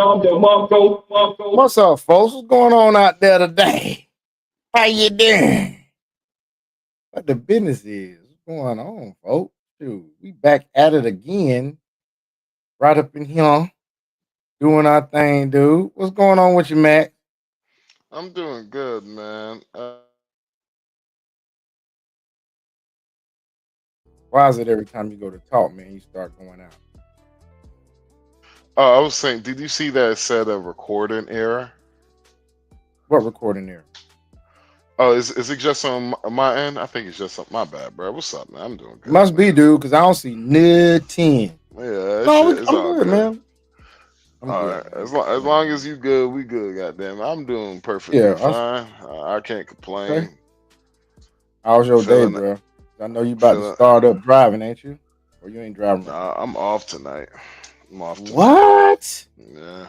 What's up, folks? What's going on out there today? How you doing? What the business is? What's going on, folks? Dude, we back at it again. Right up in here, doing our thing, dude. What's going on with you, Mac? I'm doing good, man. Why is it every time you go to talk, man, you start going out? Oh, I was saying, did you see that it said a recording error? What recording there? Oh, is it just on my end? I think it's just on my bad, bro. What's up, man? I'm doing good, Must be, man. dude, because I don't see nothing. Yeah, that No, shit is I'm all good, good. man. I'm All good, right, man. as Chilling, long as man. you good, we good. Goddamn, I'm doing Yeah, perfectly us, fine. I can't okay. complain. How's your day, Feeling, bro? I know you about to feeling. start up driving, ain't you? Or you ain't driving right Nah, now? I'm off tonight. I'm off tonight. What? Yeah.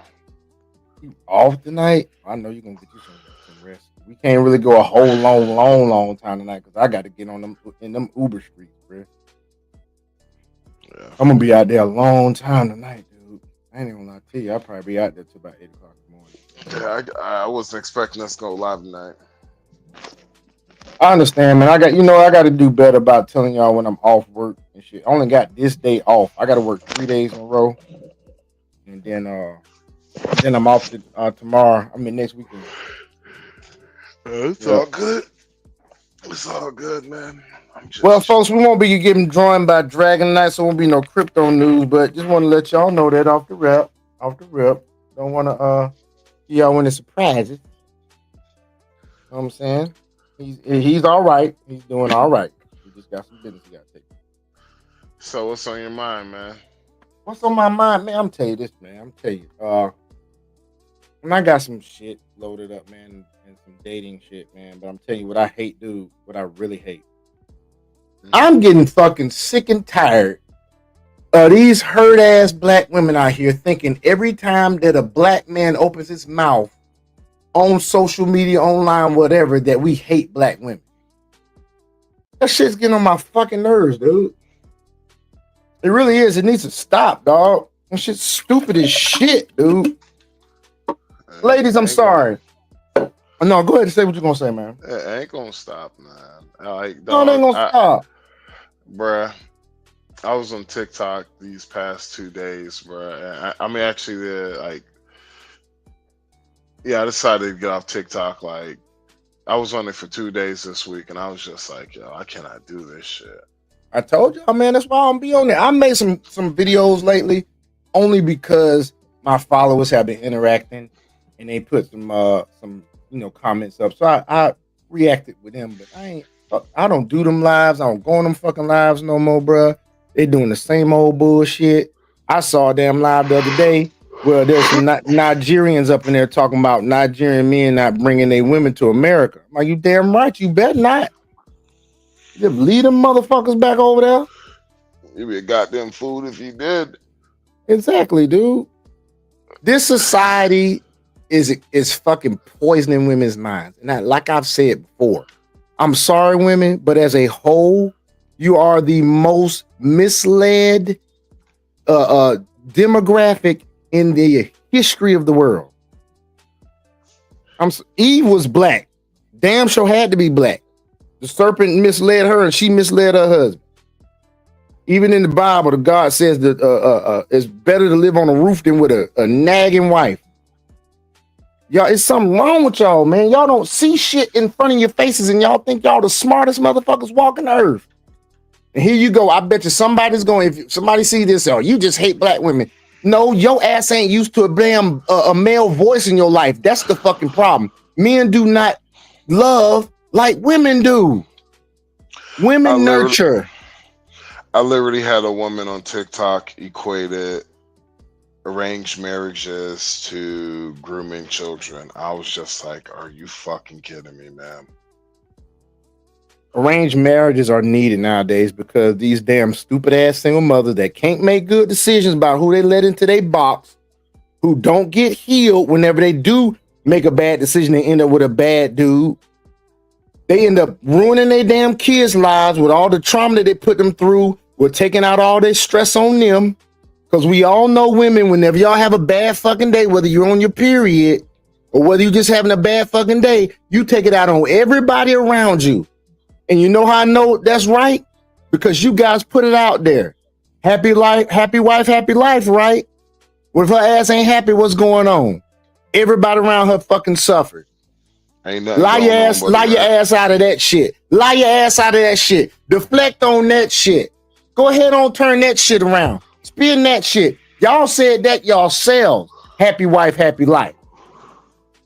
You off tonight? I know you're gonna get you some rest. We can't really go a whole long time tonight because I got to get on them in them Uber streets, bro. Yeah. I'm gonna be out there a long time tonight, dude. I ain't even gonna lie to you. I'll probably be out there till about 8 o'clock in the morning. Yeah, I wasn't expecting us to go live tonight. I understand, man. I got to do better about telling y'all when I'm off work and shit. I only got this day off. I got to work 3 days in a row, and then I'm off tomorrow. I mean next weekend. It's Yeah. all good. It's all good, man. I'm Well, just folks, we chilling. won't be getting joined by Dragon Knight, so won't be no crypto news. But just want to let y'all know that off the rip. Don't want to see y'all any surprises. Know what I'm saying? He's all right. He's doing all right. We just got some business he got to take. So what's on your mind, man? What's on my mind, man? I'm tell you this, man. I'm tell you. And I got some shit loaded up, man, and some dating shit, man. But I'm telling you what I hate, dude. What I really hate. Hmm. I'm getting fucking sick and tired these hurt ass black women out here thinking every time that a black man opens his mouth on social media, online, whatever, that we hate black women. That shit's getting on my fucking nerves, dude. It really is. It needs to stop, dog. That shit's stupid as shit, dude. Ladies, I'm Ain't gonna, sorry. No, go ahead and say what you're gonna say, man. it ain't gonna stop, man. Like, No, it ain't dog, gonna stop. bruh, I was on TikTok these past 2 days, bruh. And I mean, actually, like, yeah, I decided to get off TikTok. Like, I was on it for 2 days this week, and I was just like, yo, I cannot do this shit. I told y'all, man. That's why I'm be on there. I made some videos lately, only because my followers have been interacting, and they put some comments up. So I reacted with them, but I don't do them lives. I don't go on them fucking lives no more, bruh. They doing the same old bullshit. I saw a damn live the other day where there's some Nigerians up in there talking about Nigerian men not bringing their women to America. I'm like, you damn right, you better not. Just leave them motherfuckers back over there. You'd be a goddamn fool if you did. Exactly, dude. This society is fucking poisoning women's minds. And like I've said before, I'm sorry, women, but as a whole, you are the most misled uh, demographic in the history of the world. Eve was black. Damn sure had to be black. The serpent misled her, and she misled her husband. Even in the Bible, the God says that it's better to live on a roof than with a nagging wife. Y'all, it's something wrong with y'all, man. Y'all don't see shit in front of your faces, and y'all think y'all the smartest motherfuckers walking the earth. And here you go. I bet you somebody's going. If somebody see this, oh, you just hate black women. No, your ass ain't used to a damn a male voice in your life. That's the fucking problem. Men do not love like women do. I Women literally, nurture. I literally had a woman on TikTok equated arranged marriages to grooming children. I was just like, are you fucking kidding me, man? Arranged marriages are needed nowadays because these damn stupid ass single mothers that can't make good decisions about who they let into their box, who don't get healed whenever they do make a bad decision and end up with a bad dude. They end up ruining their damn kids' lives with all the trauma that they put them through. We're taking out all their stress on them. Because we all know women, whenever y'all have a bad fucking day, whether you're on your period or whether you're just having a bad fucking day, you take it out on everybody around you. And you know how I know that's right? Because you guys put it out there. Happy life, happy wife, happy life, right? Well, if her ass ain't happy, what's going on? Everybody around her fucking suffered. Ain't nothing Lie your going on ass, but lie your that. ass out of that shit. Lie your ass out of that shit. Deflect on that shit. Go ahead on, turn that shit around. Spin that shit. Y'all said that yourselves. Happy wife, happy life.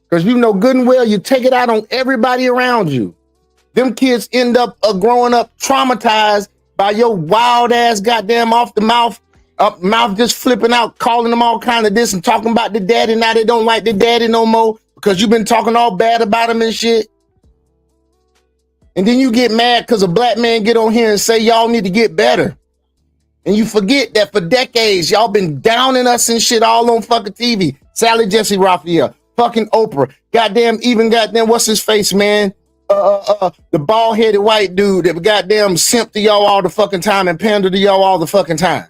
Because you know good and well you take it out on everybody around you. Them kids end up growing up traumatized by your wild ass goddamn off the mouth, mouth just flipping out, calling them all kind of this and talking about the daddy. Now they don't like the daddy no more because you've been talking all bad about him and shit. And then you get mad because a black man get on here and say y'all need to get better. And you forget that for decades, y'all been downing us and shit all on fucking TV. Sally Jesse Raphael, fucking Oprah, goddamn, what's his face, man? The bald-headed white dude that goddamn simp to y'all all the fucking time and pander to y'all all the fucking time.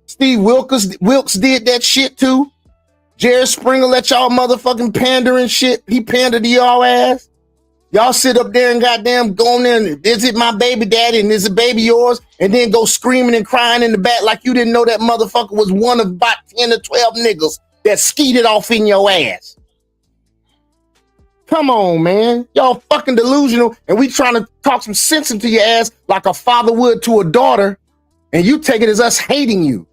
Steve Wilkes did that shit too. Jerry Springer let y'all motherfucking pander and shit. He pandered to y'all ass. Y'all sit up there and goddamn go in there and is it my baby daddy and is it baby yours? And then go screaming and crying in the back like you didn't know that motherfucker was one of about 10 or 12 niggas that skeeted off in your ass. Come on, man. Y'all fucking delusional and we trying to talk some sense into your ass like a father would to a daughter and you take it as us hating you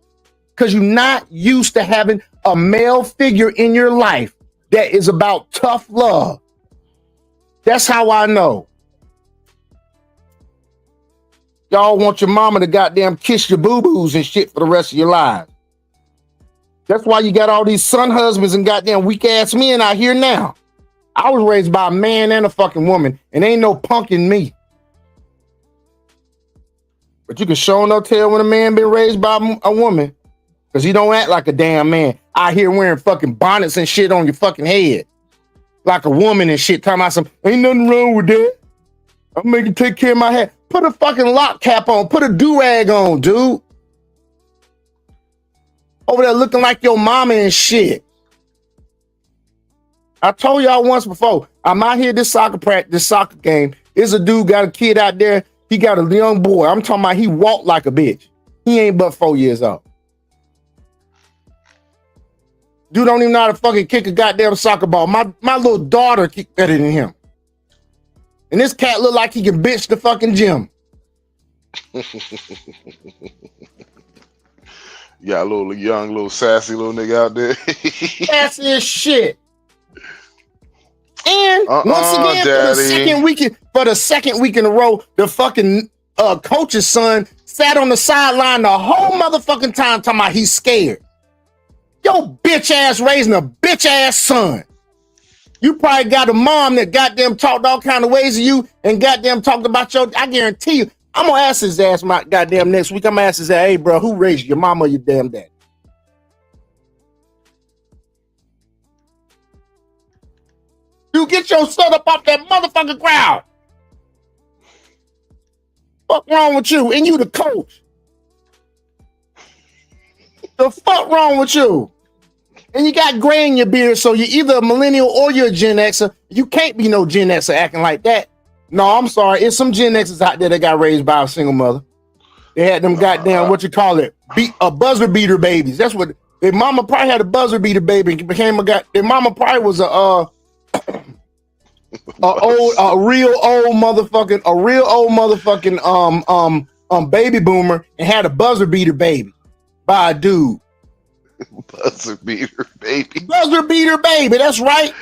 because you're not used to having a male figure in your life that is about tough love. That's how I know. Y'all want your mama to goddamn kiss your boo-boos and shit for the rest of your lives. That's why you got all these son husbands and goddamn weak-ass men out here now. I was raised by a man and a fucking woman, and ain't no punk in me. But you can sure enough tell when a man been raised by a woman, because he don't act like a damn man out here wearing fucking bonnets and shit on your fucking head. Like a woman and shit, talking about some, ain't nothing wrong with that. I'm making take care of my hair. Put a fucking lock cap on. Put a do-rag on, dude. Over there looking like your mama and shit. I told y'all once before, I'm out here this soccer practice, this soccer game. There's a dude got a kid out there. He got a young boy. I'm talking about he walked like a bitch. He ain't but 4 years old. Dude don't even know how to fucking kick a goddamn soccer ball. My little daughter kicked better than him. And this cat look like he can bitch the fucking gym. Yeah, a little young, little sassy little nigga out there. Sassy as shit. And once again, for the second week in a row, the fucking coach's son sat on the sideline the whole motherfucking time talking about he's scared. Yo, bitch ass raising a bitch ass son. You probably got a mom that goddamn talked all kind of ways of you and goddamn talked about your, I guarantee you, I'm gonna ask his ass my goddamn next week. I'm gonna ask his ass, hey bro, who raised you, your mama or your damn dad? You get your son up off that motherfucking ground. Fuck wrong with you? And you the coach. The fuck wrong with you? And you got gray in your beard, so you're either a millennial or you're a Gen Xer. You can't be no Gen Xer acting like that. No, I'm sorry. It's some Gen Xers out there that got raised by a single mother. They had them goddamn, what you call it, buzzer beater babies. That's what, their mama probably had a buzzer beater baby and became their mama probably was a real old motherfucking baby boomer and had a buzzer beater baby by a dude. Buzzer beater baby. Buzzer beater baby, that's right.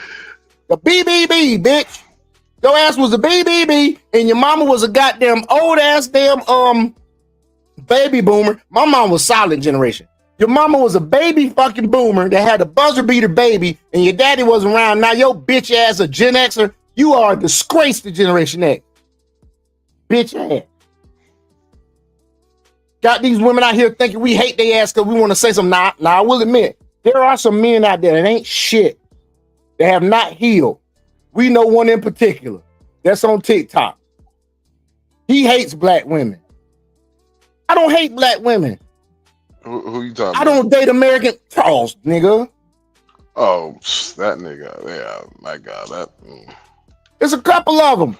The BBB, bitch. Your ass was a BBB and your mama was a goddamn old ass damn baby boomer. My mom was silent generation. Your mama was a baby fucking boomer that had a buzzer beater baby and your daddy wasn't around. Now your bitch ass a Gen Xer. You are a disgrace to Generation X. Bitch ass. Got these women out here thinking we hate their ass because we want to say something. Now I will admit, there are some men out there that ain't shit. They have not healed. We know one in particular that's on TikTok. He hates black women. I don't hate black women. Who you talking I about? don't date American Charles, nigga. Oh, that nigga. Yeah, my God. There's a couple of them.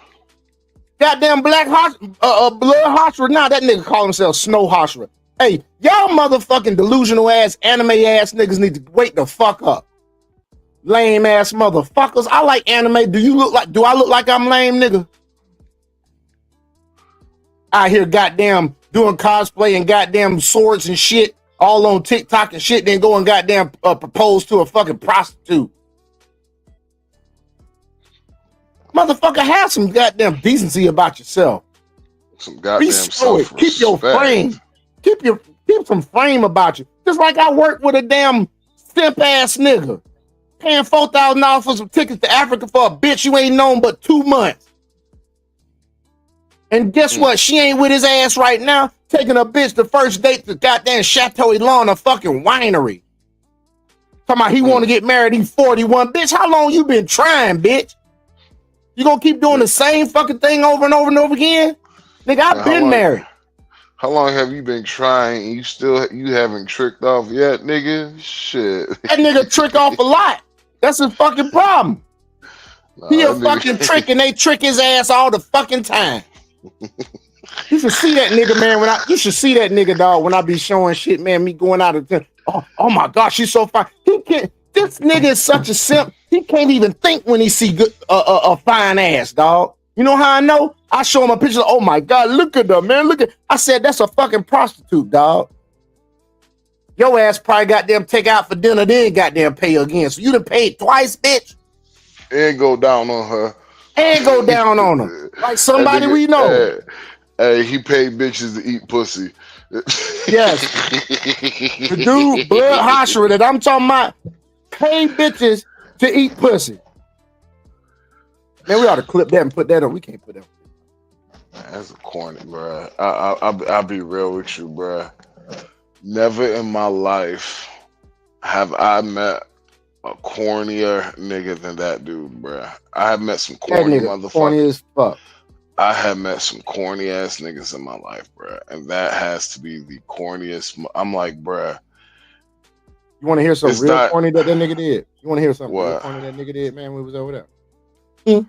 Goddamn Black Blood Hoshra. Now that nigga call himself Snow Hoshra. Hey, y'all motherfucking delusional ass, anime ass niggas need to wake the fuck up. Lame ass motherfuckers. I like anime. Do I look like I'm lame, nigga? Out here goddamn doing cosplay and goddamn swords and shit all on TikTok and shit, then go and goddamn propose to a fucking prostitute. Motherfucker, have some goddamn decency about yourself. Some goddamn self-respect. Keep your frame. Keep some frame about you. Just like I work with a damn simp ass nigga. Paying $4,000 for some tickets to Africa for a bitch you ain't known but 2 months. And guess what? She ain't with his ass right now, taking a bitch the first date to goddamn Chateau Elan, a fucking winery. Talking about he want to get married, he's 41. Bitch, how long you been trying, bitch? You gonna keep doing the same fucking thing over and over and over again? Nigga, I've been married. How long have you been trying and you haven't tricked off yet, nigga? Shit. That nigga trick off a lot. That's his fucking problem. He a fucking trick and they trick his ass all the fucking time. You should see that nigga, man. You should see that nigga, dog, when I be showing shit, man, me going out of the oh my gosh, she's so fine. This nigga is such a simp. He can't even think when he see good a fine ass, dog. You know how I know? I show him a picture. Oh my God, look at her, man. Look at. I said that's a fucking prostitute, dog. Your ass probably goddamn take out for dinner, then goddamn pay again. So you done paid twice, bitch. And go down on her. And go down on her. Like somebody nigga, we know. Hey, he paid bitches to eat pussy. Yes. The dude, Blood Hoshra, that I'm talking about, pay bitches to eat pussy. Man, we ought to clip that and put that on. We can't put that on. That's corny, bro. I'll be real with you, bro. Never in my life have I met a cornier nigga than that dude, bro. I have met some corny motherfuckers. Corny as fuck. I have met some corny ass niggas in my life, bro. And that has to be the corniest. I'm like, bro. You want to hear something real corny that nigga did? You want to hear something real corny that nigga did, man, when we was over there?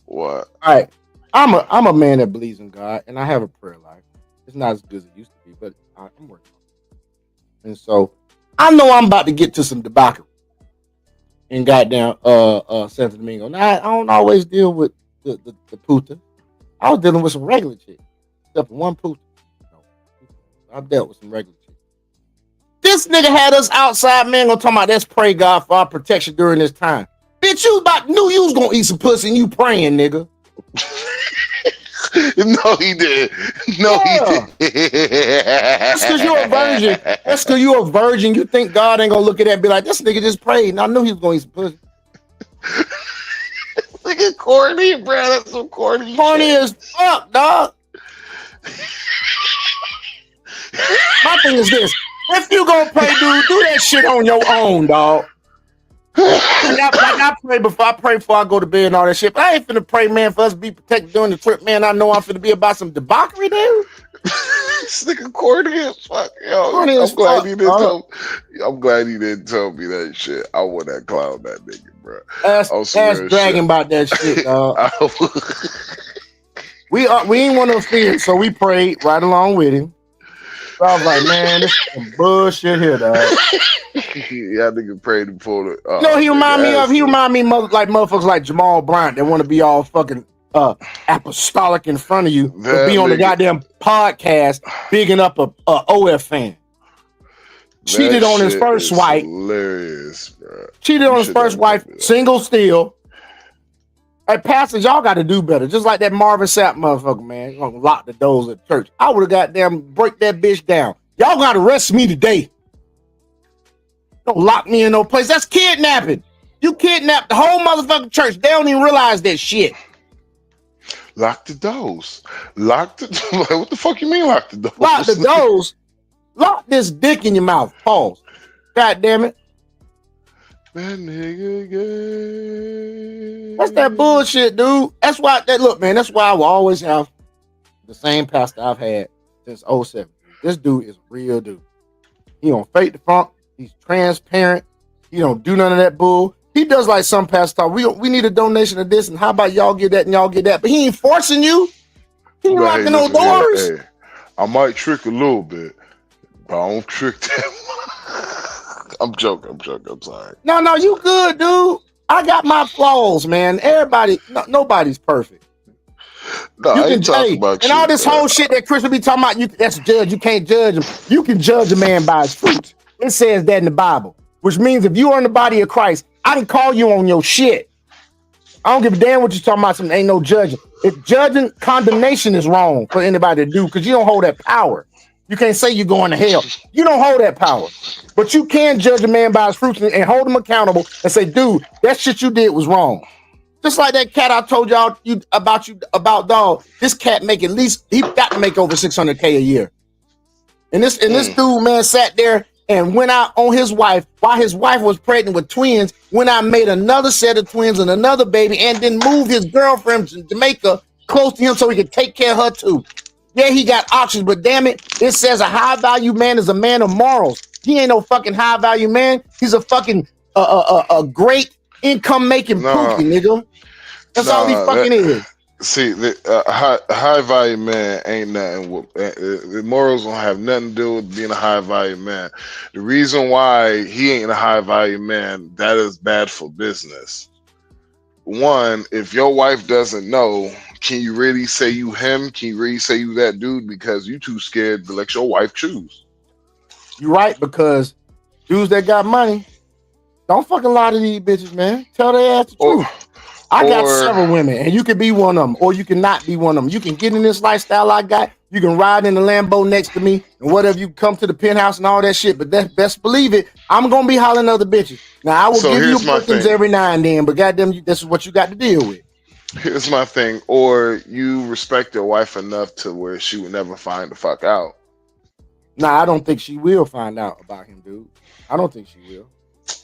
What? All right. I'm a man that believes in God, and I have a prayer life. It's not as good as it used to be, but I'm working on it. And so I know I'm about to get to some debauchery in goddamn Santo Domingo. Now I don't always deal with the puta. I was dealing with some regular chicks, except for one puta. No, I've dealt with some regular chicks. This nigga had us outside, man, gonna talk about let's pray God for our protection during this time. Bitch, knew you was gonna eat some pussy and you praying, nigga. No, he did. No, yeah. He did. That's because you're a virgin. That's because you're a virgin. You think God ain't gonna look at that and be like, this nigga just prayed. And I knew he was gonna eat some pussy. Look at corny, bro. That's so corny. Corny as fuck, dog. My thing is this. If you gonna pray, dude, do that shit on your own, dog. I pray before I go to bed and all that shit. But I ain't finna pray, man, for us to be protected during the trip, man. I know I'm finna be about some debauchery, dude. This nigga corny as fuck, yo. I'm glad he didn't tell me that shit. I want that clown, that nigga, bro. Ask Dragon about that shit, dog. We ain't want to offend, so we prayed right along with him. So I was like, man, this is some bullshit here, dog. Yeah, nigga prayed before the. He remind me like motherfuckers like Jamal Bryant that want to be all fucking apostolic in front of you, but be on the goddamn podcast bigging up a OF fan. Cheated on his first wife. Hilarious, bro. Cheated on his first wife, single still. Hey, pastors, y'all got to do better. Just like that Marvin Sapp motherfucker, man. You're gonna lock the doors at church. I would have goddamn break that bitch down. Y'all got to arrest me today. Don't lock me in no place. That's kidnapping. You kidnapped the whole motherfucking church. They don't even realize that shit. Lock the doors. What the fuck you mean lock the doors? Lock the doors. Lock this dick in your mouth. Pause. God damn it. That nigga gay. That's that bullshit, dude. That's why that's why I will always have the same pastor I've had since 07. This dude is real dude. He don't fake the funk. He's transparent. He don't do none of that bull. He does like some pastors. We need a donation of this, and how about y'all get that and y'all get that? But he ain't forcing you. He ain't But hey, locking no listen here. doors. Hey, I might trick a little bit, but I don't trick them. I'm joking. I'm sorry. No, you good, dude. I got my flaws, man. Everybody, nobody's perfect. No, You I can, ain't talking hey, about and you, all this man. whole shit that Chris will be talking about, that's judge. You can't judge him. You can judge a man by his fruits. It says that in the Bible, which means if you are in the body of Christ, I can call you on your shit. I don't give a damn what you're talking about. Ain't no judging. If judging, condemnation is wrong for anybody to do because you don't hold that power. You can't say you're going to hell. You don't hold that power. But you can judge a man by his fruits and hold him accountable and say, dude, that shit you did was wrong. Just like that cat I told y'all about dog. This cat make at least, he got to make over 600K a year. And this dude, man, sat there and went out on his wife while his wife was pregnant with twins, went out and made another set of twins and another baby, and then moved his girlfriend to Jamaica close to him so he could take care of her too. Yeah, he got options, but damn it, it says a high value man is a man of morals. He ain't no fucking high value man. He's a fucking a great income making pookie, nigga. That's all he fucking is. See, high value man ain't nothing. The morals don't have nothing to do with being a high value man. The reason why he ain't a high value man, that is bad for business. One, if your wife doesn't know, can you really say you him? Can you really say you that dude? Because you too scared to let your wife choose. You're right, because dudes that got money don't fucking lie to these bitches, man. Tell their ass the truth. I got several women, and you can be one of them, or you cannot be one of them. You can get in this lifestyle I got. You can ride in the Lambo next to me, and whatever, you come to the penthouse and all that shit. But that, best believe it, I'm gonna be hollering other bitches. Now I will give you bookings every now and then, but goddamn, this is what you got to deal with. Here's my thing, or you respect your wife enough to where she would never find the fuck out. Nah, I don't think she will find out about him, dude. I don't think she will.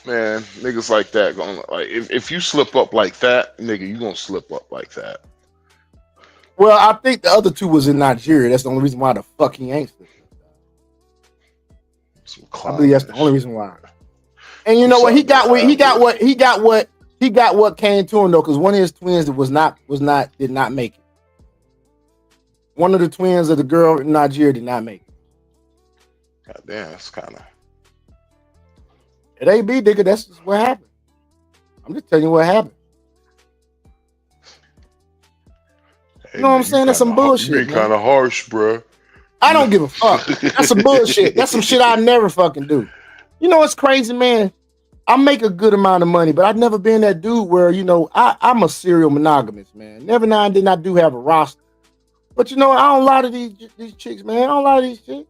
Man, niggas like that going like if you slip up like that, nigga, you gonna slip up like that. Well, I think the other two was in Nigeria. That's the only reason why the fuck he ain't slipped up. I believe that's the only reason why. And you know what? He got what came to him though, because one of his twins did not make it. One of the twins of the girl in Nigeria did not make it. God damn, that's kind of. It ain't me, nigga. That's just what happened. I'm just telling you what happened. Hey, you know what I'm saying? That's some bullshit. You being kind of harsh, bro. I don't give a fuck. That's some bullshit. That's some shit I never fucking do. You know what's crazy, man? I make a good amount of money, but I've never been that dude where, I'm a serial monogamist, man. Every now and then I do have a roster. But I don't lie to these chicks, man. I don't lie to these chicks.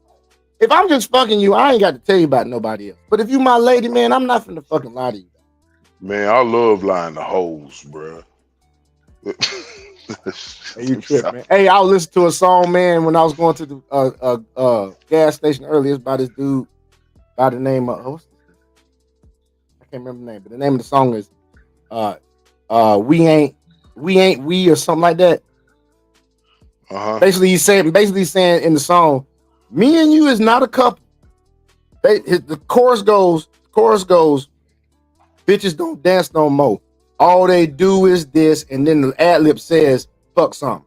If I'm just fucking you, I ain't got to tell you about nobody else. But if you my lady, man, I'm not finna fucking lie to you. Man, I love lying to hoes, bro. Hey, you trip, man. Hey, I was listening to a song, man, when I was going to the gas station earlier. It's by this dude by the name of I can't remember the name, but the name of the song is We Ain't We or something like that. Basically, he's saying in the song, me and you is not a couple. The chorus goes, bitches don't dance no more. All they do is this, and then the ad lib says, fuck something.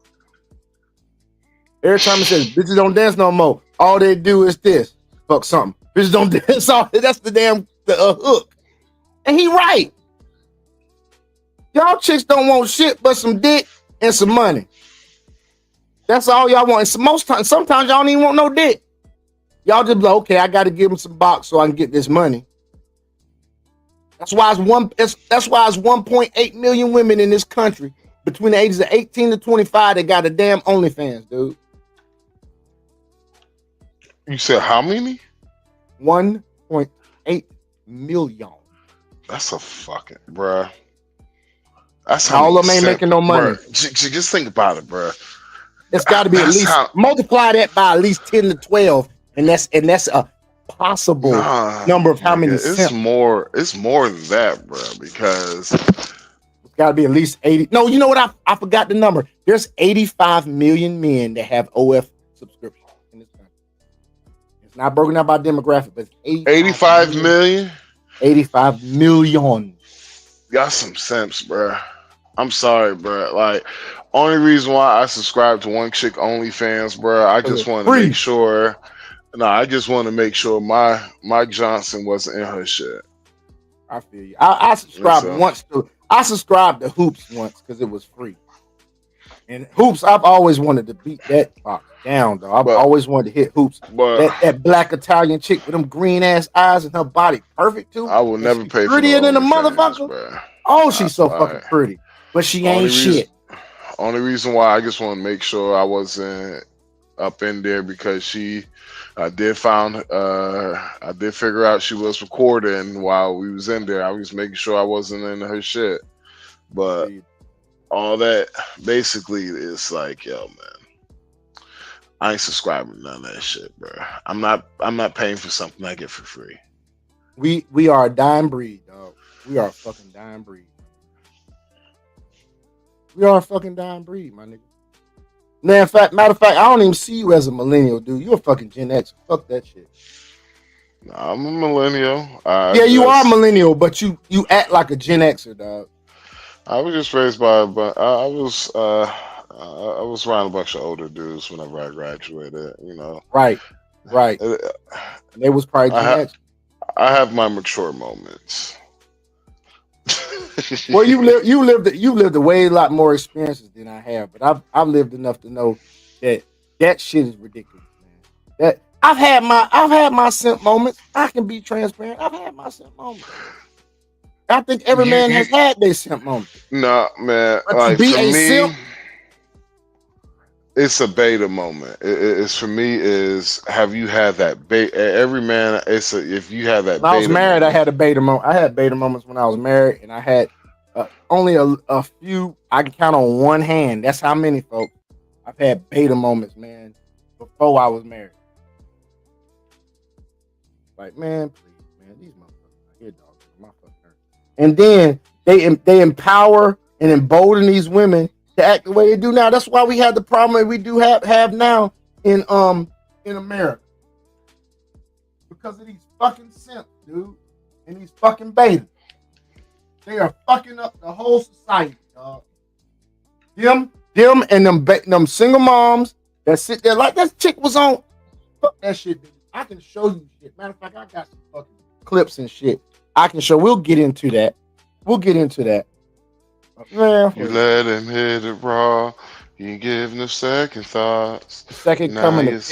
Every time it says, bitches don't dance no more. All they do is this, fuck something. Bitches don't dance. That's the damn hook. And he right. Y'all chicks don't want shit but some dick and some money. That's all y'all want. And sometimes y'all don't even want no dick. Y'all just be like, okay, I got to give them some box so I can get this money. That's why it's 1.8 million women in this country between the ages of 18 to 25 that got a damn OnlyFans, dude. You said how many? 1.8 million. That's a fucking, bruh. That's how all of them ain't making no money. Just think about it, bruh. It's got to be at least multiply that by at least 10 to 12, and that's a possible number of how many. It's more than that, bro. Because it's got to be at least 80. No, you know what? I forgot the number. There's 85 million men that have OF subscription in this country. not broken out by demographic, but it's 85 million. 85 million. Got some sense, bro. I'm sorry, bro. Like, only reason why I subscribe to One Chick OnlyFans, bro, I just want to Free. make sure. No, I just want to make sure Mike Johnson wasn't in her shit. I feel you. I subscribed I subscribed to Hoops once because it was free. And Hoops, I've always wanted to beat that box down, though. I've always wanted to hit Hoops. That black Italian chick with them green ass eyes and her body perfect too. I will never pay for prettier than a OnlyFans, motherfucker. Bro. Oh, she's so fucking pretty, but she ain't shit. Only reason why I just want to make sure I wasn't up in there because I did figure out she was recording while we was in there. I was making sure I wasn't in her shit, but all that basically is like, yo, man, I ain't subscribing to none of that shit, bro. I'm not paying for something I get for free. We are a dying breed, dog. We are a fucking dying breed. We are a fucking dying breed, my nigga. Matter of fact, I don't even see you as a millennial, dude. You're a fucking Gen X. Fuck that shit. Nah, I'm a millennial. You are a millennial, but you act like a Gen Xer, dog. I was just raised by, I was around a bunch of older dudes whenever I graduated. You know, right. They was probably Gen X. I have my mature moments. Well, you lived a way lot more experiences than I have, but I've lived enough to know that shit is ridiculous, man. That I've had my simp moments. I can be transparent. I've had my simp moments. I think every man has had their simp moment. Nah, man. But like to be for a me, simp, it's a beta moment. It's for me is have you had that beta? Every man, if you have that. When I was married, moment, I had a beta moment. I had beta moments when I was married, and I had only a few. I can count on one hand. That's how many, folks. I've had beta moments, man, before I was married. Like, man, please, man, these motherfuckers here, dog, my fucking hurt. And then they empower and embolden these women to act the way they do now. That's why we have the problem that we do have now in America. Because of these fucking simps, dude, and these fucking betas. They are fucking up the whole society, dog. Them and them single moms that sit there like that chick was on. Fuck that shit, dude. I can show you shit. Matter of fact, I got some fucking clips and shit. I can show. We'll get into that. Man, you let him hit it raw. You give no second thoughts. Second coming to KS.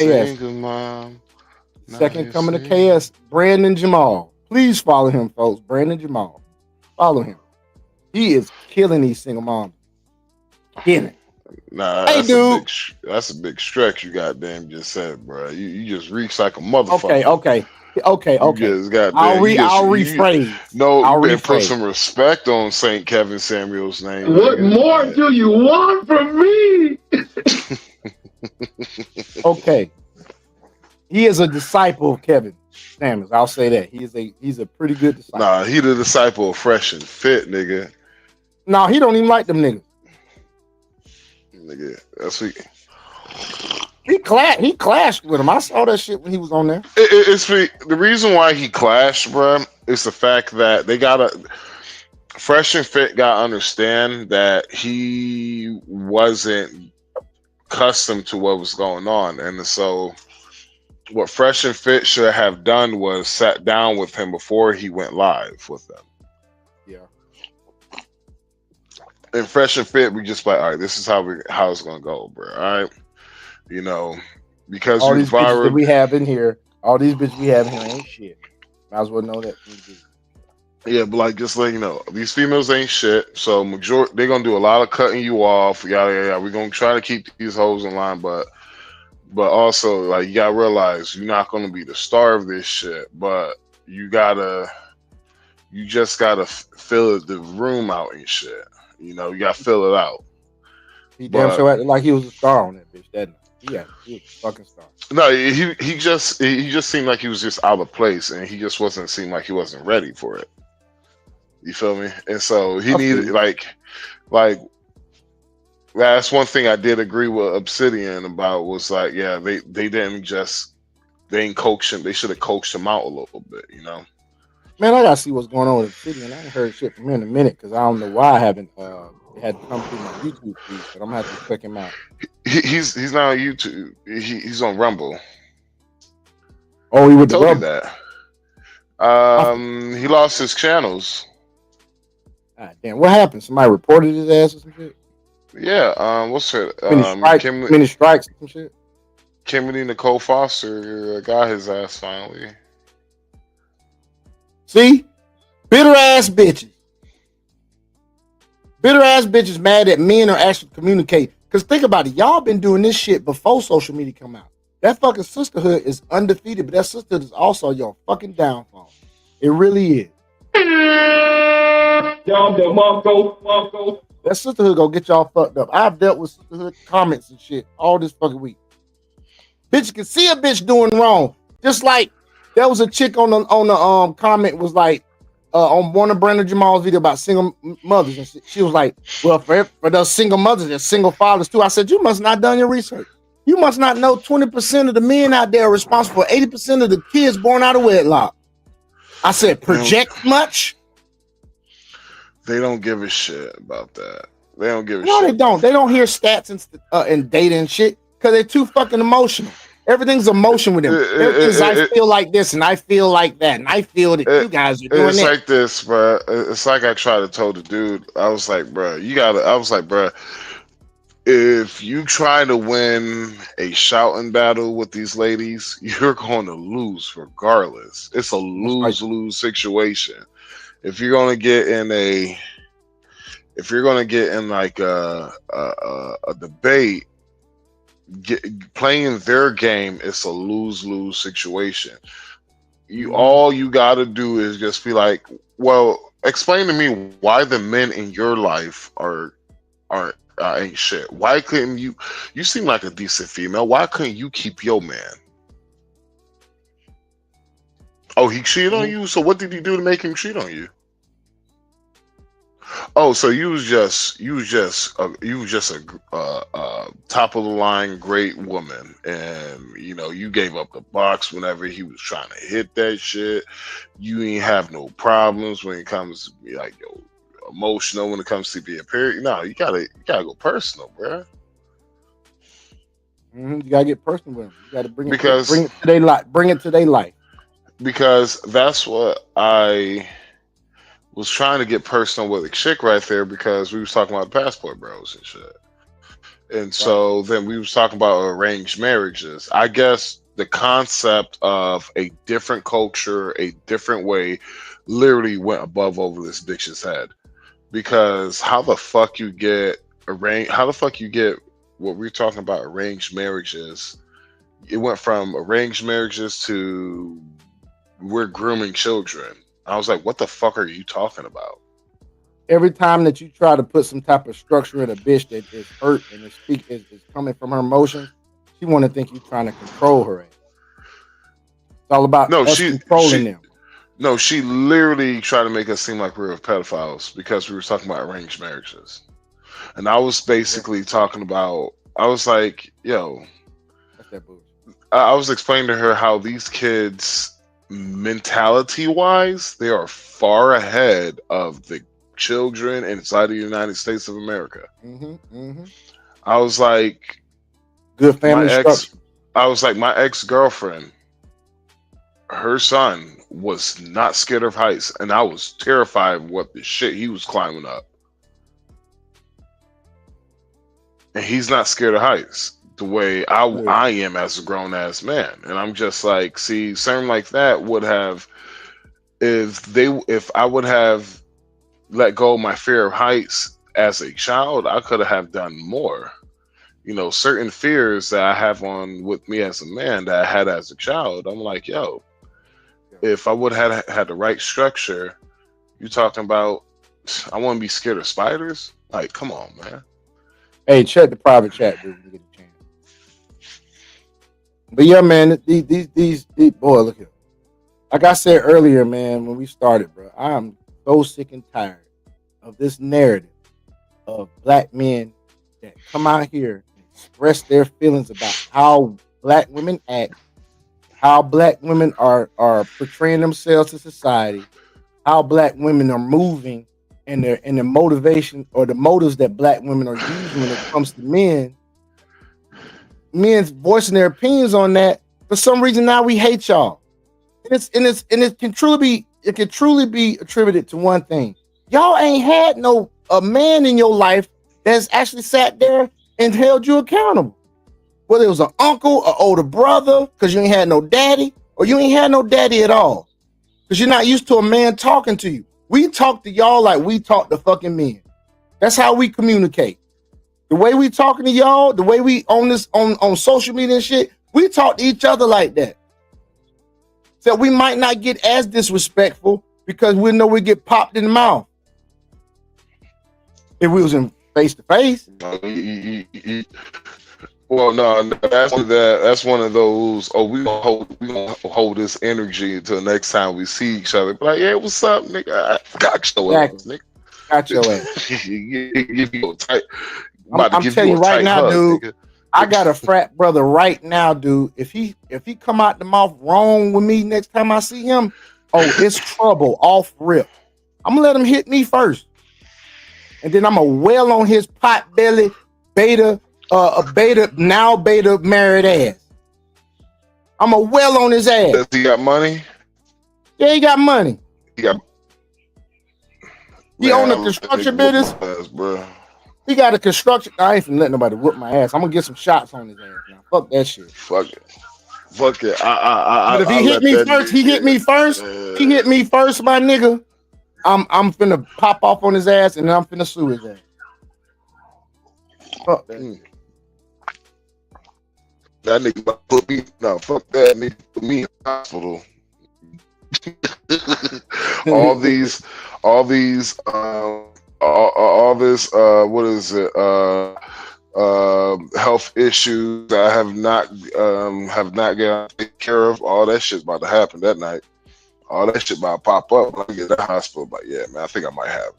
Second coming to KS. Brandon Jamal. Please follow him, folks. Brandon Jamal. Follow him. He is killing these single moms. Killing. Nah, hey, dude. That's a big stretch you goddamn just said, bro. You just reach like a motherfucker. Okay. I'll rephrase. You better put some respect on St. Kevin Samuel's name. What more do you want from me? Okay. He is a disciple of Kevin Samuels. I'll say that. He's a pretty good disciple. Nah, he the disciple of Fresh and Fit, nigga. Nah, he don't even like them niggas. Nigga, that's what he clashed with him. I saw that shit when he was on there. It's the reason why he clashed, bro, is the fact that they Fresh and Fit gotta understand that he wasn't accustomed to what was going on. And so what Fresh and Fit should have done was sat down with him before he went live with them. Yeah. And Fresh and Fit, we just like, all right, this is how it's gonna go, bro. All right. You know, because all these bitches that we have in here, ain't shit. Might as well know that. Yeah, but like just like you know, these females ain't shit. So they're gonna do a lot of cutting you off. Yada. We're gonna try to keep these hoes in line, but also like you gotta realize you're not gonna be the star of this shit. But you just gotta fill the room out and shit. You know, you gotta fill it out. He damn sure acted like he was a star on that bitch, didn't he? Yeah, he was a fucking star. No, he just seemed like he was just out of place, and he just seemed like he wasn't ready for it. You feel me? And so he needed like that's one thing I did agree with Obsidian about was like, yeah, they didn't just they ain't coached him. They should have coached him out a little bit, you know. Man, I gotta see what's going on with the city, man. I ain't heard shit from him in a minute because I don't know why I haven't it hadn't come through my YouTube feed, but I'm gonna have to check him out. He's not on YouTube. He's on Rumble. Oh, he I with the told you rubber. that. God He lost his channels. damn, what happened? Somebody reported his ass or some shit? Yeah. What's her? Many strikes or some shit? Kimberly Nicole Foster got his ass finally. See? Bitter ass bitches. Bitter ass bitches mad that men are actually communicating. Because think about it, y'all been doing this shit before social media come out. That fucking sisterhood is undefeated, but that sisterhood is also your fucking downfall. It really is. That sisterhood gonna get y'all fucked up. I've dealt with sisterhood comments and shit all this fucking week. Bitch can see a bitch doing wrong. Just like there was a chick on the comment was like on one of Brandon Jamal's video about single mothers, and she was like, "Well, for those single mothers, there's single fathers too." I said, "You must not done your research. You must not know 20% of the men out there are responsible for 80% of the kids born out of wedlock." I said, "Project much?" They don't give a shit about that. They don't give a No, shit. they don't. They don't hear stats and data and shit because they're too fucking emotional. Everything's emotion with them. Everything's I feel like this and I feel like that and I feel that you guys are doing it's that. like this, bro. It's like I tried to tell the dude. I was like, bro, I was like, bro, if you try to win a shouting battle with these ladies, you're going to lose regardless. It's a lose-lose situation. If you're going to get in like a debate, playing their game, it's a lose-lose situation. All you got to do is just be like, well, explain to me why the men in your life are ain't shit. Why couldn't you seem like a decent female, why couldn't you keep your man? Oh, he cheated on you? So what did he do to make him cheat on you? Oh, so you was just a top of the line great woman, and you gave up the box whenever he was trying to hit that shit. You ain't have no problems when it comes to be like emotional when it comes to be a period. No, you gotta go personal, bro. You gotta get personal with them. You gotta bring it to their life. Because that's what I was trying to get personal with a chick right there, because we was talking about passport bros and shit. And so then we was talking about arranged marriages. I guess the concept of a different culture, a different way, literally went above over this bitch's head. Because how the fuck you get what we're talking about, arranged marriages? It went from arranged marriages to we're grooming children. I was like, what the fuck are you talking about? Every time that you try to put some type of structure in a bitch that is hurt and is coming from her emotions, she want to think you trying to control her. It's all about controlling them. No, she literally tried to make us seem like we were pedophiles because we were talking about arranged marriages. And I was basically talking about, I was like, yo, that's that bullshit. I was explaining to her how these kids, mentality wise, they are far ahead of the children inside the United States of America. I was like, good family structure. I was like, my ex-girlfriend, her son was not scared of heights, and I was terrified of what the shit he was climbing up. And he's not scared of heights the way I am as a grown ass man. And I'm just like, see, something like that would have, if I would have let go of my fear of heights as a child, I could have done more. Certain fears that I have with me as a man that I had as a child, I'm like, yo, if I would have had the right structure, you talking about, I want to be scared of spiders? Like, come on, man. Hey, check the private chat, dude. When you get a chance. But yeah, man, these boy, look here. Like I said earlier, man, when we started, bro, I am so sick and tired of this narrative of black men that come out here and express their feelings about how black women act how black women are portraying themselves to society, how black women are moving, and their motivation or the motives that black women are using when it comes to men's voicing their opinions on that. For some reason now we hate y'all. And it can truly be attributed to one thing. Y'all ain't had a man in your life that's actually sat there and held you accountable. Whether it was an uncle, an older brother, because you ain't had no daddy, or you ain't had no daddy at all. Because you're not used to a man talking to you. We talk to y'all like we talk to fucking men. That's how we communicate. The way we talking to y'all, the way we on social media and shit, we talk to each other like that. So we might not get as disrespectful because we know we get popped in the mouth. If we was in face to face. Well, no, that's one of those. Oh, we gonna hold this energy until next time we see each other. But like, yeah, what's up, nigga? I got your ass, nigga. Got your ass. I'm telling you right now, dude. Nigga. I got a frat brother right now, dude. If he come out the mouth wrong with me next time I see him, oh, it's trouble off rip. I'm gonna let him hit me first, and then I'm gonna wail on his pot belly beta married ass. I'm gonna wail on his ass. Does he got money? Yeah, he got money. He own a construction business, bro. He got a construction. I ain't finna let nobody whoop my ass. I'm gonna get some shots on his ass now. Fuck that shit. Fuck it. But if he hit me first, he hit me first. He hit me first, my nigga. I'm finna pop off on his ass and then I'm finna sue his ass. Fuck that. That nigga put me. No, fuck that nigga put me in the hospital. all this what is it, health issues I have not gotten taken care of. All that shit's about to happen that night. All that shit about to pop up when I get to the hospital. But yeah, man, I think I might have.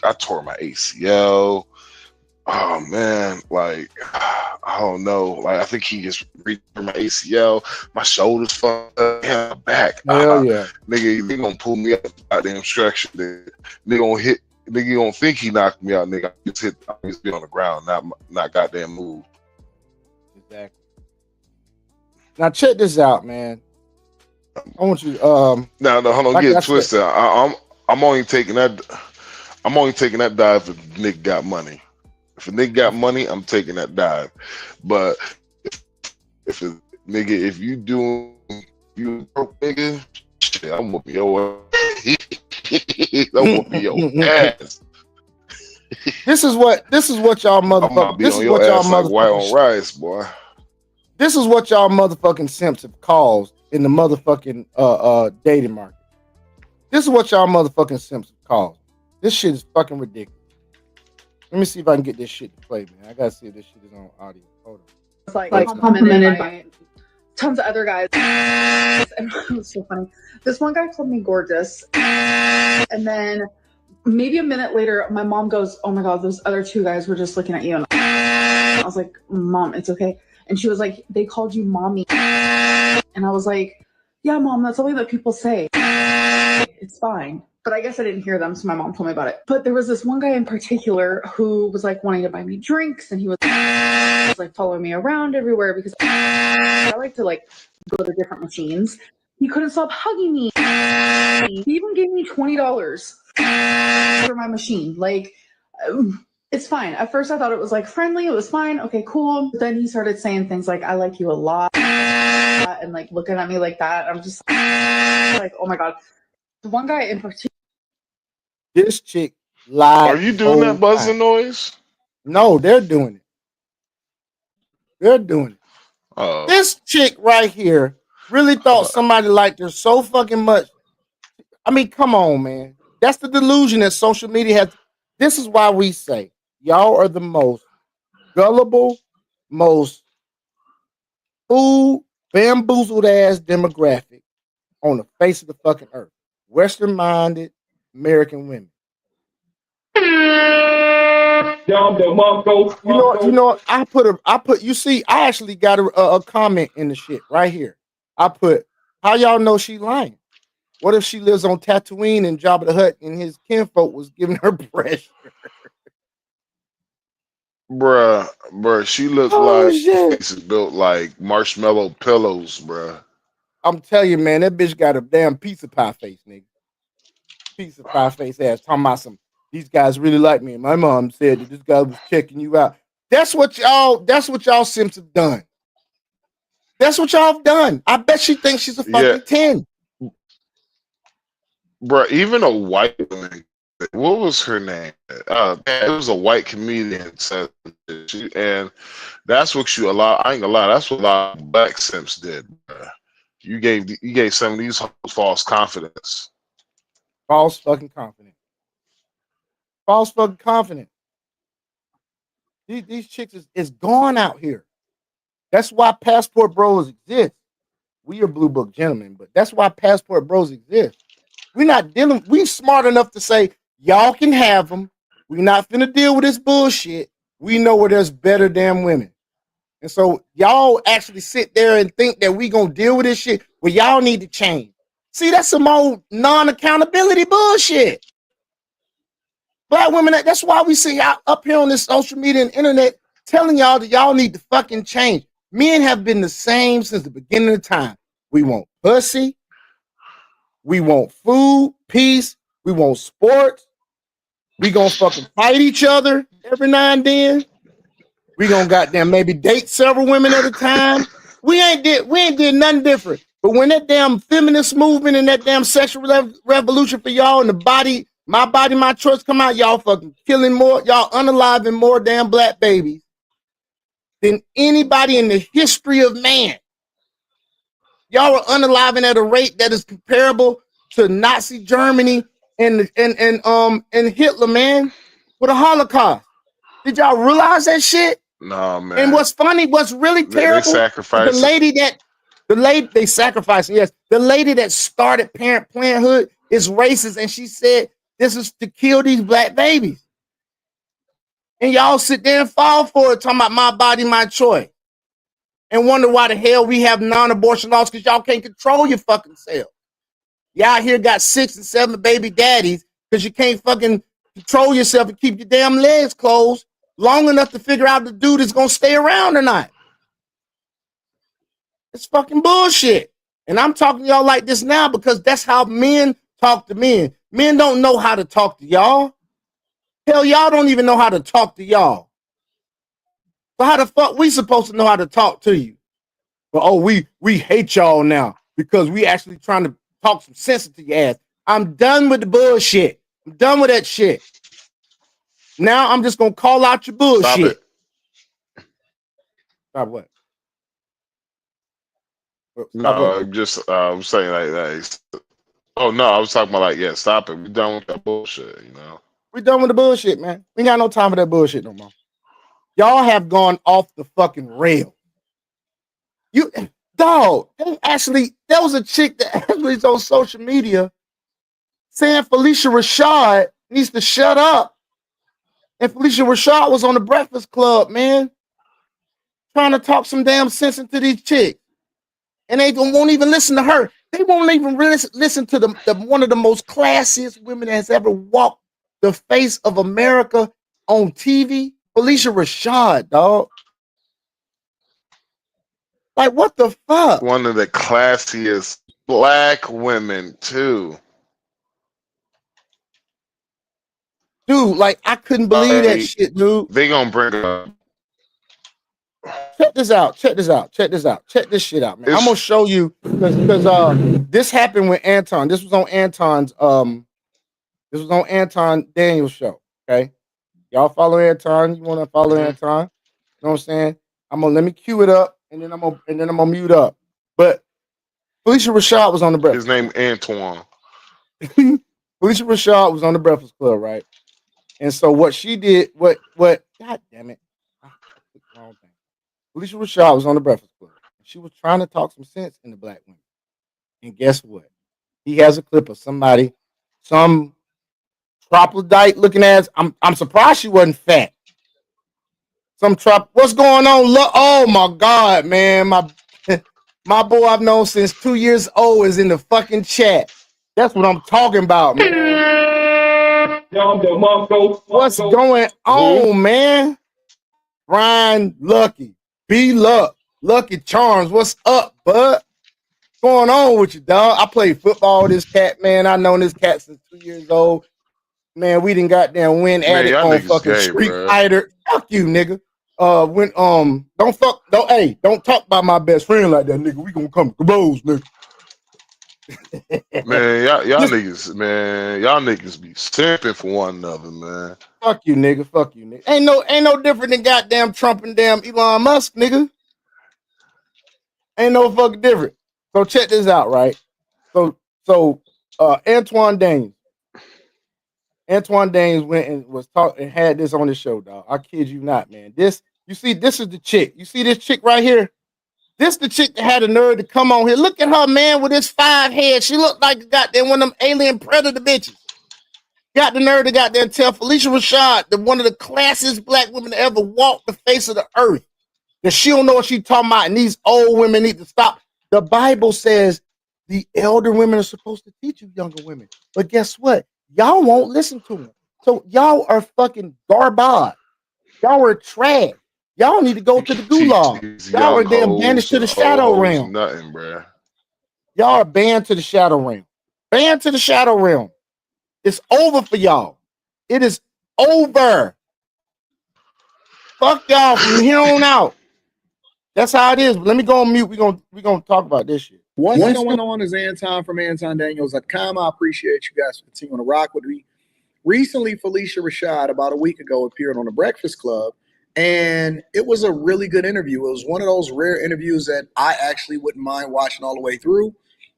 I tore my ACL. Oh man, like I don't know. Like I think he just reached for my ACL. My shoulders fucked up. Yeah, my back. Hell yeah, nigga, they gonna pull me up goddamn structure. Nigga gonna hit. Nigga gonna think he knocked me out. Nigga, I just be on the ground, not goddamn move. Exactly. Now check this out, man. I want you. No, hold on. Like get twisted. I'm only taking that. I'm only taking that dive if Nick got money. If a nigga got money, I'm taking that dive. But if you broke nigga, shit, I'm whooping your ass. I'm whooping your ass. This is what y'all motherfuckers. This is what y'all motherfuckers. White on rice, boy. This is what y'all motherfucking simps have caused in the motherfucking dating market. This is what y'all motherfucking simps have caused. This shit is fucking ridiculous. Let me see if I can get this shit to play, man. I gotta see if this shit is on audio. Hold on. It's like complimented by tons of other guys. And it was so funny. This one guy called me gorgeous. And then maybe a minute later, my mom goes, "Oh my God, those other two guys were just looking at you." And I was like, "Mom, it's okay." And she was like, "They called you mommy." And I was like, "Yeah, Mom, that's something that people say. It's fine." But I guess I didn't hear them, so my mom told me about it. But there was this one guy in particular who was like wanting to buy me drinks, and he was like following me around everywhere because I like to like go to different machines. He couldn't stop hugging me. He even gave me $20 for my machine. Like, it's fine. At first I thought it was like friendly. It was fine. Okay, cool. But then he started saying things like, "I like you a lot," and like looking at me like that. I'm just like, oh my God. The one guy in particular. This chick lied. Are you doing that buzzing noise? No, they're doing it. They're doing it. Oh. This chick right here really thought somebody liked her so fucking much. I mean, come on, man. That's the delusion that social media has. This is why we say y'all are the most gullible, most fool, bamboozled ass demographic on the face of the fucking earth. Western minded American women. You see, I actually got a comment in the shit right here. I put, how y'all know she lying? What if she lives on Tatooine and Jabba the Hutt and his kinfolk was giving her pressure? Bruh, she looked Oh like shit! face is built like marshmallow pillows, bruh. I'm telling you, man, that bitch got a damn pizza pie face, nigga. Pizza pie face ass. Talking about some. These guys really like me. And my mom said that this guy was checking you out. That's what y'all Sims have done. That's what y'all have done. I bet she thinks she's a Yeah, fucking 10. bruh, even a white woman, what was her name? It was a white comedian said and that's what you allow. I ain't gonna lie, that's what a lot of black simps did, bruh. You gave some of these hoes false confidence. False fucking confidence. False fucking confidence. These chicks is gone out here. That's why passport bros exist. We are blue book gentlemen, but that's why passport bros exist. We're not dealing. We smart enough to say y'all can have them. We're not finna deal with this bullshit. We know where there's better damn women, and so y'all actually sit there and think that we gonna deal with this shit. Well, y'all need to change. See, that's some old non-accountability bullshit. Black women. That's why we see y'all up here on this social media and internet telling y'all that y'all need to fucking change. Men have been the same since the beginning of time. We want pussy. We want food, peace. We want sports. We gonna fucking fight each other every now and then. We gonna goddamn maybe date several women at a time. We ain't did nothing different. But when that damn feminist movement and that damn sexual revolution for y'all and the body, my choice come out, y'all fucking killing more, y'all unaliving more damn black babies than anybody in the history of man. Y'all are unaliving at a rate that is comparable to Nazi Germany and Hitler, man, with a Holocaust. Did y'all realize that shit? Nah, man. And what's funny, what's really terrible, they sacrificed the lady they sacrificed. Yes, the lady that started Parent Parenthood is racist, and she said this is to kill these black babies. And y'all sit there and fall for it, talking about my body, my choice, and wonder why the hell we have non-abortion laws because y'all can't control your fucking self. Y'all here got 6 and 7 baby daddies because you can't fucking control yourself and keep your damn legs closed long enough to figure out the dude is gonna stay around or not. It's fucking bullshit. And I'm talking to y'all like this now because that's how men talk to men. Men don't know how to talk to y'all. Hell, y'all don't even know how to talk to y'all. So how the fuck we supposed to know how to talk to you? But oh, we hate y'all now because we actually trying to talk some sense to your ass. I'm done with the bullshit. I'm done with that shit. Now I'm just gonna call out your bullshit. Stop what? I'm saying like that. Oh no, I was talking about like, yeah, stop it. We done with that bullshit, you know. We done with the bullshit, man. We ain't got no time for that bullshit no more. Y'all have gone off the fucking rail. Dog, there was a chick that actually is on social media saying Felicia Rashad needs to shut up. And Felicia Rashad was on the Breakfast Club, man, trying to talk some damn sense into these chicks. And they won't even listen to her. They won't even listen to the one of the most classiest women that has ever walked the face of America on TV, Felicia Rashad, dog. Like, what the fuck? One of the classiest black women, too. Dude, like, I couldn't believe that shit, dude. They gonna bring up. Check this out. Check this shit out, man. I'm gonna show you because this happened with Anton. This was on Anton's Anton Daniels show. Okay. Y'all follow Anton. You want to follow Anton? You know what I'm saying? Let me cue it up and then I'm gonna mute up. But Felicia Rashad was on the Breakfast. His name Antoine. Felicia Rashad was on the Breakfast Club, right? And so what she did, God damn it. Wrong thing. Felicia Rashad was on the Breakfast Club. And she was trying to talk some sense into black women. And guess what? He has a clip of somebody, some troglodyte looking ass. I'm surprised she wasn't fat. Some trap. What's going on? Look, oh my God, man. My boy I've known since 2 years old is in the fucking chat. That's what I'm talking about, man. What's going on, man? Brian Lucky. B Luck. Lucky Charms. What's up, bud? What's going on with you, dog? I played football with this cat, man. I known this cat since 2 years old. Man, we didn't goddamn win at it on fucking gay, Street bro. Fighter. Fuck you, nigga. Don't talk about my best friend like that, nigga. We gonna come close, nigga. Man, y'all niggas be simping for one another, man. Fuck you, nigga. Fuck you, nigga. Ain't no different than goddamn Trump and damn Elon Musk, nigga. Ain't no fucking different. So check this out, right? So Antoine Daniels went and was talking and had this on his show, dog. I kid you not, man. This is the chick. You see this chick right here? This the chick that had the nerve to come on here. Look at her, man, with his 5 heads. She looked like a goddamn one of them alien predator bitches. Got the nerve to goddamn tell Felicia Rashad, one of the classiest black women to ever walk the face of the earth, that she don't know what she's talking about, and these old women need to stop. The Bible says the elder women are supposed to teach you younger women. But guess what? Y'all won't listen to them. So y'all are fucking garbage. Y'all are trash. Y'all need to go to the gulag. Y'all are damn banished to the shadow realm. Nothing, bro. Y'all are banned to the shadow realm. Banned to the shadow realm. It's over for y'all. It is over. Fuck y'all from here on out. That's how it is. But let me go on mute. We're gonna talk about this shit. What's going on is Anton from AntonDaniels.com. I appreciate you guys continuing to rock with me. Recently, Felicia Rashad, about a week ago, appeared on The Breakfast Club, and it was a really good interview. It was one of those rare interviews that I actually wouldn't mind watching all the way through,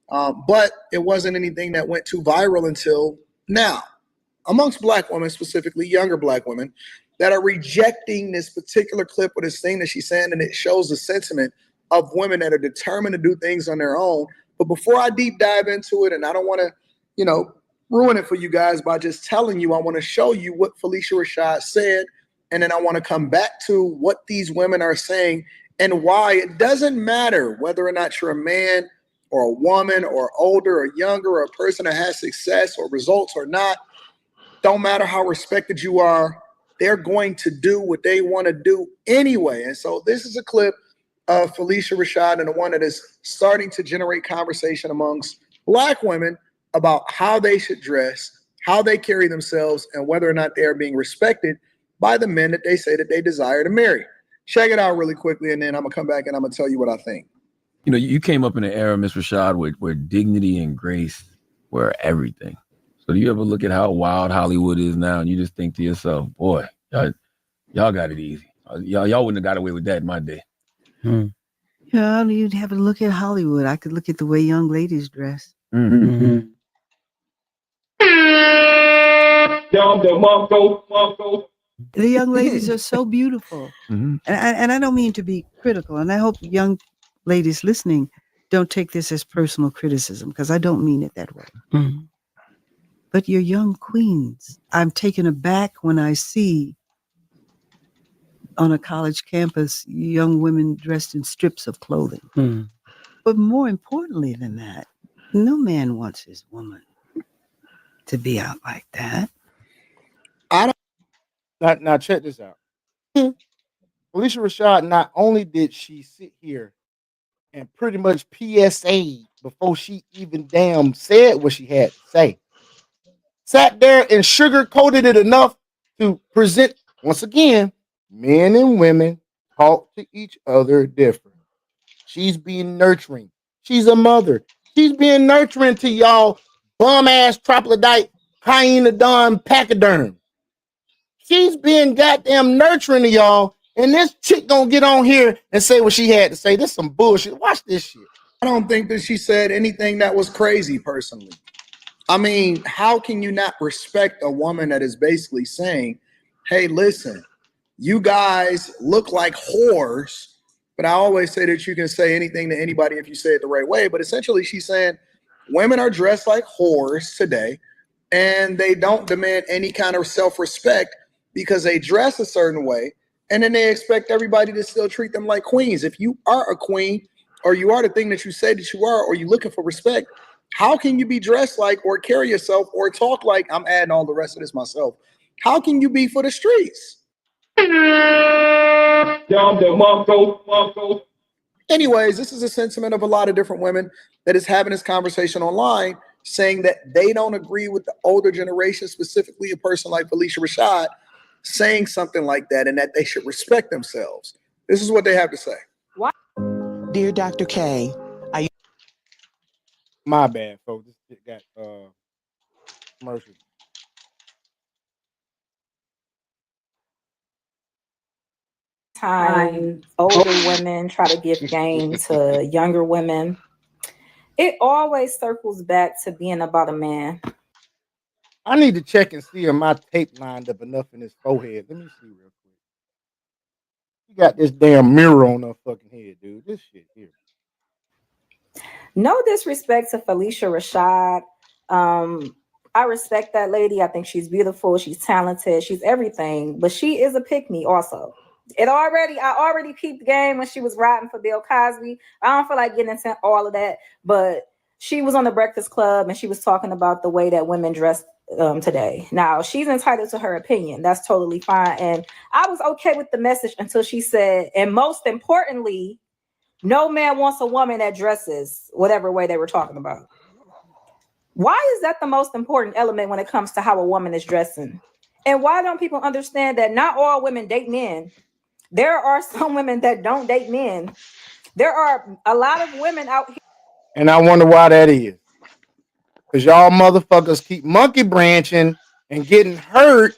but it wasn't anything that went too viral until now. Amongst black women, specifically younger black women, that are rejecting this particular clip or this thing that she's saying, and it shows the sentiment of women that are determined to do things on their own. But before I deep dive into it, and I don't want to, ruin it for you guys by just telling you, I want to show you what Felicia Rashad said, and then I want to come back to what these women are saying and why it doesn't matter whether or not you're a man or a woman or older or younger or a person that has success or results or not. Don't matter how respected you are, they're going to do what they want to do anyway. And so this is a clip of Felicia Rashad, and the one that is starting to generate conversation amongst black women about how they should dress, how they carry themselves, and whether or not they are being respected by the men that they say that they desire to marry. Check it out really quickly, and then I'm gonna come back and I'm gonna tell you what I think. You came up in an era, Miss Rashad, where dignity and grace were everything. So do you ever look at how wild Hollywood is now, and you just think to yourself, boy, y'all got it easy. Y'all wouldn't have got away with that in my day. Yeah, you'd have to look at Hollywood. I could look at the way young ladies dress. Mm-hmm. The young ladies are so beautiful. Mm-hmm. And I don't mean to be critical, and I hope young ladies listening don't take this as personal criticism, because I don't mean it that way. Mm-hmm. But you're young queens. I'm taken aback when I see on a college campus young women dressed in strips of clothing. Mm-hmm. But more importantly than that, no man wants his woman to be out like that. Now check this out. Felicia Rashad, not only did she sit here and pretty much PSA before she even damn said what she had to say, sat there and sugar-coated it enough to present, once again, men and women talk to each other different. She's being nurturing. She's a mother. She's being nurturing to y'all bum-ass troglodyte, hyenodon pachyderm. She's being goddamn nurturing to y'all, and this chick gonna get on here and say what she had to say. This some bullshit. Watch this shit. I don't think that she said anything that was crazy, personally. I mean, how can you not respect a woman that is basically saying, hey, listen, you guys look like whores, but I always say that you can say anything to anybody if you say it the right way. But essentially she's saying women are dressed like whores today, and they don't demand any kind of self-respect because they dress a certain way and then they expect everybody to still treat them like queens. If you are a queen, or you are the thing that you say that you are, or you're looking for respect, how can you be dressed like, or carry yourself, or talk like, I'm adding all the rest of this myself, how can you be for the streets? Anyways, this is a sentiment of a lot of different women that is having this conversation online, saying that they don't agree with the older generation, specifically a person like Felicia Rashad, saying something like that, and that they should respect themselves. This is what they have to say. Dear Dr. K, My bad, folks. This shit got commercials. Time older women try to give game to younger women, it always circles back to being about a man. I need to check and see if my tape lined up enough in his forehead. Let me see real quick. You got this damn mirror on her fucking head, dude. This shit here. No disrespect to Felicia Rashad. I respect that lady. I think she's beautiful. She's talented. She's everything. But she is a pick-me also. I already peeped the game when she was riding for Bill Cosby. I don't feel like getting into all of that. But she was on the Breakfast Club and she was talking about the way that women dress today. Now, she's entitled to her opinion. That's totally fine. And I was okay with the message until she said, and most importantly, no man wants a woman that dresses whatever way they were talking about. Why is that the most important element when it comes to how a woman is dressing? And why don't people understand that not all women date men? There are some women that don't date men. There are a lot of women out here. And I wonder why that is. Because y'all motherfuckers keep monkey branching and getting hurt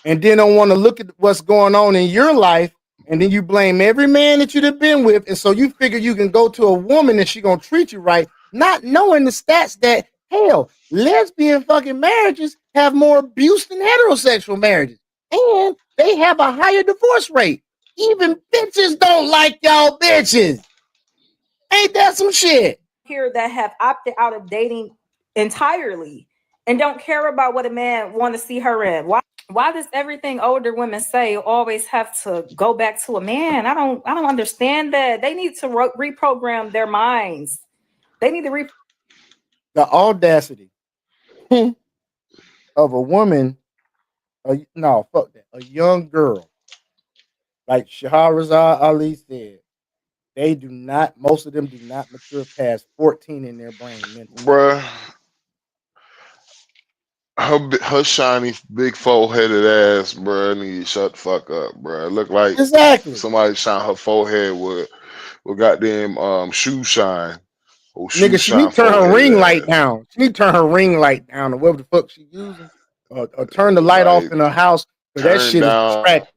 and then don't want to look at what's going on in your life. And then you blame every man that you've been with. And so you figure you can go to a woman and she's going to treat you right, not knowing the stats that, hell, lesbian fucking marriages have more abuse than heterosexual marriages. And they have a higher divorce rate. Even bitches don't like y'all bitches. Ain't that some shit? Here that have opted out of dating entirely and don't care about what a man want to see her in. Why does everything older women say always have to go back to a man? I don't understand that. They need to reprogram their minds. They need to the audacity of a woman. No, fuck that. A young girl, like Shahrazad Ali said, most of them do not mature past 14 in their brain mentally. Bruh, her shiny, big, foreheaded ass, bruh, need to shut the fuck up, bruh. It look like Exactly. somebody shine her forehead with goddamn shoe shine. Or shoe Nigga, she shine need to turn her foreheaded ring ass. light down. She need to turn her ring light down or whatever the fuck she using. Or turn the light off in her house. Because that shit is distracting.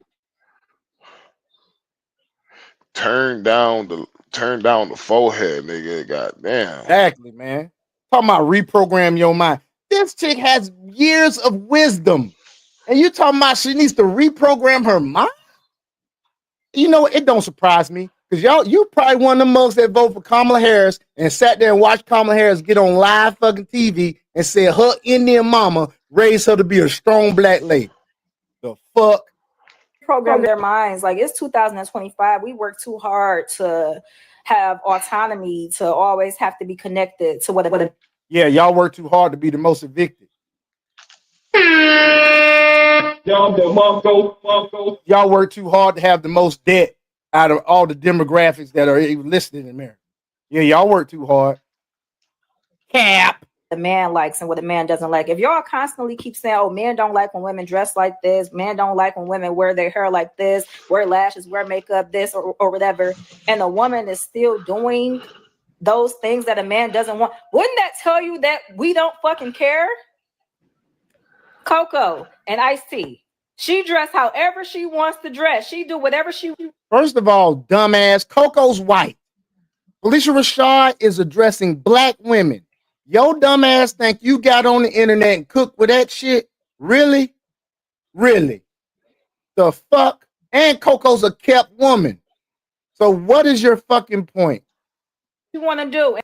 Turn down the forehead, nigga. Goddamn. Exactly, man. Talking about reprogram your mind. This chick has years of wisdom. And you talking about she needs to reprogram her mind? You know, it don't surprise me. Because you probably one of the most that vote for Kamala Harris and sat there and watched Kamala Harris get on live fucking TV and said her Indian mama raised her to be a strong black lady. The fuck? program their minds. Like, it's 2025. We work too hard to have autonomy, to always have to be connected to what yeah, y'all work too hard to be the most evicted. Y'all work too hard to have the most debt out of all the demographics that are even listed in America. Yeah, y'all work too hard. Cap. The man likes and what a man doesn't like. If y'all constantly keep saying, oh, men don't like when women dress like this, men don't like when women wear their hair like this, wear lashes, wear makeup, this or whatever, and a woman is still doing those things that a man doesn't want, wouldn't that tell you that we don't fucking care? Coco and Ice-T, she dress however she wants to dress. She do whatever she. First of all, dumbass, Coco's white. Felicia Rashad is addressing black women. Yo dumbass think you got on the internet and cooked with that shit? Really? Really? The fuck? And Coco's a kept woman. So what is your fucking point? You want to do?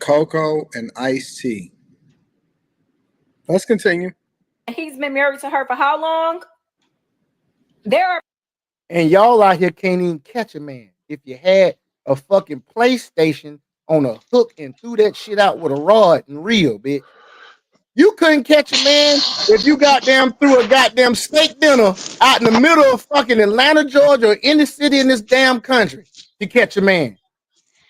Coco and Ice-T. Let's continue. He's been married to her for how long? There are And y'all out here can't even catch a man. If you had a fucking PlayStation on a hook and threw that shit out with a rod and reel, bitch. You couldn't catch a man if you goddamn threw a goddamn steak dinner out in the middle of fucking Atlanta, Georgia, or any city in this damn country to catch a man.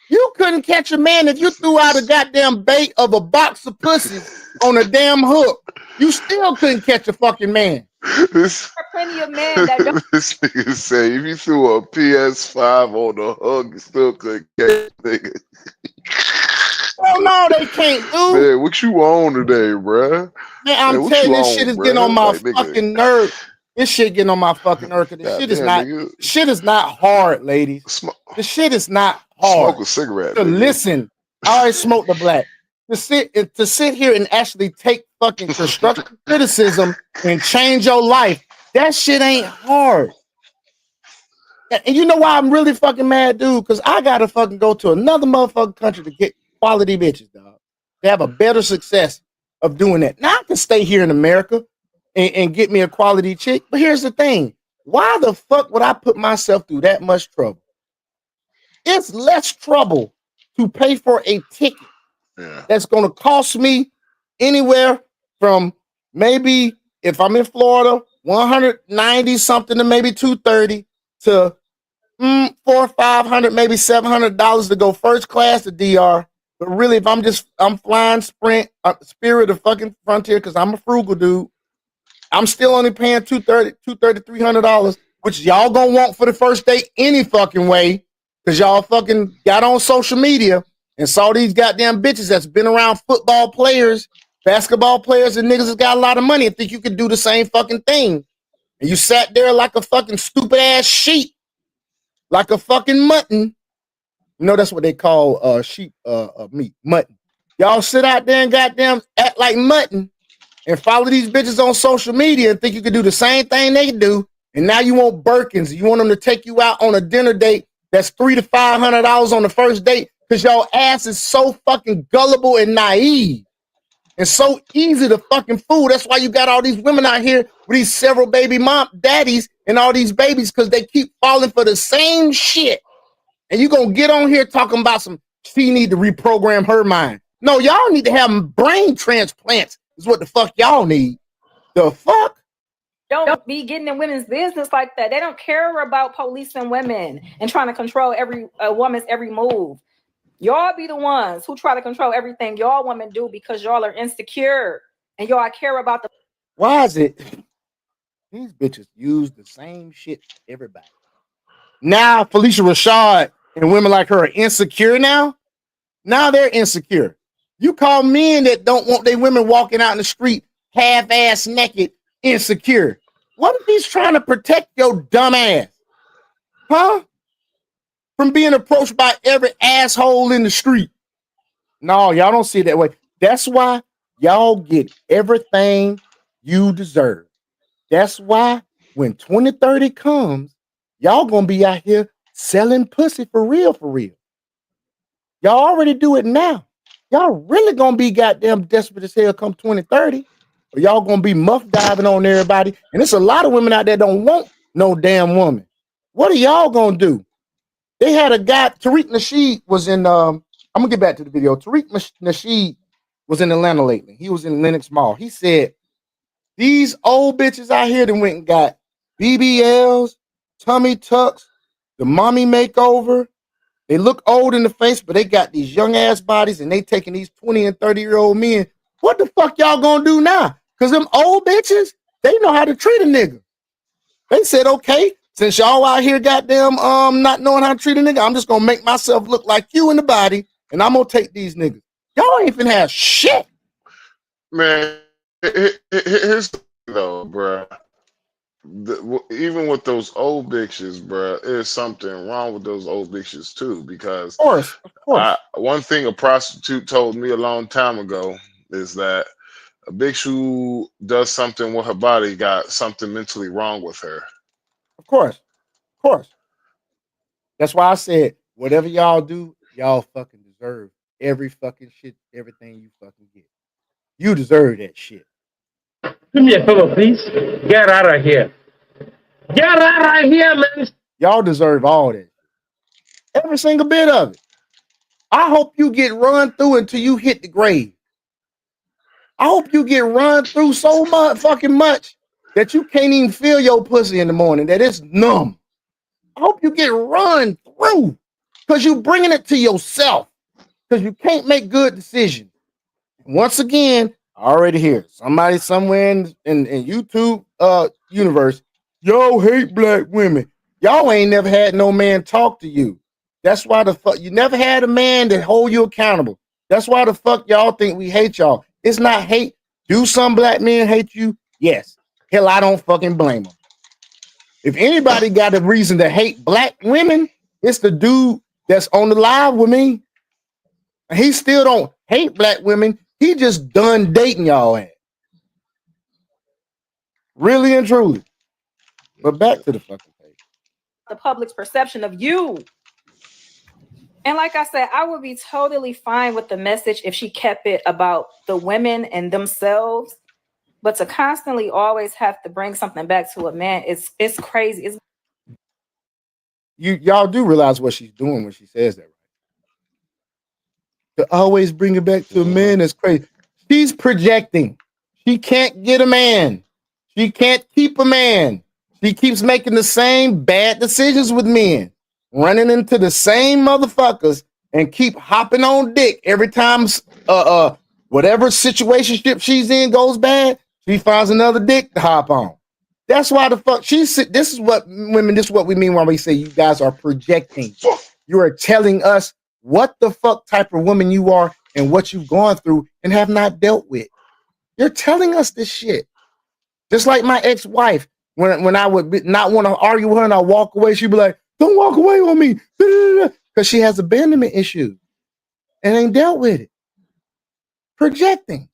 You couldn't catch a man if you threw out a goddamn bait of a box of pussies on a damn hook. You still couldn't catch a fucking man. This, plenty of men that don't. this nigga say if you threw a PS5 on the hook, you still couldn't catch nigga. Oh no, they can't, dude. Man, what you on today, bruh? Man, I'm what telling you, you this on, shit is bruh? getting on my Like, nigga. fucking nerve. This shit getting on my fucking nerve. This shit is Goddamn, not. nigga. Shit is not hard, ladies. The shit is not hard. Smoke a cigarette, To nigga. listen, I already smoked the black. To sit here and actually take fucking constructive criticism and change your life, that shit ain't hard. And you know why I'm really fucking mad, dude? Because I gotta fucking go to another motherfucking country to get quality bitches, dog. To have a better success of doing that. Now I can stay here in America and get me a quality chick. But here's the thing. Why the fuck would I put myself through that much trouble? It's less trouble to pay for a ticket that's going to cost me anywhere from maybe, if I'm in Florida, 190 something to maybe 230 to $400 or $500, maybe $700 to go first class to DR. But really, if I'm flying Sprint, Spirit of fucking Frontier, because I'm a frugal dude, I'm still only paying $230, $300, which y'all gonna want for the first date any fucking way, because y'all fucking got on social media and saw these goddamn bitches that's been around football players, basketball players, and niggas that's got a lot of money and think you could do the same fucking thing. And you sat there like a fucking stupid ass sheep, like a fucking mutton. You know that's what they call sheep meat, mutton. Y'all sit out there and goddamn act like mutton and follow these bitches on social media and think you can do the same thing they do. And now you want Birkins. You want them to take you out on a dinner date that's $300 to $500 on the first date because y'all ass is so fucking gullible and naive and so easy to fucking fool. That's why you got all these women out here with these several baby mom daddies and all these babies because they keep falling for the same shit. And you gonna get on here talking about she need to reprogram her mind. No, y'all need to have brain transplants is what the fuck y'all need. The fuck? Don't be getting in women's business like that. They don't care about policing women and trying to control a woman's every move. Y'all be the ones who try to control everything y'all women do because y'all are insecure and y'all care about the. Why is it these bitches use the same shit for everybody? Now Felicia Rashad and women like her are insecure now? Now they're insecure. You call men that don't want their women walking out in the street half-ass naked insecure. What if he's trying to protect your dumb ass? Huh? From being approached by every asshole in the street. No, y'all don't see it that way. That's why y'all get everything you deserve. That's why when 2030 comes, y'all gonna be out here selling pussy for real, for real. Y'all already do it now. Y'all really gonna be goddamn desperate as hell come 2030. Or y'all gonna be muff diving on everybody. And there's a lot of women out there don't want no damn woman. What are y'all gonna do? They had a guy, Tariq Nasheed was in, I'm gonna get back to the video. Tariq Nasheed was in Atlanta lately. He was in Lenox Mall. He said, these old bitches out here that went and got BBLs, tummy tucks, the mommy makeover. They look old in the face, but they got these young ass bodies and they taking these 20 and 30-year-old men. What the fuck y'all gonna do now? Because them old bitches, they know how to treat a nigga. They said, okay, since y'all out here goddamn not knowing how to treat a nigga, I'm just gonna make myself look like you in the body and I'm gonna take these niggas. Y'all ain't finna have shit. Man, here's the thing though, bruh. Even with those old bitches, bruh, there's something wrong with those old bitches too. Because of course. One thing a prostitute told me a long time ago is that a bitch who does something with her body got something mentally wrong with her. Of course. That's why I said, whatever y'all do, y'all fucking deserve every fucking shit, everything you fucking get. You deserve that shit. Do me a favor, please. Get out of here. Get out right here, man. Y'all deserve all that. Every single bit of it. I hope you get run through until you hit the grave. I hope you get run through so much fucking much that you can't even feel your pussy in the morning, that it's numb. I hope you get run through because you're bringing it to yourself because you can't make good decisions. Once again, I already hear somebody somewhere in YouTube universe, yo hate black women. Y'all ain't never had no man talk to you. That's why the fuck you never had a man that hold you accountable. That's why the fuck y'all think we hate y'all. It's not hate. Do some black men hate you? Yes. Hell, I don't fucking blame them. If anybody got a reason to hate black women, it's the dude that's on the live with me. And he still don't hate black women. He just done dating y'all at. Really and truly. But back to the fucking page. The public's perception of you. And like I said, I would be totally fine with the message if she kept it about the women and themselves. But to constantly always have to bring something back to a man, it's crazy. Y'all do realize what she's doing when she says that, right? To always bring it back to a man is crazy. She's projecting. She can't get a man. She can't keep a man. She keeps making the same bad decisions with men, running into the same motherfuckers, and keep hopping on dick every time whatever situationship she's in goes bad. She finds another dick to hop on. That's why the fuck this is what women. This is what we mean when we say you guys are projecting. You are telling us what the fuck type of woman you are and what you've gone through and have not dealt with. You're telling us this shit. Just like my ex-wife, when I would not want to argue with her and I walk away, she'd be like, "Don't walk away on me," because she has abandonment issues and ain't dealt with it. Projecting.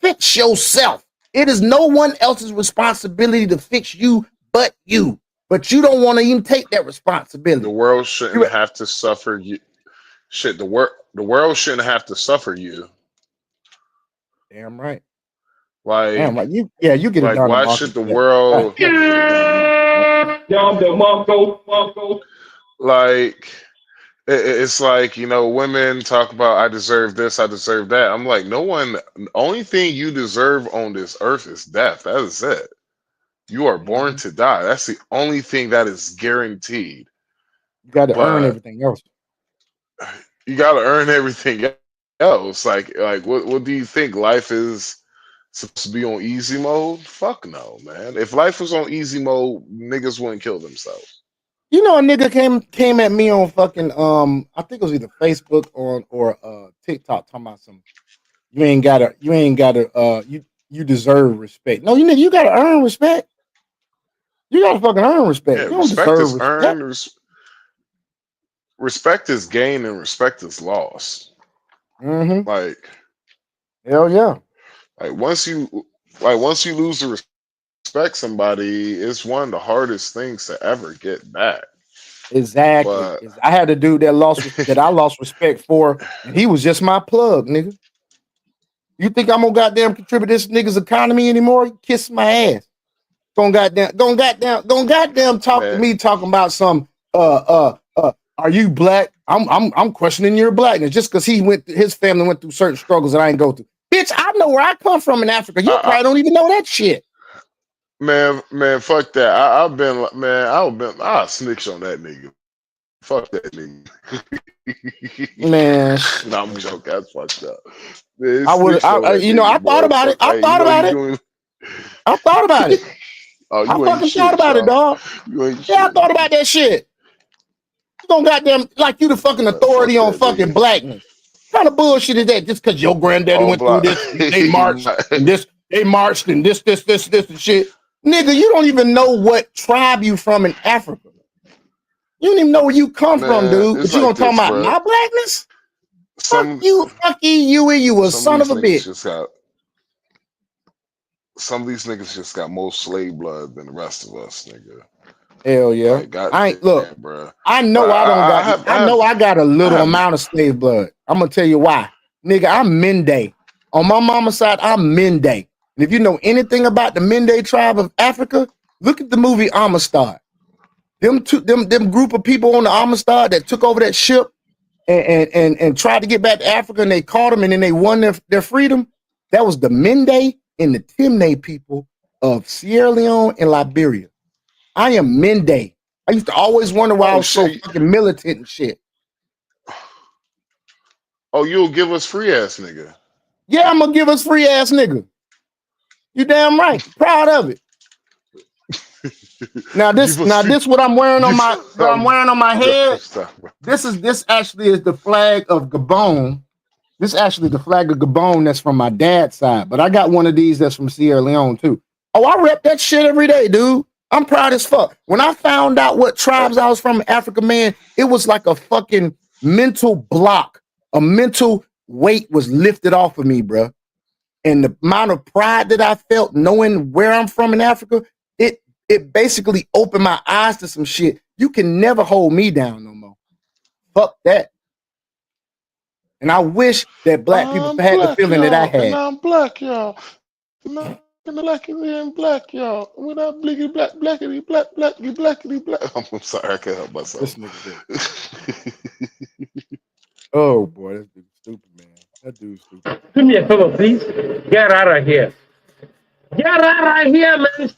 Fix yourself. It is no one else's responsibility to fix you but you. But you don't want to even take that responsibility. The world shouldn't have to suffer you. Shit, the world shouldn't have to suffer you. Damn right. Like, damn right. You get it like, done. why should the world? Like, it's like, women talk about I deserve this, I deserve that. I'm like, no one. Only thing you deserve on this earth is death. That is it. You are born to die. That's the only thing that is guaranteed. You got to earn everything else. You got to earn everything else. Like, what do you think? Life is supposed to be on easy mode? Fuck no, man. If life was on easy mode, niggas wouldn't kill themselves. You know, a nigga came at me on fucking I think it was either Facebook or TikTok talking about some. You ain't gotta you deserve respect. No, you gotta earn respect. You gotta fucking earn respect. Yeah, You don't respect deserve is respect. earned. Respect is gained and respect is lost. Mm-hmm. Like, hell yeah. Like once you lose the respect somebody, it's one of the hardest things to ever get back. Exactly. But I had a dude that I lost respect for, and he was just my plug, nigga. You think I'm gonna goddamn contribute this nigga's economy anymore? Kiss my ass. Don't goddamn talk to me talking about some are you black? I'm questioning your blackness just because his family went through certain struggles that I ain't go through. Bitch, I know where I come from in Africa. You probably don't even know that shit. Man, fuck that. I'll snitch on that nigga. Fuck that nigga. Man, no, I'm joking. That's fucked up. Man, I thought about it. I thought about it. I thought about it. Oh, you I fucking thought about it, dog. Yeah, I thought about that shit. You don't goddamn like you the fucking authority on fucking blackness. What kind of bullshit is that? Just because your granddaddy went through this, they marched and this, and this and shit. Nigga, you don't even know what tribe you from in Africa. You don't even know where you come from, dude. But you gonna talk about my blackness? Fuck you, you a son of a bitch. Some of these niggas just got more slave blood than the rest of us, nigga. Hell yeah. Like, bro. I know I got a little amount of slave blood. I'm gonna tell you why. Nigga, I'm Mende. On my mama's side, I'm Mende. And if you know anything about the Mende tribe of Africa, Look at the movie Amistad. Them group of people on the Amistad that took over that ship and tried to get back to Africa, and they caught them, and then they won their freedom. That was the Mende and the Timne people of Sierra Leone and Liberia. I am Mende. I used to always wonder why I was so fucking militant and shit. Oh, you'll give us free ass nigga. Yeah, I'm gonna give us free ass nigga. You damn right. Proud of it. Now this what I'm wearing on my head. This actually is the flag of Gabon. This is actually the flag of Gabon that's from my dad's side, but I got one of these that's from Sierra Leone too. Oh, I rep that shit every day, dude. I'm proud as fuck. When I found out what tribes I was from in Africa, man, it was like a fucking mental block. A mental weight was lifted off of me, bro. And the amount of pride that I felt knowing where I'm from in Africa, it basically opened my eyes to some shit. You can never hold me down no more. Fuck that. And I wish that black people had the feeling that I had. And I'm black, y'all. Black, y'all. When I blicky black, blackity black, blackity blackity black. I'm sorry, I can't help myself. Oh boy, that dude's stupid, man. That dude's stupid. Do me a favor, please. Get out of here. Get out of here, man.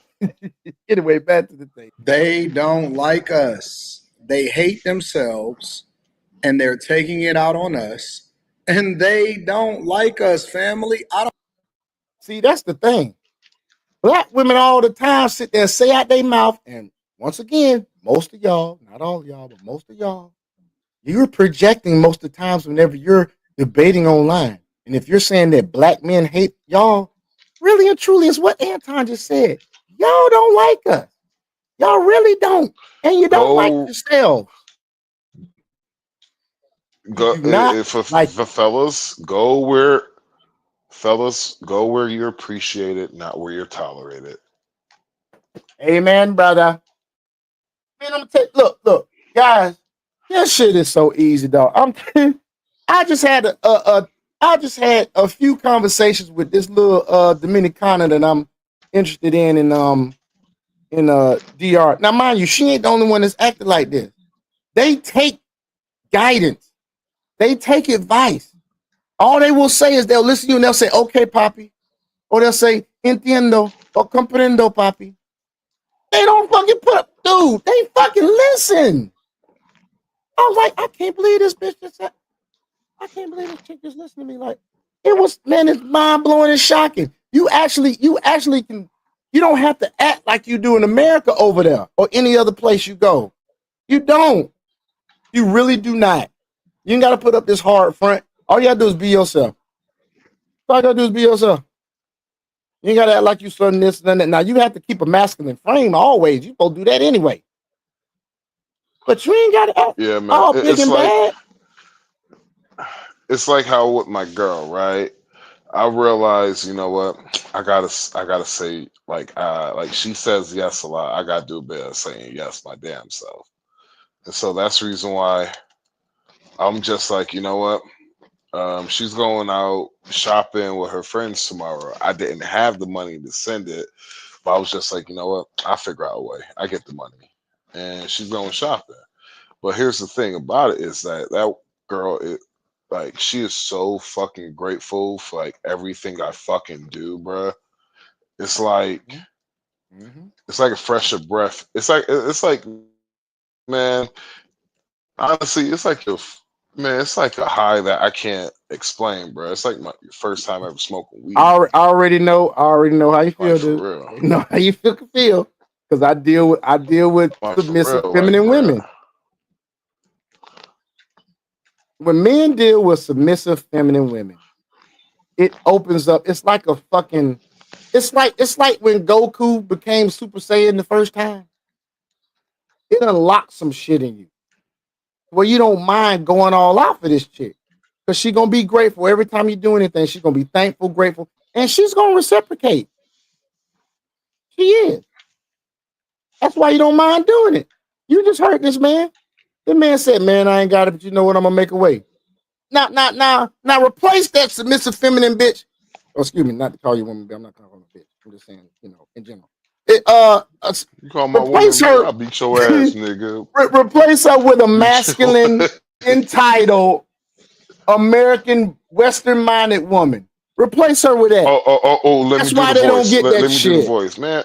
Anyway, back to the thing. They don't like us. They hate themselves, and they're taking it out on us. And they don't like us, family. I don't see. That's the thing. Black women all the time sit there and say out their mouth, and once again, most of y'all, not all of y'all, but most of y'all, you're projecting most of the times whenever you're debating online. And if you're saying that black men hate y'all, really and truly, is what Anton just said. Y'all don't like us. Y'all really don't. And you don't like yourselves. Go for fellas, go where you're appreciated, not where you're tolerated. Amen, brother. Man, I'm gonna look, guys. This shit is so easy, dog. I just had a few conversations with this little Dominicana that I'm interested in DR. Now, mind you, she ain't the only one that's acting like this. They take guidance. They take advice. All they will say is they'll listen to you and they'll say, okay, papi. Or they'll say, entiendo or comprendo, papi. They don't fucking dude, they fucking listen. I was like, I can't believe this bitch just said, I can't believe this chick just listened to me. Like, it's mind-blowing and shocking. You actually can, you don't have to act like you do in America over there or any other place you go. You don't. You really do not. You ain't got to put up this hard front. All you got to do is be yourself. All you got to do is be yourself. You ain't got to act like you something this and that. Now, you have to keep a masculine frame always. You supposed to do that anyway. But you ain't got to act all big and bad. It's like how with my girl, right? I realize, you know what? I gotta say, like she says yes a lot. I gotta do a bit of saying yes my damn self. And so that's the reason why I'm just like, you know what? She's going out shopping with her friends tomorrow. I didn't have the money to send it, but I was just like, you know what? I'll figure out a way. I get the money. And she's going shopping. But here's the thing about it is that girl, like, she is so fucking grateful for like everything I fucking do, bruh. It's like, it's like a fresher breath. It's like, man, honestly, it's like it's like a high that I can't explain, bro. It's like my first time ever smoking weed. I already know how you feel, like, dude. For real. I know how you feel because I deal with submissive feminine women. When men deal with submissive feminine women, it opens up. It's like a fucking. It's like when Goku became Super Saiyan the first time. It unlocks some shit in you where you don't mind going all out for this chick because she's gonna be grateful every time you do anything. She's gonna be thankful, grateful, and she's gonna reciprocate. She is. That's why you don't mind doing it. You just heard this man. The man said, "Man, I ain't got it, but you know what? I'm gonna make a way." Now, replace that submissive feminine bitch. Oh, excuse me, not to call you woman, but I'm not calling her a bitch. I'm just saying, in general. You call my replace woman, her. I'll beat your ass, nigga. Replace her with a Beat masculine, your entitled, American, Western-minded woman. Replace her with that. Let me That's do why the they don't voice. get Let that me do the shit. voice, man.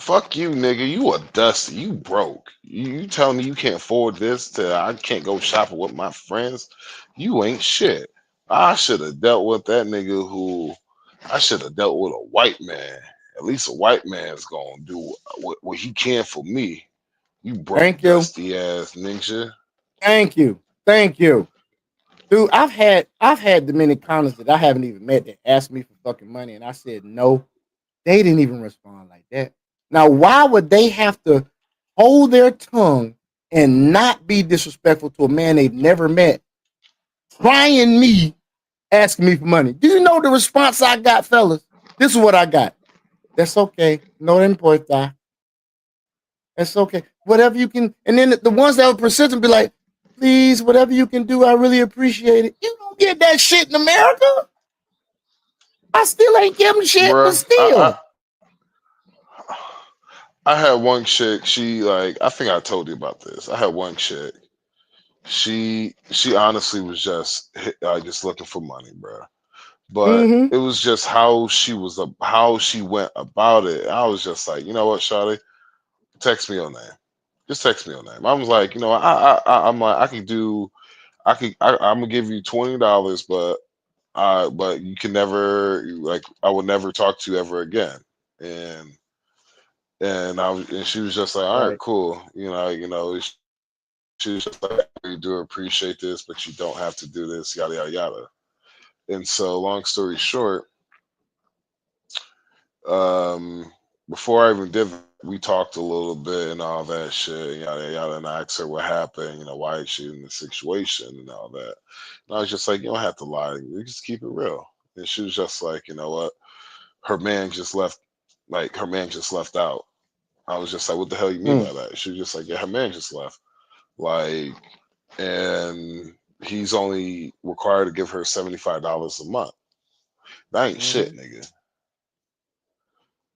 Fuck you, nigga. You a dusty. You broke. You telling me you can't afford this to I can't go shopping with my friends? You ain't shit. I should have dealt with that nigga who I should have dealt with a white man. At least a white man's gonna do what he can for me. You broke Thank you. dusty ass ninja. Thank you. Thank you. Dude, I've had Dominicanos that I haven't even met that asked me for fucking money, and I said no. They didn't even respond like that. Now, why would they have to hold their tongue and not be disrespectful to a man they've never met, trying me, asking me for money? Do you know the response I got, fellas? This is what I got. That's okay. No importa. That's okay. Whatever you can. And then the ones that were persistent be like, please, whatever you can do, I really appreciate it. You don't get that shit in America. I still ain't giving shit, but Bruh, still. I had one chick, she like I think I told you about this. I had one chick. She honestly was just looking for money, bro. But Mm-hmm. it was just how she went about it. I was just like, you know what, Shawty, text me your name. Just text me your name. I was like, you know, I'm like, I'm gonna give you $20, but you can never like I would never talk to you ever again. And and she was just like, all right, Right. cool. She was just like, we do appreciate this, but you don't have to do this, yada yada yada. And so, long story short, um, before I even did that, we talked a little bit and all that shit, yada yada. And I asked her what happened, why is she in the situation and all that. And I was just like, you don't have to lie. You just keep it real. And she was just like, you know what? Her man just left. Like her man just left out. I was just like, what the hell you mean by that? She was just like, yeah, her man just left. Like, and he's only required to give her $75 a month. That ain't shit, nigga.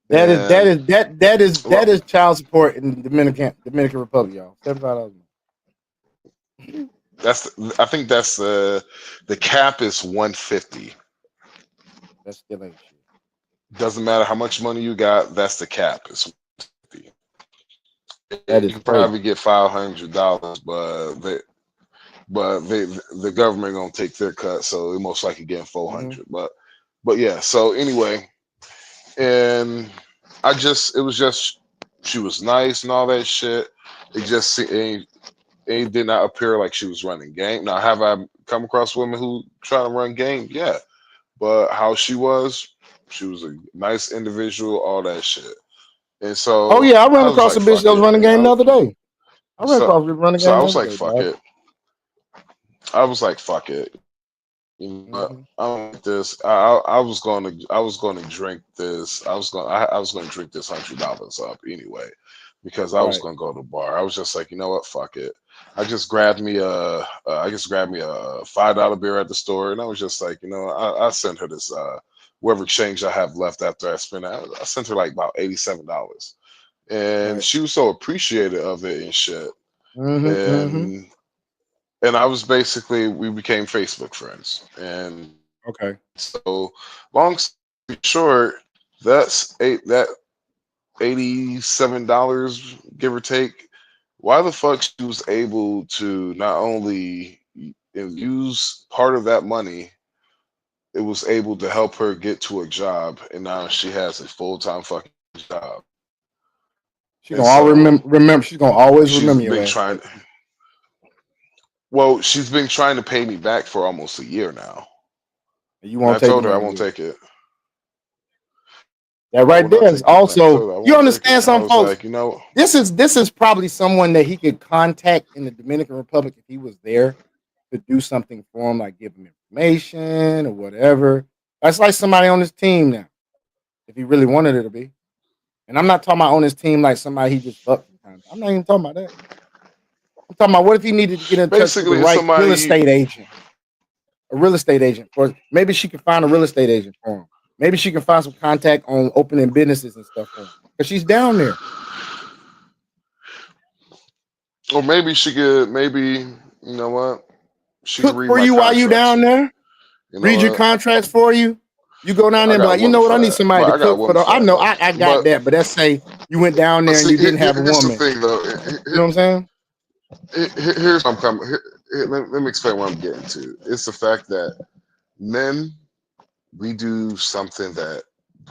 And That is child support in the Dominican Republic, y'all. $75. I think that's the cap is 150. That still ain't shit. Doesn't matter how much money you got, that's the cap. It's 150. That You is can crazy. probably get $500, but the government gonna take their cut, so they most likely getting 400. But yeah. So anyway, and it was just she was nice and all that shit. It did not appear like she was running game. Now, have I come across women who try to run game? Yeah, but how she was a nice individual, all that shit. And Oh so yeah, I ran I was across a like, bitch fuck that was it. running game the other day. I ran So across a running so game I the was other like, day, fuck dog. it. I was like, fuck it. You know what? Mm-hmm. I don't want this. I was going to drink this. I was going to drink this $100 up anyway, because I was Right. going to go to the bar. I was just like, you know what, fuck it. I just grabbed me a $5 beer at the store, and I was just like, I sent her this whatever change I have left after I spent. I sent her like about $87, and Right. she was so appreciative of it and shit. Mm-hmm. Mm-hmm. And I was we became Facebook friends. And Okay. so, long story short, that $87, give or take. Why the fuck she was able to not only use part of that money, it was able to help her get to a job, and now she has a full-time fucking job. She's And gonna all so remember. She's gonna always she's remember your been ass. trying. Well, she's been trying to pay me back for almost a year now. You And I won't take the told her I money. won't take it. That I right will not there is take the money. I also. told her I You won't take it. understand, I some was folks. like, This is probably someone that he could contact in the Dominican Republic if he was there to do something for him, like give him information or whatever. That's like somebody on his team now, if he really wanted it to be. And I'm not talking about on his team like somebody he just fucked from time. I'm not even talking about that. I'm talking about what if he needed to get in touch with the basically it's right real somebody. estate agent, a real estate agent, or maybe she can find a real estate agent for him. Maybe she can find some contact on opening businesses and stuff for him. because she's down there. Or maybe she could. Maybe you know what? She could Cook read for my you while you contracts. down there. You know Read your what? contracts for you. You go down I there and be got like, you women know what? I for need that. somebody But to I got cook for women the. I for that know though. I got that, but let's say you went down there and See, you didn't have a here's the woman. thing though. You know what I'm saying? Here's what I'm coming. Let me explain what I'm getting to. It's the fact that men, we do something that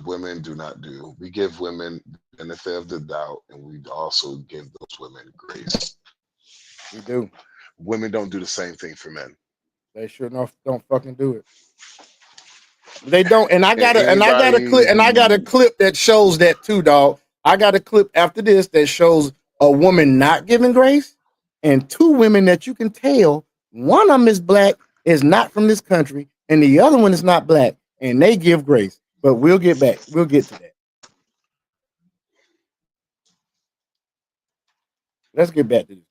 women do not do. We give women the benefit of the doubt, and we also give those women grace. We do. Women don't do the same thing for men. They sure enough don't fucking do it. They don't. And I And got a anybody clip, and I got a who clip that shows that too, dog. I got a clip after this that shows a woman not giving grace, and two women that you can tell one of them is black, is not from this country, and the other one is not black, and they give grace. But we'll get back. We'll get to that. Let's get back to this.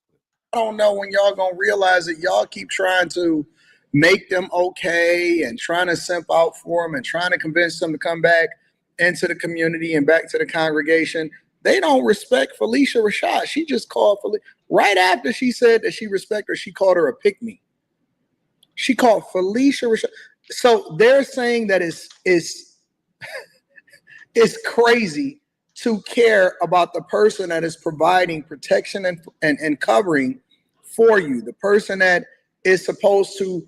I don't know when y'all gonna realize that y'all keep trying to make them okay and trying to simp out for them and trying to convince them to come back into the community and back to the congregation. They don't respect Felicia Rashad. She just called right after she said that she respect her, she called her a pick-me. She called Felicia Rashad. So they're saying that it's crazy to care about the person that is providing protection and covering for you, the person that is supposed to,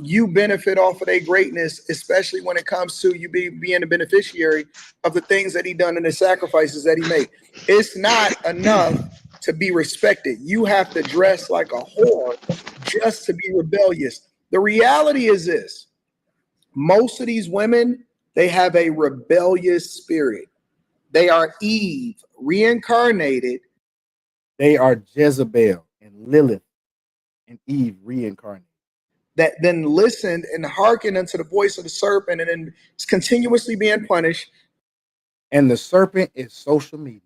you benefit off of their greatness, especially when it comes to you being the beneficiary of the things that he done and the sacrifices that he made. It's not enough to be respected. You have to dress like a whore just to be rebellious. The reality is this: most of these women, they have a rebellious spirit. They are Eve reincarnated. They are Jezebel and Lilith and Eve reincarnated. That then listened and hearkened unto the voice of the serpent and then is continuously being punished. And the serpent is social media.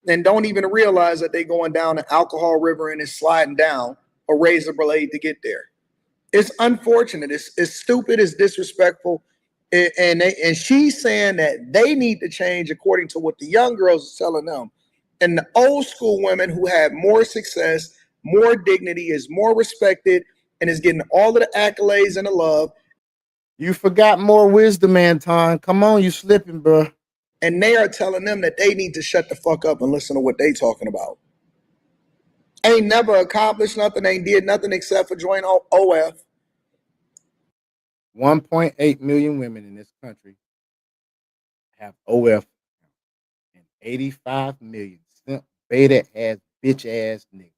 And don't even realize that they're going down an alcohol river and it's sliding down a razor blade to get there. It's unfortunate. It's stupid. It's disrespectful. And she's saying that they need to change according to what the young girls are telling them. And the old school women who have more success, more dignity, is more respected, and is getting all of the accolades and the love. You forgot more wisdom, Anton. Come on, you slipping, bro. And they are telling them that they need to shut the fuck up and listen to what they talking about. Ain't never accomplished nothing, ain't did nothing except for join OF. 1.8 million women in this country have OF, and 85 million simp, beta ass, bitch ass niggas.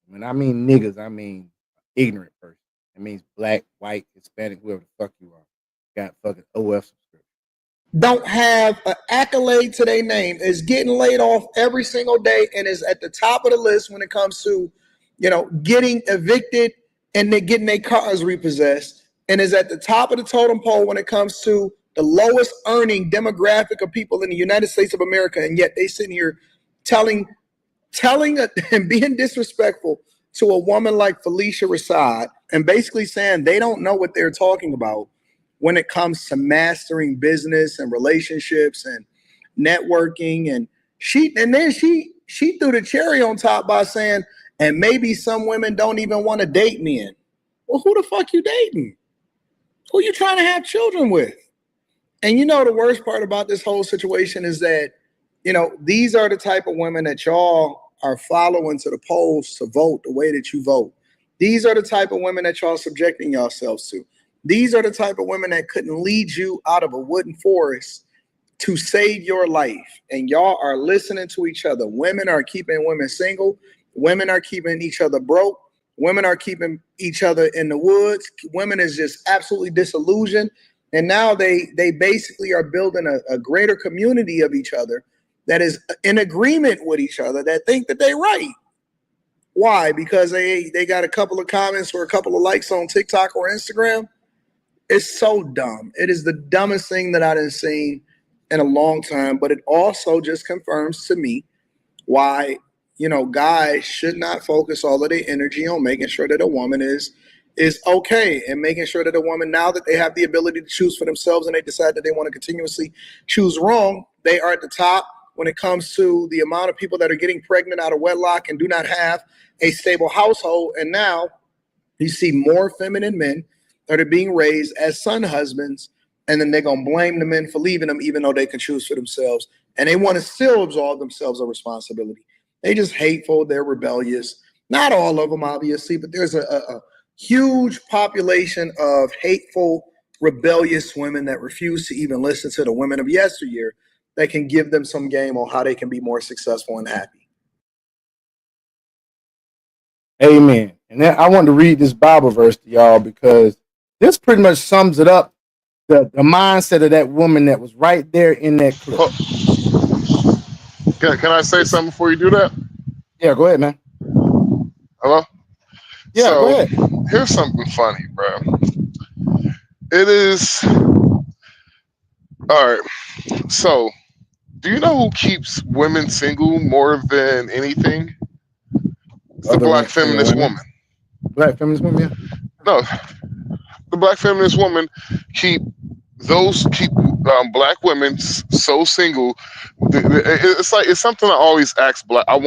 When I mean niggas, I mean ignorant person. It means black, white, Hispanic, whoever the fuck you are. Got fucking OF subscription. Don't have an accolade to their name, is getting laid off every single day, and is at the top of the list when it comes to, getting evicted and then getting their cars repossessed, and is at the top of the totem pole when it comes to the lowest earning demographic of people in the United States of America. And yet they sitting here telling and being disrespectful to a woman like Felicia Rashad and basically saying they don't know what they're talking about when it comes to mastering business and relationships and networking. And then she threw the cherry on top by saying, and maybe some women don't even want to date men. Well, who the fuck you dating? Who you trying to have children with? And the worst part about this whole situation is that, these are the type of women that y'all are following to the polls to vote the way that you vote. These are the type of women that y'all subjecting yourselves to. These are the type of women that couldn't lead you out of a wooden forest to save your life. And y'all are listening to each other. Women are keeping women single. Women are keeping each other broke. Women are keeping each other in the woods. Women is just absolutely disillusioned. And now they basically are building a greater community of each other that is in agreement with each other, that think that they're right. Why? Because they got a couple of comments or a couple of likes on TikTok or Instagram. It's so dumb. It is the dumbest thing that I've seen in a long time, but it also just confirms to me why, guys should not focus all of their energy on making sure that a woman is okay, and making sure that a woman, now that they have the ability to choose for themselves and they decide that they want to continuously choose wrong, They are at the top when it comes to the amount of people that are getting pregnant out of wedlock and do not have a stable household. And now you see more feminine men that are being raised as son husbands, and then they're going to blame the men for leaving them, even though they can choose for themselves. And they want to still absolve themselves of responsibility. They just hateful. They're rebellious. Not all of them, obviously, but there's a huge population of hateful, rebellious women that refuse to even listen to the women of yesteryear that can give them some game on how they can be more successful and happy. Amen. And then I wanted to read this Bible verse to y'all because this pretty much sums it up, the mindset of that woman that was right there in that clip. Can I say something before you do that? Yeah, go ahead, man. Hello? Yeah, So, go ahead. here's something funny, bro. It is... All right. So, do you know who keeps women single more than anything? It's the black feminist woman. Black feminist woman, yeah. No, the black feminist woman keep black women so single. It's something I always ask black. I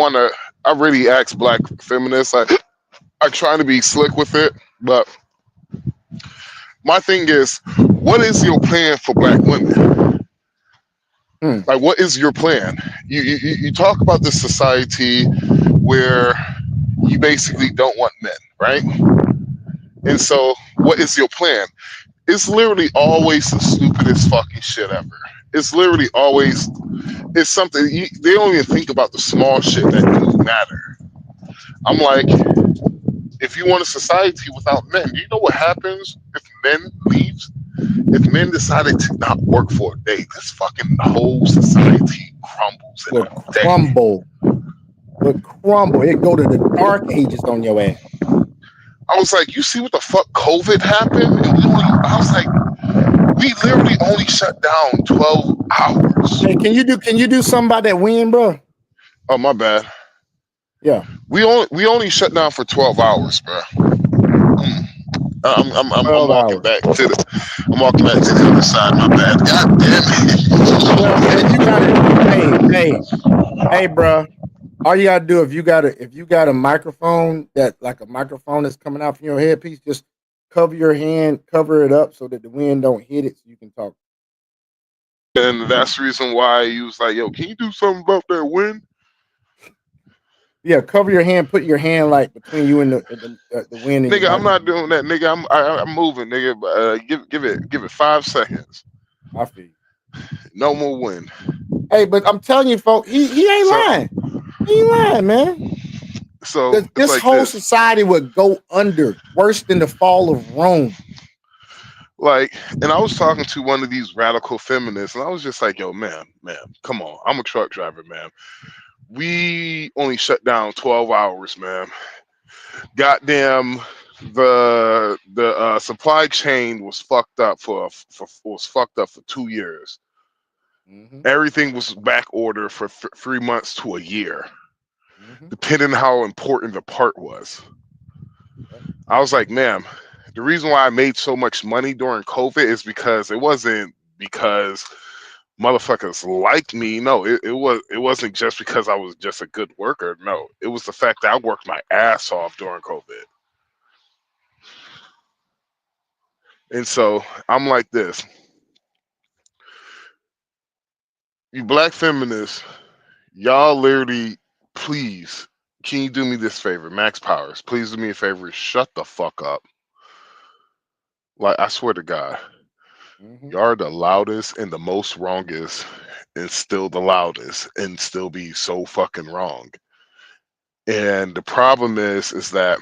really ask black feminists. I try to be slick with it, but my thing is, what is your plan for black women? Like, what is your plan? You talk about this society where you basically don't want men, right? And so, what is your plan? It's literally always the stupidest fucking shit ever. It's literally always, it's something, they don't even think about the small shit that do matter. I'm like, if you want a society without men, do you know what happens if men leave? If men decided to not work for a day, this fucking whole society crumbles in a day. Crumble. It go to the dark ages on your ass. I was like, you see what the fuck COVID happened? I was like, we literally only shut down 12 hours. Hey, can you do something about that wind, bro? Oh, my bad. Yeah. We only shut down for 12 hours, bro. I'm walking back to the other side. My bad. God damn it. Hey, bro. All you gotta do if you got a microphone that's coming out from your headpiece, just cover your hand, cover it up so that the wind don't hit it, so you can talk. And that's the reason why he was like, "Yo, can you do something about that wind?" Yeah, cover your hand. Put your hand like between you and the wind. Nigga, I'm not doing that, nigga. I'm moving, nigga. But give it 5 seconds. I feel you. No more wind. Hey, but I'm telling you, folks, he ain't lying. He ain't lying, man. So this like whole society would go under worse than the fall of Rome. Like, and I was talking to one of these radical feminists, and I was just like, "Yo, man, come on. I'm a truck driver, man. We only shut down 12 hours, man. Goddamn, the supply chain was fucked up for 2 years. Mm-hmm. Everything was back order for 3 months to a year, depending on how important the part was." I was like, "Man, the reason why I made so much money during COVID is because it wasn't because motherfuckers like me. No, it wasn't just because I was just a good worker. No, it was the fact that I worked my ass off during COVID." And so I'm like this. You black feminists, y'all literally, please, can you do me this favor? Max Powers, please do me a favor. Shut the fuck up. Like, I swear to God, y'all are the loudest and the most wrongest and still the loudest and still be so fucking wrong. And the problem is that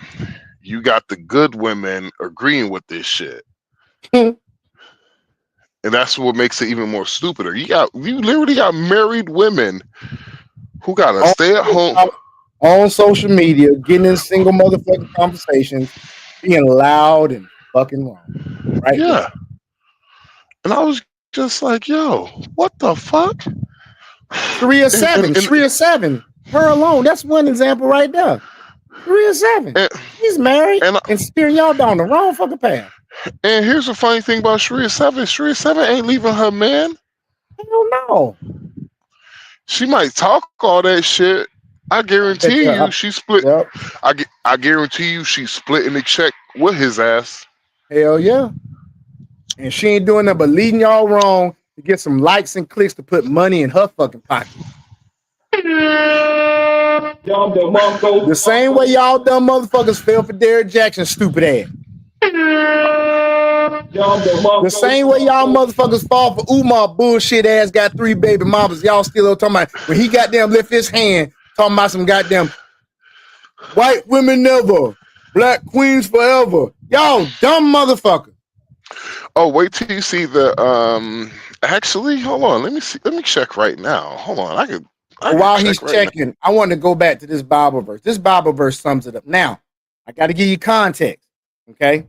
you got the good women agreeing with this shit. And that's what makes it even more stupider. You literally got married women who got to stay at home on social media, getting in single motherfucking conversations, being loud and fucking wrong. Right? Yeah. There. And I was just like, yo, what the fuck? Sharia 7. Her alone. That's one example right there. Sharia 7. He's married and steering y'all down the wrong fucking path. And here's the funny thing about Sharia 7. Sharia 7 ain't leaving her man. Hell no. She might talk all that shit. I guarantee you she split. Yep. I guarantee you she's splitting the check with his ass. Hell yeah. And she ain't doing nothing but leading y'all wrong to get some likes and clicks to put money in her fucking pocket. The same way y'all dumb motherfuckers fell for Derrick Jackson's stupid ass. The same way y'all motherfuckers fall for Umar bullshit ass got 3 baby mamas. Y'all still talking about when he goddamn lift his hand, talking about some goddamn white women never, black queens forever. Y'all dumb motherfucker. Oh, wait till you see the actually, hold on. Let me see. Let me check right now. Hold on. I could While he's checking, I want to go back to this Bible verse. This Bible verse sums it up. Now, I got to give you context. Okay.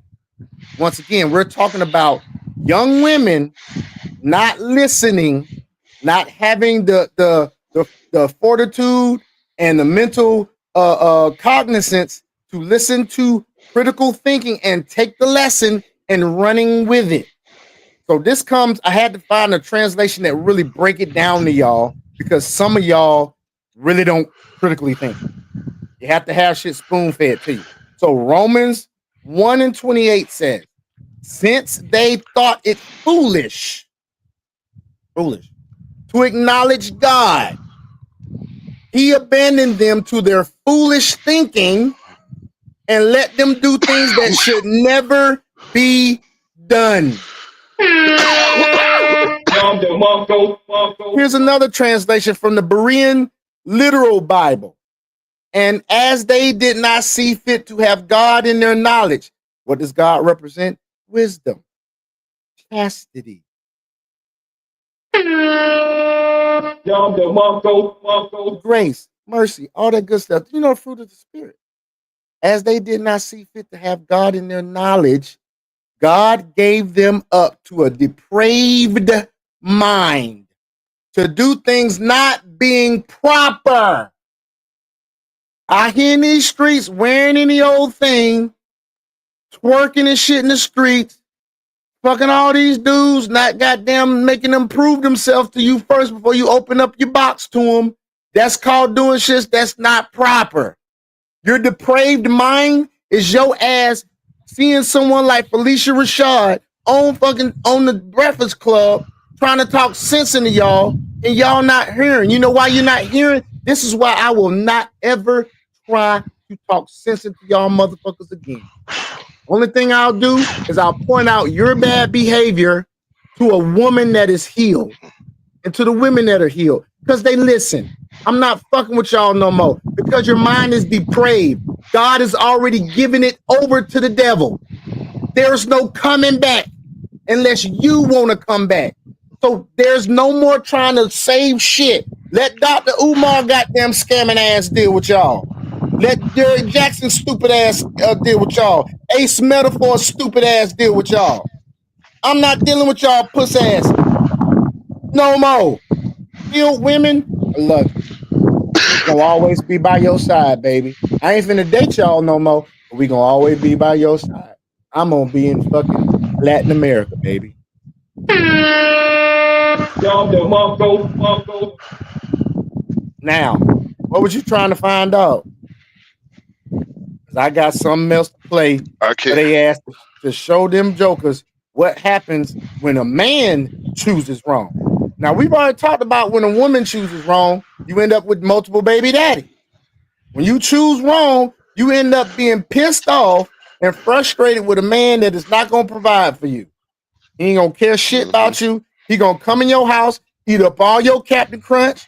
Once again, we're talking about young women not listening, not having the fortitude and the mental cognizance to listen to critical thinking and take the lesson and running with it. So this comes, I had to find a translation that really break it down to y'all because some of y'all really don't critically think. You have to have shit spoon-fed to you. So Romans 1:28 says, since they thought it foolish to acknowledge God, he abandoned them to their foolish thinking and let them do things that should never be done. Here's another translation from the Berean Literal Bible. And as they did not see fit to have God in their knowledge, what does God represent? Wisdom, chastity. Grace, mercy, all that good stuff. You know, fruit of the Spirit. As they did not see fit to have God in their knowledge, God gave them up to a depraved mind to do things not being proper. I hear in these streets wearing any old thing, twerking and shit in the streets, fucking all these dudes, not goddamn making them prove themselves to you first before you open up your box to them. That's called doing shit that's not proper. Your depraved mind is your ass seeing someone like Felicia Rashad on the Breakfast Club trying to talk sense into y'all and y'all not hearing. You know why you're not hearing? This is why I will not ever try to talk sense into y'all motherfuckers again. Only thing I'll do is I'll point out your bad behavior to a woman that is healed and to the women that are healed because they listen. I'm not fucking with y'all no more because your mind is depraved. God has already given it over to the devil. There's no coming back unless you want to come back. So there's no more trying to save shit. Let Dr. Umar goddamn scamming ass deal with y'all. Let Derrick Jackson stupid ass deal with y'all. Ace Metaphor stupid ass deal with y'all. I'm not dealing with y'all puss ass no more. Healed women, I love you. Gonna always be by your side, baby. I ain't finna date y'all no more, but we gonna always be by your side. I'm gonna be in fucking Latin America, baby. Now, what was you trying to find out? Because I got something else to play. Okay. They asked to show them jokers what happens when a man chooses wrong. Now, we've already talked about when a woman chooses wrong, you end up with multiple baby daddy. When you choose wrong, you end up being pissed off and frustrated with a man that is not going to provide for you. He ain't going to care shit about you. He going to come in your house, eat up all your Captain Crunch.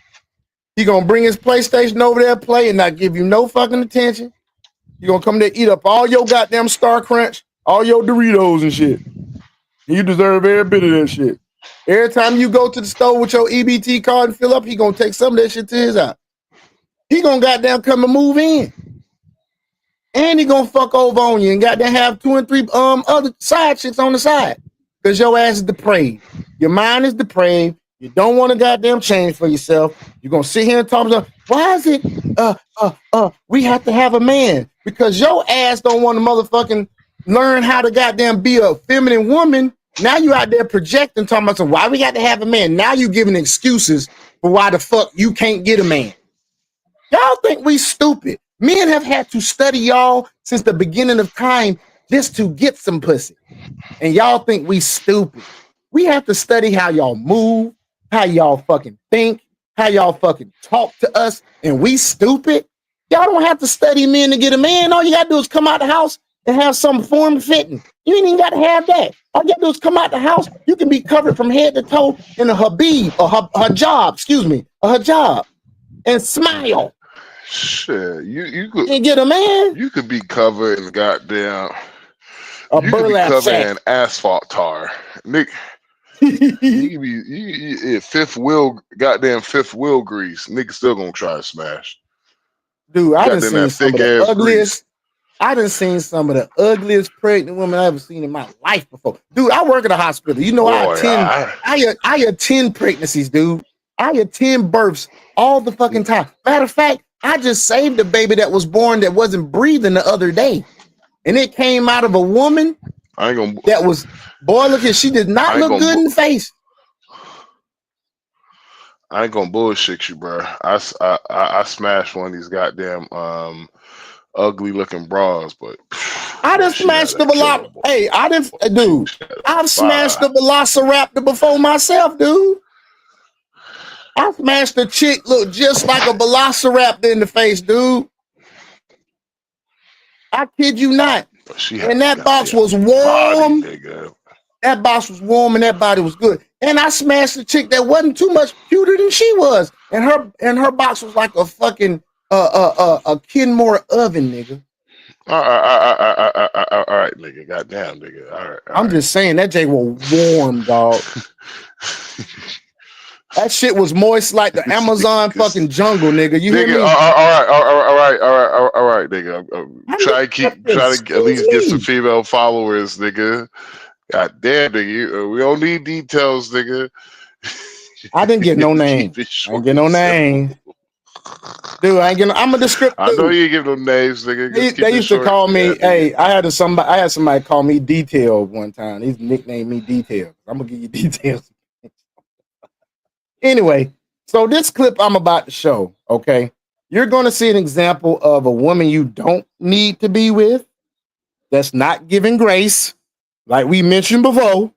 He going to bring his PlayStation over there, play, and not give you no fucking attention. He going to come there, eat up all your goddamn Star Crunch, all your Doritos and shit. You deserve every bit of that shit. Every time you go to the store with your EBT card and fill up, he going to take some of that shit to his house. He going to goddamn come and move in. And he going to fuck over on you and goddamn have 2 and 3 other side chicks on the side. Because your ass is depraved. Your mind is depraved. You don't want to goddamn change for yourself. You're going to sit here and talk about, why is it we have to have a man? Because your ass don't want to motherfucking learn how to goddamn be a feminine woman. Now you out there projecting, talking about why we got to have a man. Now you giving excuses for why the fuck you can't get a man. Y'all think we stupid. Men have had to study y'all since the beginning of time just to get some pussy. And y'all think we stupid. We have to study how y'all move, how y'all fucking think, how y'all fucking talk to us, and we stupid. Y'all don't have to study men to get a man. All you gotta do is come out the house and have some form fitting. You ain't even gotta have that. All you gotta do is come out the house. You can be covered from head to toe in a habib or hijab, a hijab, and smile. Shit, you could And get a man. You could be covered in goddamn. A You could be burlap covered sack. in asphalt tar, Nick. You could be fifth wheel grease. Nigga still gonna try to smash. Dude, I done Goddamn seen that some of thick the ass ugliest. I done seen some of the ugliest pregnant women I ever seen in my life before. Dude, I work at a hospital. You know, Boy, I attend pregnancies, dude. I attend births all the fucking time. Matter of fact, I just saved a baby that was born that wasn't breathing the other day. And it came out of a woman I ain't gonna. that was, boy, look at, she did not look good in the face. I ain't gonna bullshit you, bro. I smashed one of these goddamn ugly looking bras, but I done smashed the velociraptor. Hey, I've smashed the velociraptor before myself, dude. I smashed a chick look just like a velociraptor in the face, dude. I kid you not. And that box was warm. That box was warm and that body was good. And I smashed a chick that wasn't too much cuter than she was. And her box was like a fucking a Kenmore oven, nigga. All right, nigga. Goddamn, nigga. All right. I'm just saying that J was warm, dog. That shit was moist like the Amazon fucking jungle, nigga. You hear me? All right, nigga. Try to at least get some female followers, nigga. God damn, nigga. We don't need details, nigga. I didn't get no name. I didn't get no name. Dude, I'm a descriptor. I know you give them names, nigga. They used to call me, hey, I had somebody call me Detail one time. He's nicknamed me Detail. I'm gonna give you details. Anyway, so this clip I'm about to show, okay, you're gonna see an example of a woman you don't need to be with that's not giving grace, like we mentioned before,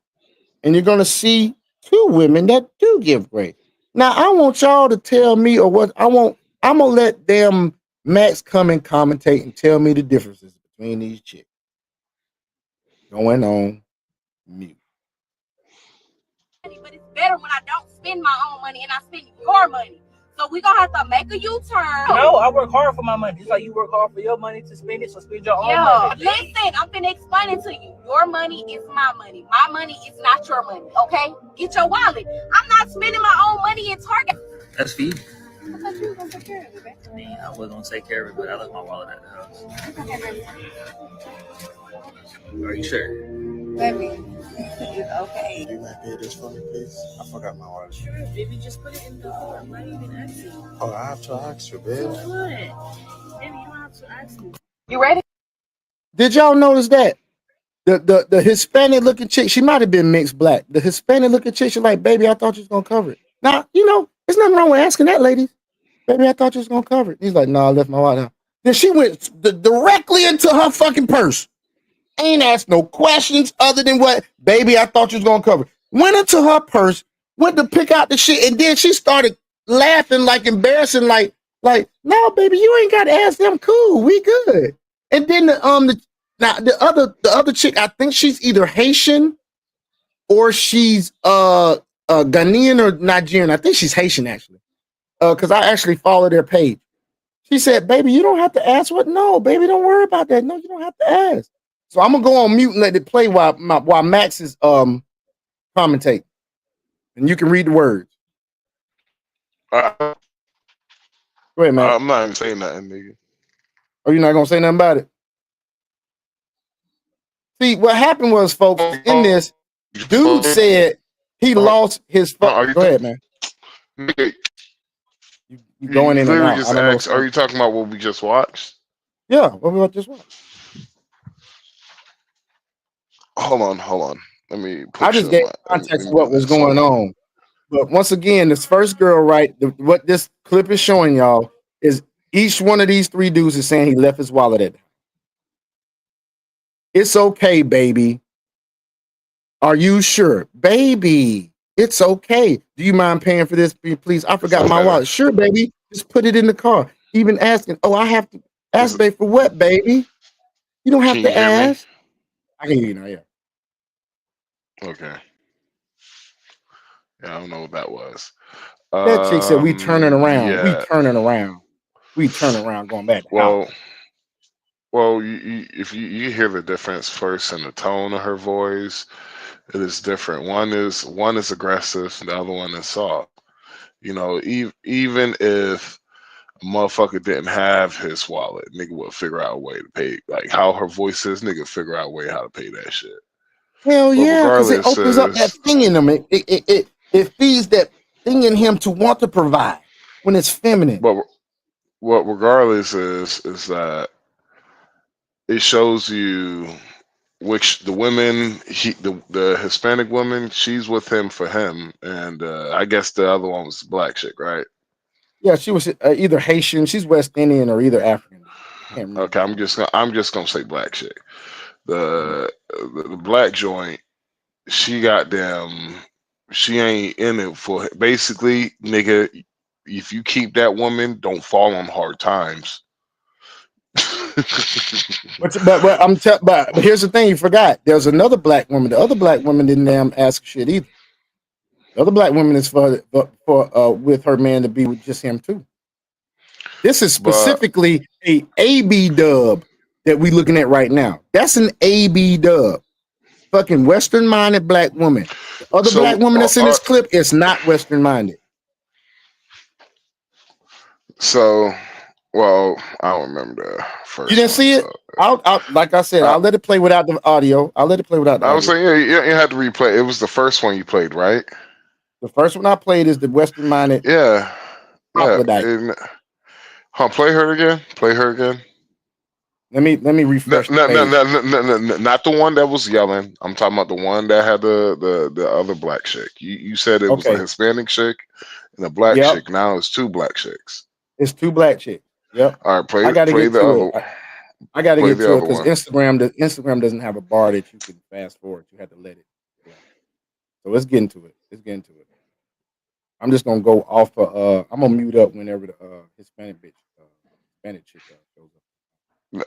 and you're gonna see two women that do give grace. Now, I want y'all to tell me or what I'm gonna let them Max come and commentate and tell me the differences between these chicks. Going on mute. But it's better when I don't spend my own money and I spend your money. So we're gonna have to make a U-turn. No, I work hard for my money. Just like you work hard for your money to spend it, so spend your own money. Listen, I'm finna explain it to you. Your money is my money. My money is not your money, okay? Get your wallet. I'm not spending my own money in Target. That's for you. I thought you were gonna take care of it, babe. Man, I was gonna take care of it, but I left my wallet at the house. Are you sure? Baby, it's okay. You might pay this for me, please. I forgot my wallet. Sure, baby, just put it in the door. Why you even asking? Oh, I have to ask you, babe. What? Baby, you don't have to ask me. You ready? Did y'all notice that? The Hispanic looking chick, she might have been mixed black. The Hispanic looking chick, she's like, baby, I thought you was gonna cover it. Now, you know, there's nothing wrong with asking that lady. Baby, I thought you was gonna cover it. He's like, no, I left my wallet out. Then she went directly into her fucking purse. Ain't asked no questions other than what, baby, I thought you was gonna cover it. Went into her purse, went to pick out the shit, and then she started laughing like embarrassing, like, no, baby, you ain't gotta ask them. Cool, we good. And then the other chick, I think she's either Haitian or she's Ghanaian or Nigerian. I think she's Haitian actually. Because I actually follow their page. She said, baby, you don't have to ask what? No, baby, don't worry about that. No, you don't have to ask. So I'm gonna go on mute and let it play while Max is commentate. And you can read the words. Go ahead, Max. I'm not even saying nothing, nigga. Oh, you're not gonna say nothing about it? See, what happened was, folks, in this, dude said he lost his phone. Go ahead, man. Nigga, you going in and out. Just asked, are you talking about what we just watched? Yeah, what we just watched. Hold on. Let me put I just gave context of what was going on. But once again, this first girl, right? What this clip is showing y'all is each one of these three dudes is saying he left his wallet at. It's okay, baby. Are you sure, baby? It's okay. Do you mind paying for this, please? I forgot my okay. wallet. Sure, baby. Just put it in the car. Even asking, oh, I have to ask, babe, for what, baby? You don't have Can you to hear me? ask. I can hear you now. Yeah. Okay. Yeah, I don't know what that was. That chick said, "We turning around. We Yeah. turning around. We turning around, going back to the house." Well, if you hear the difference first in the tone of her voice, it is different. One is aggressive, the other one is soft. You know, even if a motherfucker didn't have his wallet, nigga would figure out a way to pay. Like how her voice is, nigga figure out a way how to pay that shit. Hell But yeah, because it regardless, opens up that thing in him. It feeds that thing in him to want to provide when it's feminine. but what regardless is that it shows you which the women the Hispanic woman, she's with him for him, and I guess the other one was the black chick, right? Yeah, she was either Haitian, she's West Indian, or either African. I can't remember. Okay, I'm just gonna say black chick. The black joint, she got them. She ain't in it for basically, nigga. If you keep that woman, don't fall on hard times. But here's the thing: you forgot. There's another black woman. The other black woman didn't damn ask shit either. The other black woman is for with her man to be with just him too. This is specifically a AB dub that we looking at right now. That's an AB dub. Fucking Western minded black woman. The other black woman that's in this clip is not Western minded. So, well, I don't remember the first. You didn't see it? I'll like I said, I'll let it play without the audio. I'll let it play without the audio. I was saying, yeah, you had to replay. It was the first one you played, right? The first one I played is the Western minded. Yeah. Yeah. Play her again. Play her again. Let me refresh. No, not the one that was yelling. I'm talking about the one that had the other black chick. You said it was a Hispanic chick and a black chick. Now it's two black chicks. It's two black chicks. Yep. All right, play. I gotta play get the to other. it. I gotta get to it because one. Instagram doesn't have a bar that you can fast forward. You have to let it play. So let's get into it. I'm just gonna go off. I'm gonna mute up whenever the Hispanic chick shows up.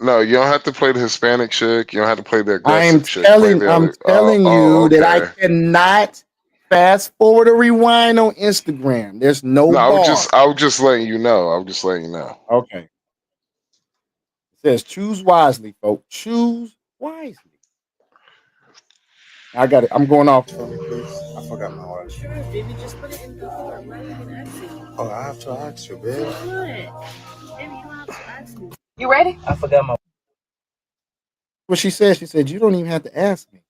No, you don't have to play the Hispanic chick. You don't have to play the aggressive chick. I'm telling you that I cannot fast forward or rewind on Instagram. There's no bar. I was just letting you know. Okay. It says choose wisely, folks. Choose wisely. I got it. I'm going off. I forgot my wallet. Sure, baby, just put it in the car. Why are you even asking? Oh, I have to ask you, babe. What? Baby, you don't have to ask me. You ready? I forgot my. What she said, you don't even have to ask me.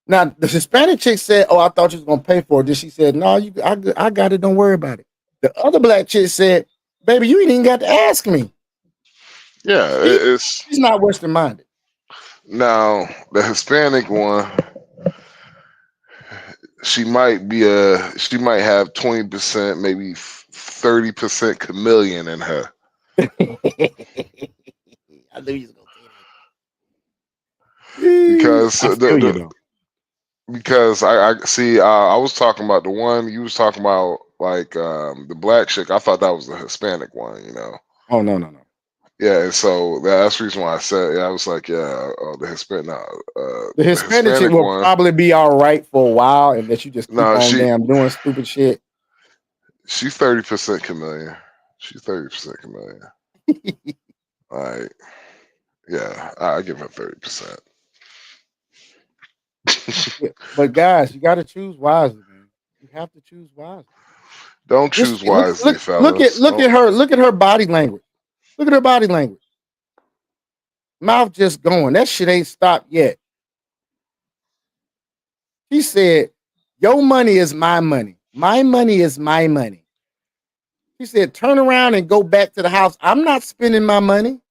Now the Hispanic chick said, "Oh, I thought you was gonna pay for it." Then she said, "No, I got it. Don't worry about it." The other black chick said, "Baby, you ain't even got to ask me." Yeah, she's not Western minded. Now the Hispanic one, she might have 20%, maybe 30% chameleon in her. I knew you was gonna say that. Because I see. I was talking about the one you was talking about, like the black chick. I thought that was the Hispanic one. You know. Oh no. Yeah, so that's the reason why I said. Yeah, I was like, the Hispanic. The Hispanic chick will probably be all right for a while, and that you just keep on doing stupid shit. She's 30% chameleon. Like, yeah, I give her 30%. But guys, you got to choose wisely, man. You have to choose wisely. Don't choose wisely, fellas. Look at her. Look at her body language. Look at her body language. Mouth just going. That shit ain't stopped yet. She said, "Your money is my money. My money is my money." She said, "Turn around and go back to the house. I'm not spending my money."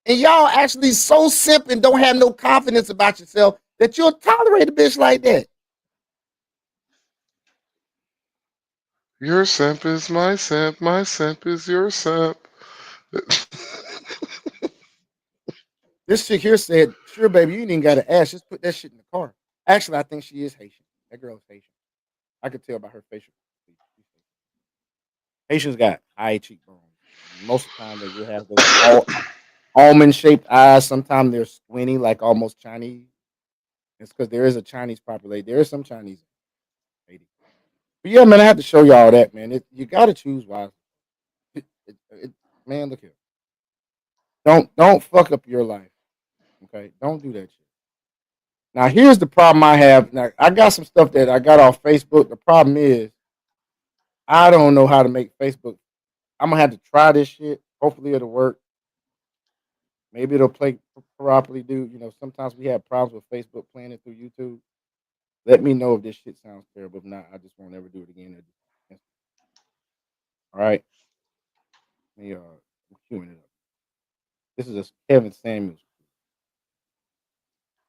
And y'all actually so simp and don't have no confidence about yourself that you'll tolerate a bitch like that. Your simp is my simp is your simp. This chick here said, "Sure, baby, you ain't even got to ask. Just put that shit in the car." Actually, I think she is Haitian. That girl is Haitian. I could tell by her facial. Haitians got high cheekbones. Most of the time, they will have those almond shaped eyes. Sometimes they're squinty, like almost Chinese. It's because there is a Chinese population. There is some Chinese in Haiti. But yeah, man, I have to show y'all that, man. You got to choose wisely. Man, look here. Don't fuck up your life. Okay, don't do that shit. Now, here's the problem I have. Now, I got some stuff that I got off Facebook. The problem is, I don't know how to make Facebook. I'm gonna have to try this shit. Hopefully, it'll work. Maybe it'll play properly. Sometimes we have problems with Facebook playing it through YouTube. Let me know if this shit sounds terrible. If not, I just won't ever do it again. All right. Let me I'm queuing it up. This is a Kevin Samuels.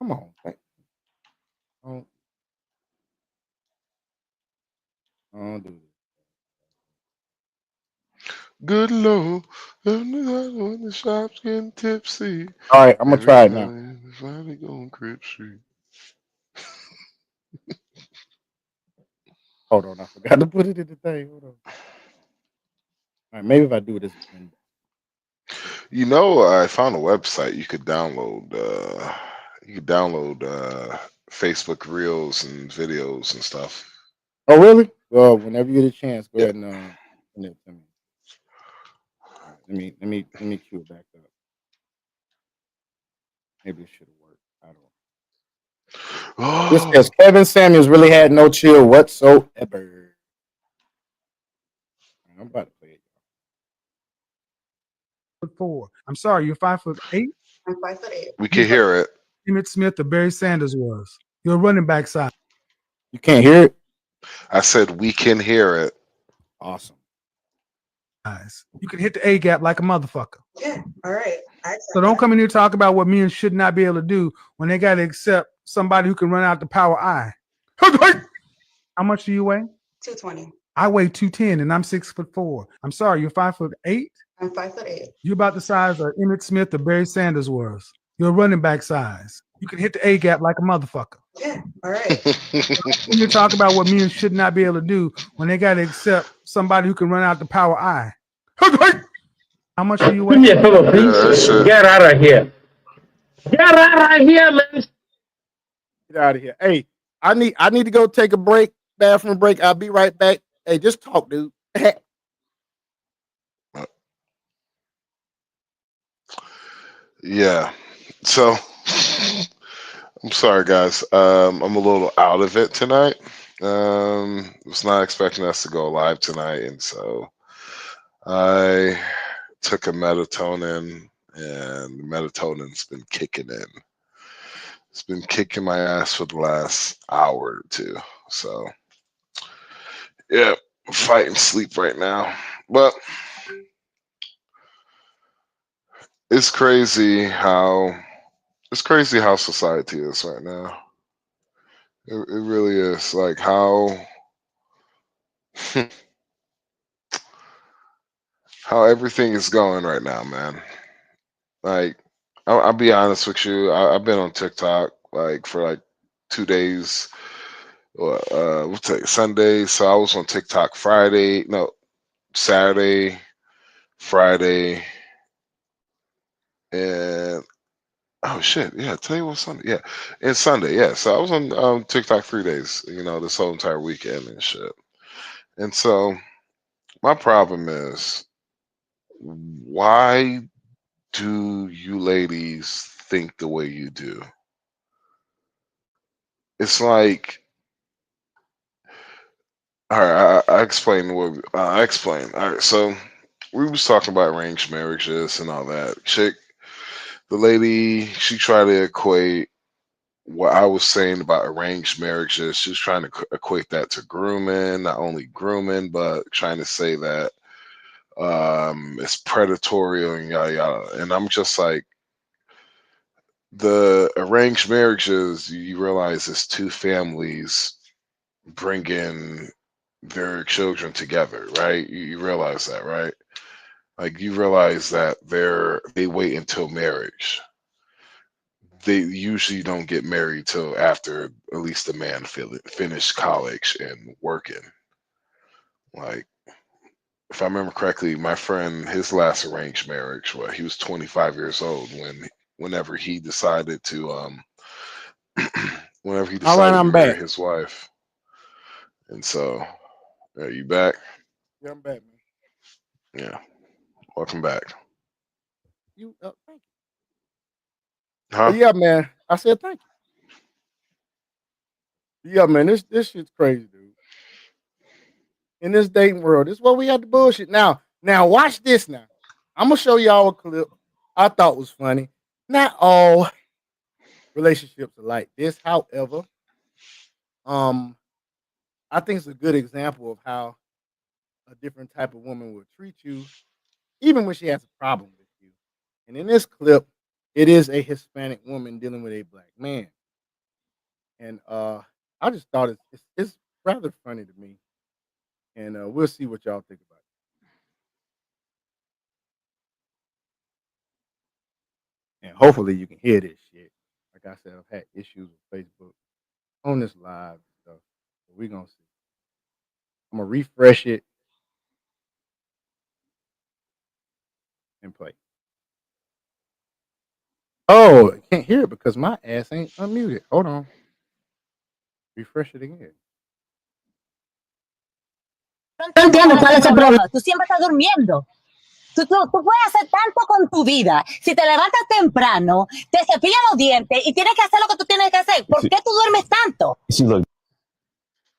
Come on, don't do this. Good Lord, when the shop's getting tipsy. All right, I'm gonna try it now. Everybody's finally going Crip Street. Hold on, I forgot to put it in the thing. Hold on. All right, maybe if I do this. You know, I found a website you could download. Facebook Reels and videos and stuff. Oh, really? Well, whenever you get a chance, go Yeah. ahead and send it to me. All right, let me cue it back up. Maybe it should have worked. I don't know. This says Kevin Samuels really had no chill whatsoever. I'm about to play it. 4. I'm sorry, you're 5'8". I'm 5'8". We can hear it. Emmett Smith or Barry Sanders was. You're running back side. You can't hear it? I said we can hear it. Awesome. You can hit the A gap like a motherfucker. Yeah. All right. So don't come in here talk about what men should not be able to do when they got to accept somebody who can run out the power I. How much do you weigh? 220. I weigh 210 and I'm 6'4". I'm sorry, you're 5'8". I'm 5'8". You're about the size of Emmett Smith or Barry Sanders was. You're running back size. You can hit the A gap like a motherfucker. Yeah. All right. When you talk about what men should not be able to do when they got to accept somebody who can run out the power I. How much do you weigh? Do me a favor, please. Get out of here. Get out of here, man. Get out of here. Hey, I need to go take a break, bathroom break. I'll be right back. Hey, just talk, dude. Yeah. So I'm sorry, guys. I'm a little out of it tonight. Was not expecting us to go live tonight, and so I took a melatonin, and the melatonin's been kicking in. It's been kicking my ass for the last hour or two. So yeah, I'm fighting sleep right now. But it's crazy how society is right now. It really is. Like how how everything is going right now, man. Like I'll be honest with you. I've been on TikTok like for like 2 days. What's it, Sunday? So I was on TikTok Saturday, Friday, and oh shit, yeah. Tell you what, Sunday, yeah, and Sunday, yeah. So I was on TikTok 3 days. This whole entire weekend and shit. And so my problem is, why do you ladies think the way you do? It's like, all right, I explain what I explain. All right, so we was talking about arranged marriages and all that. The lady, she tried to equate what I was saying about arranged marriages. She was trying to equate that to grooming, not only grooming, but trying to say that it's predatory and yada yada. And I'm just like, the arranged marriages, you realize it's two families bringing their children together, right? You realize that, right? Like you realize that they wait until marriage. They usually don't get married till after at least the man finished college and working. Like if I remember correctly, my friend, his last arranged marriage, well, he was 25 years old whenever he decided to whenever he All right, decided to I'm marry back. his wife. And so, are you back? Yeah, I'm back, man. Yeah. Welcome back. You thank you. Huh? Yeah, man. I said thank you. Yeah, man. This shit's crazy, dude. In this dating world, this is what we have to bullshit. Now, watch this. Now, I'm gonna show y'all a clip I thought was funny. Not all relationships are like this. However, I think it's a good example of how a different type of woman will treat you, even when she has a problem with you. And in this clip, it is a Hispanic woman dealing with a black man. And I just thought it's rather funny to me. And we'll see what y'all think about it. And hopefully you can hear this shit. Like I said, I've had issues with Facebook on this live stuff. But we're gonna see. I'm gonna refresh it and play. Oh, I can't hear it because my ass ain't unmuted. Hold on. Refresh it again. No entiendo cuál es el problema. Tú siempre estás durmiendo. Tú puedes hacer tanto con tu vida. Si te levantas temprano, te cepillas los dientes y tienes que hacer lo que tú tienes que hacer. ¿Por qué tú duermes tanto?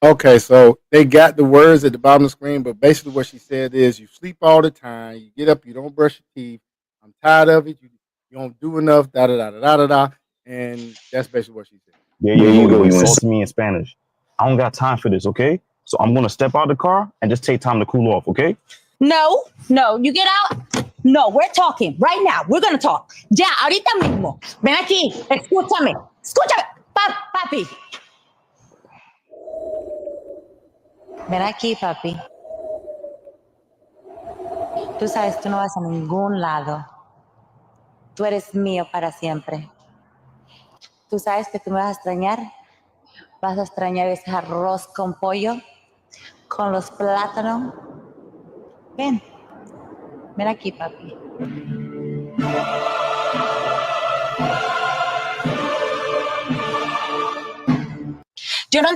Okay, so they got the words at the bottom of the screen, but basically what she said is you sleep all the time, you get up, you don't brush your teeth. I'm tired of it. You don't do enough, da da da da da da da. And that's basically what she said. There you go. You insulted me in Spanish. I don't got time for this, okay? So I'm gonna step out of the car and just take time to cool off, okay? No, you get out. No, we're talking right now. We're gonna talk. Ya, ahorita mismo. Ven aquí, escúchame. Papi. Ven aquí, papi. Tú sabes, tú no vas a ningún lado. Tú eres mío para siempre. Tú sabes que tú me vas a extrañar. Vas a extrañar ese arroz con pollo, con los plátanos. Ven aquí, papi. Yo no.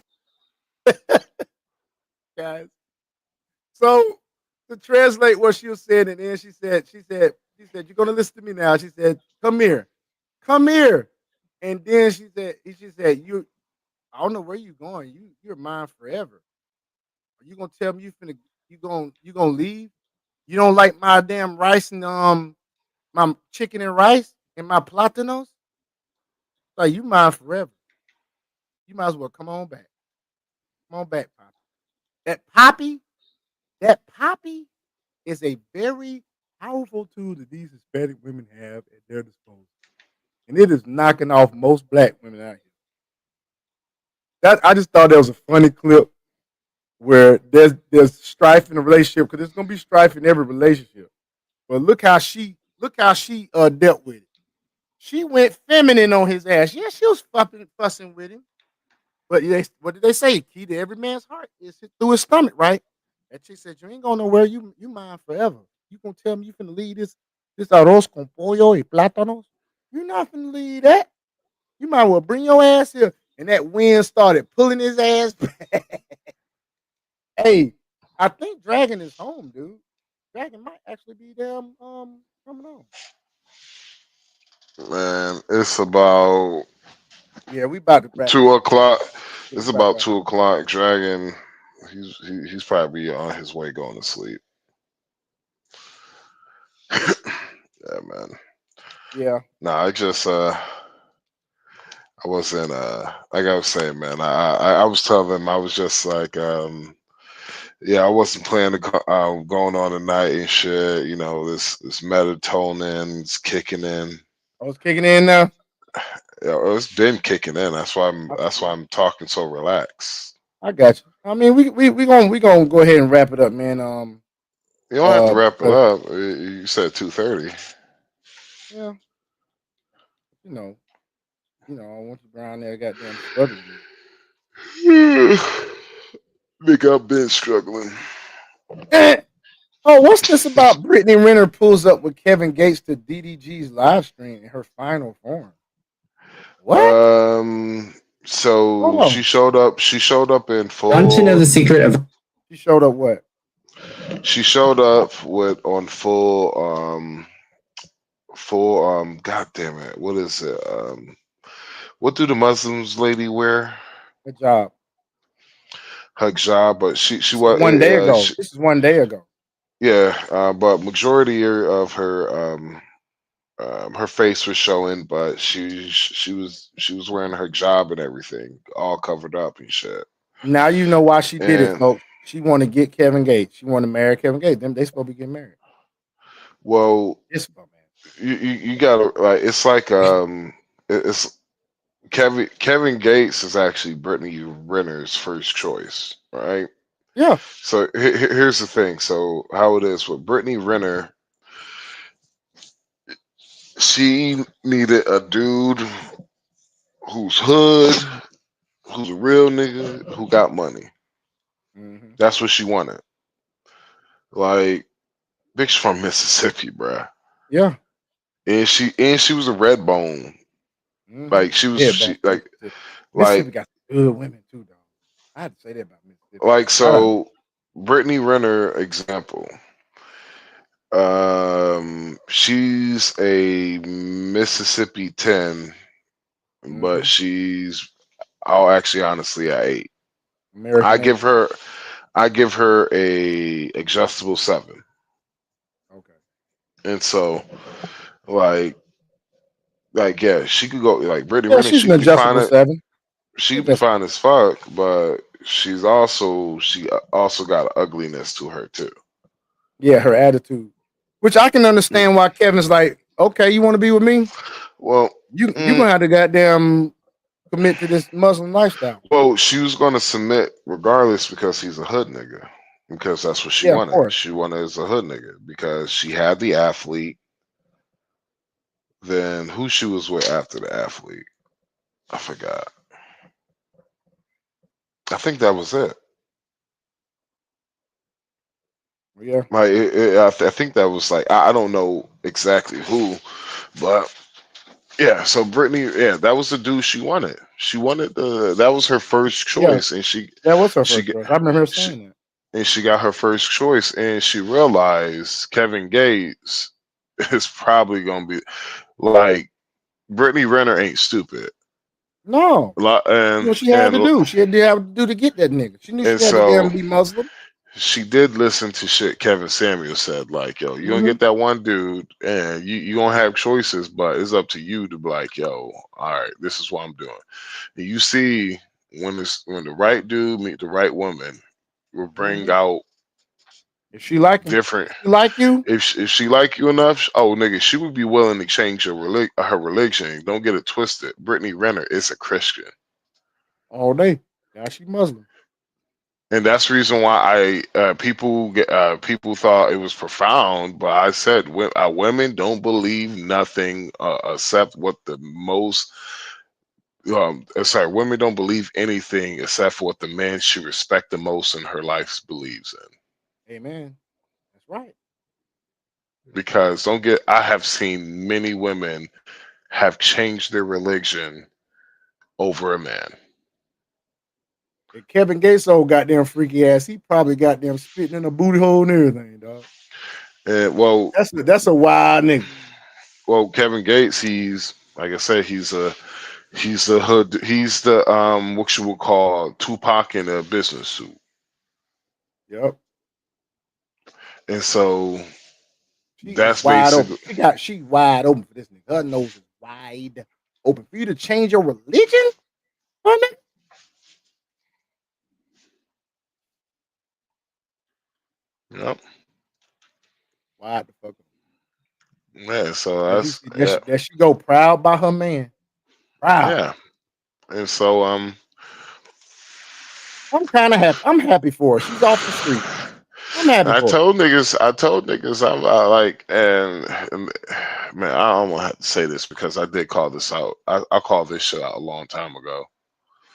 Guys. So to translate what she was saying, and then she said, you're gonna listen to me now. She said, come here. And then she said, I don't know where you going. You're mine forever. Are you gonna tell me you gonna leave? You don't like my damn rice and my chicken and rice and my platanos? Like you mine forever. You might as well come on back. Come on back, Poppy. That Poppy is a very powerful tool that these Hispanic women have at their disposal. And it is knocking off most black women out here. That I just thought that was a funny clip where there's strife in a relationship because there's gonna be strife in every relationship. But look how she dealt with it. She went feminine on his ass. Yeah, she was fussing with him. But what did they say? Key to every man's heart is through his stomach, right? That chick said, you ain't going nowhere. You mine forever. You gonna tell me you finna leave this arroz con pollo y plátanos? You not finna leave that. You might well bring your ass here. And that wind started pulling his ass back. Hey, I think Dragon is home, dude. Dragon might actually be coming on. Man, it's about Yeah, we about to wrap 2 o'clock. this. It's about 2 o'clock. Dragon, he's probably on his way going to sleep. Yeah, man. Yeah. Nah, I wasn't like I was saying, man. I was telling him I was just like yeah, I wasn't planning going on tonight and shit. You know, this melatonin's kicking in. Oh, it's kicking in now. Yeah, it's been kicking in. That's why I'm talking so relaxed. I got I mean, we gonna go ahead and wrap it up, man. You don't have to wrap it Because, up. You said 2:30. yeah, you know, I want you down there, goddamn struggling. Nigga, I've been struggling. Oh, what's this about Brittany Renner pulls up with Kevin Gates to DDG's live stream in her final form? What? So Hold on. she showed up. She showed up in full. Want to know the secret of? She showed up what? She showed up with on full. God damn it! What is it? What do the Muslims lady wear? Good job. Hijab, but she was One day ago. This is 1 day ago. yeah, but majority of her face was showing, but she was wearing her job and everything, all covered up and shit. Now you know why she did it, And folks. She want to get Kevin Gates. She want to marry Kevin Gates. Them they supposed to be getting married. well, This man. you gotta like it's like it's Kevin Gates is actually Brittany Renner's first choice, right? Yeah. So here's the thing. So how it is with Brittany Renner, she needed a dude who's hood, who's a real nigga, who got money. Mm-hmm. That's what she wanted. Like, bitch from Mississippi, bruh. Yeah. And she was a red bone. Mm-hmm. Like she was Yeah, she Mississippi got some good women too, dog. I had to say that about Mississippi. like Shout out. so Brittany Renner example. She's a Mississippi 10, but she's I'll actually honestly at 8. American I eight. give her a adjustable 7. Okay. And so like yeah, she could go like Brittany Yeah, Renner, she's she an could be adjustable fine. 7. She could be fine as fuck, but she also got an ugliness to her too. Yeah, her attitude. Which I can understand why Kevin's like, okay, you want to be with me? Well, you gonna have to goddamn commit to this Muslim lifestyle. well, she was gonna submit regardless because he's a hood nigga. Because that's what she Yeah, of wanted. course. She wanted as a hood nigga because she had the athlete. Then who she was with after the athlete? I forgot. I think that was it. Yeah. Like I think that was like I don't know exactly who, but yeah. So Brittany, yeah, that was the dude she wanted. She wanted that was her first Yeah. choice, and That was her she first choice. I remember her saying that. and she got her first choice, and she realized Kevin Gates is probably gonna be like Brittany Renner ain't stupid. No. And What she had to do. She had to have to do to get that nigga. She knew she and had to so damn be Muslim. she did listen to shit Kevin Samuel said, like, yo, you're gonna get that one dude and you gonna have choices, but it's up to you to be like, yo, all right, this is what I'm doing. And you see when the right dude meet the right woman will bring out if she like him, different she like you. If she like you enough, oh nigga, she would be willing to change her religion. Don't get it twisted. Brittany Renner is a Christian. All day. Now she Muslim. And that's the reason why people thought it was profound, but I said women don't believe nothing except what the most. Women don't believe anything except for what the man she respect the most in her life believes in. Amen. That's right. Because I have seen many women have changed their religion over a man. If Kevin Gates old goddamn freaky ass, he probably goddamn spitting in a booty hole and everything, dog. Well, that's a wild nigga. Well, Kevin Gates, he's like I said, he's the hood. He's the what you would call Tupac in a business suit. Yep. And so that's wide basically open. She wide open for this nigga. Her nose is wide open for you to change your religion, woman. Yep. Wide the fuck up. Yeah, so there she go, proud by her man. Proud. Yeah. And so I'm kind of happy. I'm happy for her. She's off the street. I'm happy I for her. told niggas, I'm like, and man, I don't want to have to say this because I did call this out. I called this shit out a long time ago.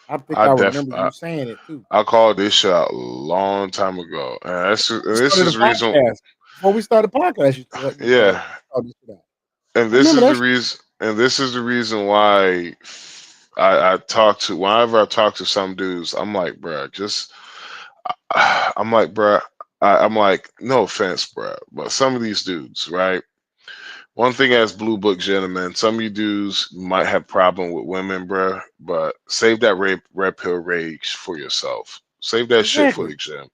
I think I I def, remember you saying it too. I called this shit out a long time ago, and We this started is the the reason. podcast. Before we started the podcast, Yeah, called this shit out. and I this remember is that the shit. reason. And this is the reason why I talk to whenever I talk to some dudes, I'm like, bruh, just I'm like, bruh, I'm like, no offense, bruh, but some of these dudes, right? One thing as blue book gentlemen, some of you dudes might have problem with women, bruh, but save that red pill rage for yourself. Save that shit for Exactly. the gym.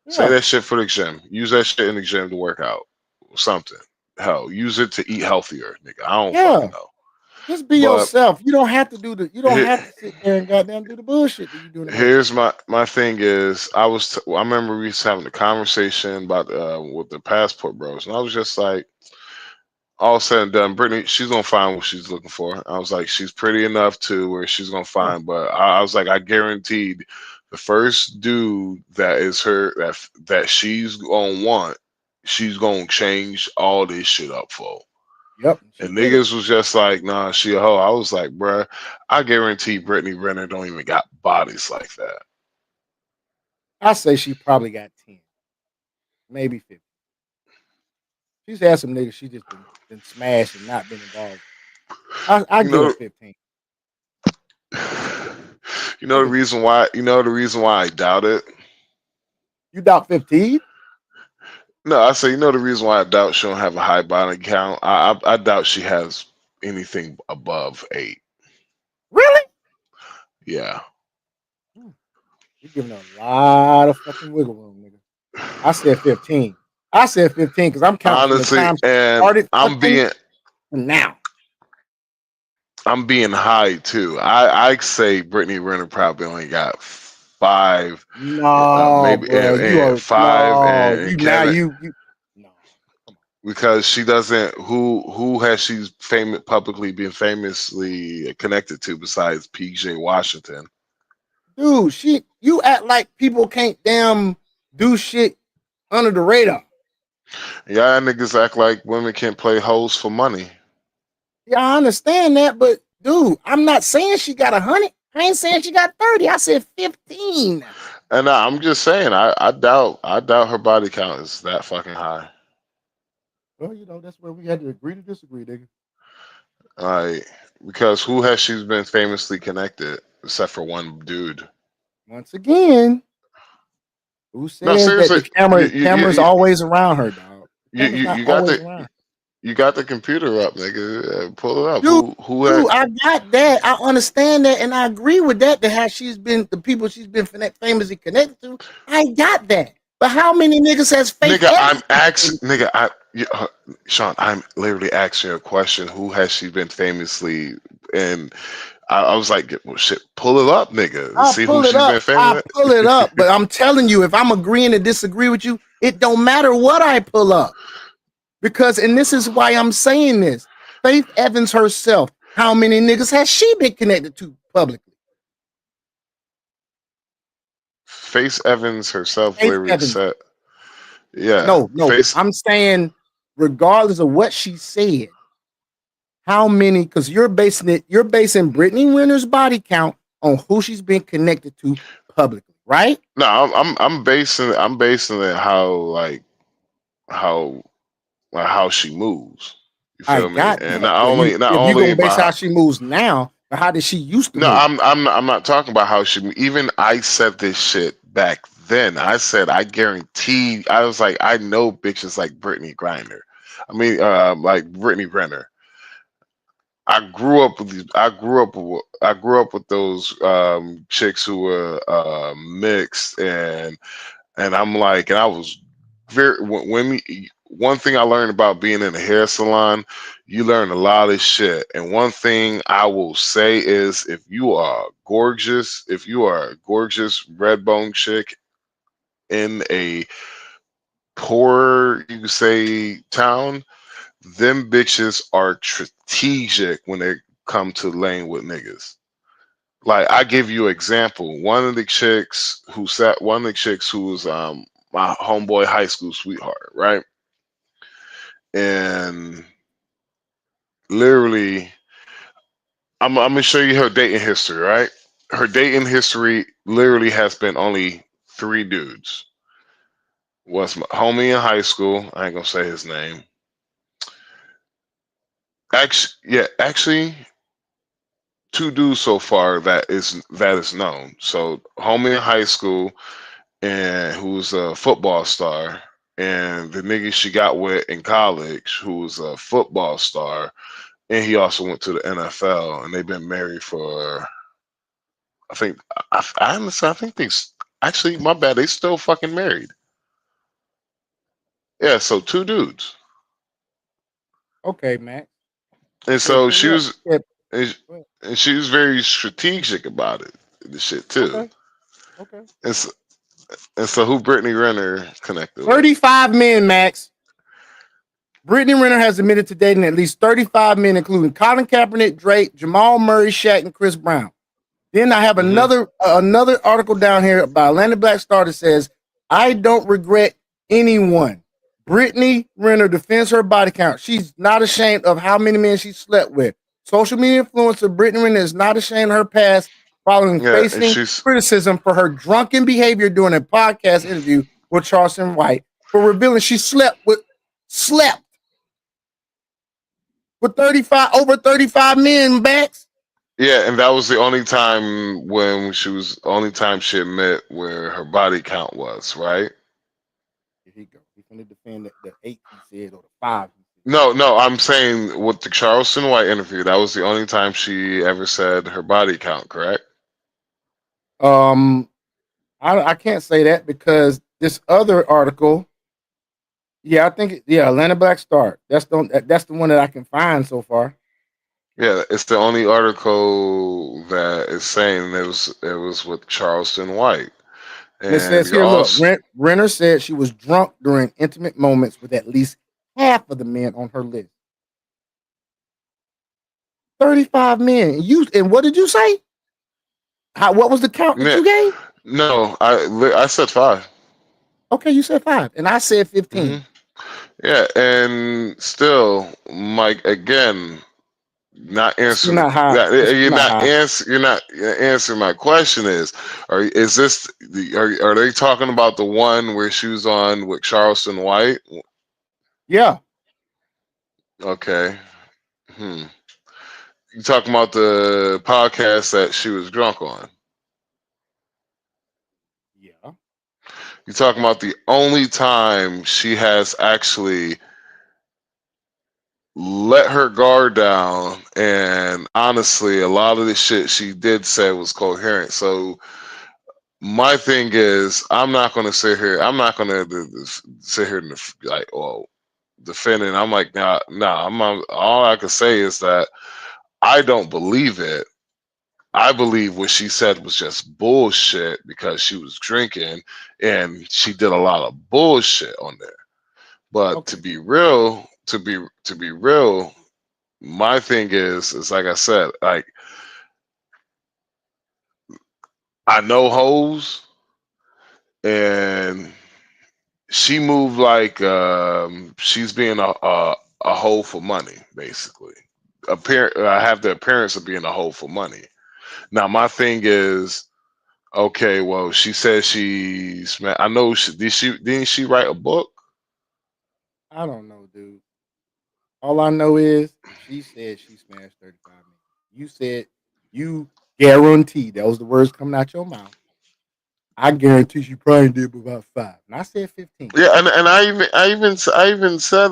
Save Yeah. that shit for the gym. Use that shit in the gym to work out. Something. Hell, use it to eat healthier, nigga. I don't Yeah. fucking know. Just be But yourself. You don't have to do the. You don't here, have to sit there and goddamn do the bullshit that you doing. here's my thing is I remember we was having a conversation about with the passport bros, and I was just like, all said and done, Brittany, she's gonna find what she's looking for. I was like, she's pretty enough to where she's gonna Yeah. find, but I was like, I guaranteed the first dude that is her that she's gonna want, she's gonna change all this shit up for. Yep. She And did it. niggas was just like, nah, she a hoe. I was like, bruh, I guarantee Brittany Renner don't even got bodies like that. I say she probably got 10, maybe 50. She's had some niggas she just been smashed and not been involved. I You give her know, 15. you know the reason why. You know the reason why I doubt it. You doubt 15? No, I say you know the reason why I doubt she don't have a high body count. I doubt she has anything above 8. Really? Yeah. You're giving her a lot of fucking wiggle room, nigga. I said 15. I said 15 because I'm counting from the Honestly, time she and started fucking to now. I'm being high too. I say Brittany Renner probably only got 5, No, maybe bro. You and are 5, no. and You now Kevin. you Because she doesn't. Who has she publicly been famously connected to besides PJ Washington? dude, you act like people can't damn do shit under the radar. Yeah, niggas act like women can't play hoes for money. Yeah, I understand that, but dude, I'm not saying she got 100. I ain't saying she got 30. I said 15. And I'm just saying, I doubt her body count is that fucking high. Well, that's where we had to agree to disagree, nigga. Like, because who has she been famously connected except for one dude? Once again, who No, says that seriously, the camera's always around her, dog? The camera's not you got always around. you got the computer up, nigga. Pull it up. Dude, Who I got that. I understand that, and I agree with that. That how she's been, the people she's been famously connected to. I got that. But how many niggas has Faith Nigga, I'm Evans? asking, Sean, I'm literally asking you a question. Who has she been famously? And I was like, well, shit, pull it up, nigga. I'll See who pull it she's up. been I'll famous. pull it up. But I'm telling you, if I'm agreeing to disagree with you, it don't matter what I pull up. Because, and this is why I'm saying this, Faith Evans herself, how many niggas has she been connected to publicly? Face Evans herself Faith literally Evans. said, yeah. No. Face. I'm saying, regardless of what she said, how many? Because you're basing Brittany Renner's body count on who she's been connected to publicly, right? No, I'm basing it how she moves. You I feel me? got And that. not But only if you gonna base about how she moves now, but how did she used to no, move? I'm not talking about how she. Even I said this shit back then. I said I guarantee. I was like, I know bitches like Brittany Griner. I mean, like Brittany Renner. I grew up with these. I grew up with those chicks who were mixed, and I'm like, and I was very one thing I learned about being in a hair salon, you learn a lot of shit. And one thing I will say is if you are a gorgeous red bone chick in a poor, you could say, town, them bitches are strategic when they come to laying with niggas. Like I give you an example. One of the chicks who was my homeboy high school sweetheart, right? And literally, I'm gonna show you her dating history, right? Her dating history literally has been only 3 dudes. Was my homie in high school. I ain't gonna say his name. Actually, 2 dudes so far that is known. So homie in high school and who's a football star, and the nigga she got with in college who was a football star, and he also went to the NFL, and they've been married for I think I honestly I think actually my bad they still fucking married. Yeah, so 2 dudes, Okay, Max. and Okay, so pull it up. Yeah, and, go ahead. and she was very strategic about it, the shit too. Okay, okay. And so, and so who Brittany Renner connected with? 35 men, Max. Brittany Renner has admitted to dating at least 35 men, including Colin Kaepernick, Drake, Jamal Murray, Shaq, and Chris Brown. Then I have another article down here by Atlanta Black Star that says, I don't regret anyone. Brittany Renner defends her body count. She's not ashamed of how many men she slept with. Social media influencer Brittany Renner is not ashamed of her past following Yeah, and facing criticism for her drunken behavior during a podcast interview with Charleston White for revealing she slept with 35 men, Max. Yeah, and that was the only time she admit where her body count was, right? Here he go. He's gonna defend the 8 he said or the 5. No, I'm saying with the Charleston White interview, that was the only time she ever said her body count, correct? I can't say that because this other article, I think Atlanta Black Star. That's the one that I can find so far. Yeah, it's the only article that is saying it was with Charleston White. And it says here, look, Renner said she was drunk during intimate moments with at least half of the men on her list. 35 men. And what did you say? What was the count that you gave? No, I said 5. Okay, you said 5, and I said 15. Mm-hmm. Yeah, and still, Mike, again, not answering. You're not answering my question. Are they talking about the one where she was on with Charleston White? Yeah. Okay. You talking about the podcast that she was drunk on? Yeah. You talking about the only time she has actually let her guard down, and honestly, a lot of the shit she did say was coherent. So my thing is, I'm not going to sit here and like, oh, defending. I'm like, nah. All I can say is that I don't believe it. I believe what she said was just bullshit because she was drinking and she did a lot of bullshit on there. But to be real, my thing is like I said, like I know hoes, and she moved like she's being a hoe for money, basically. I have the appearance of being a hoe for money. Now my thing is, okay, well, she said I know didn't she write a book? I don't know, dude. All I know is she said she smashed 35 men. You said you guarantee, that was the words coming out your mouth. I guarantee she probably did about 5. And I said 15. Yeah, and I even said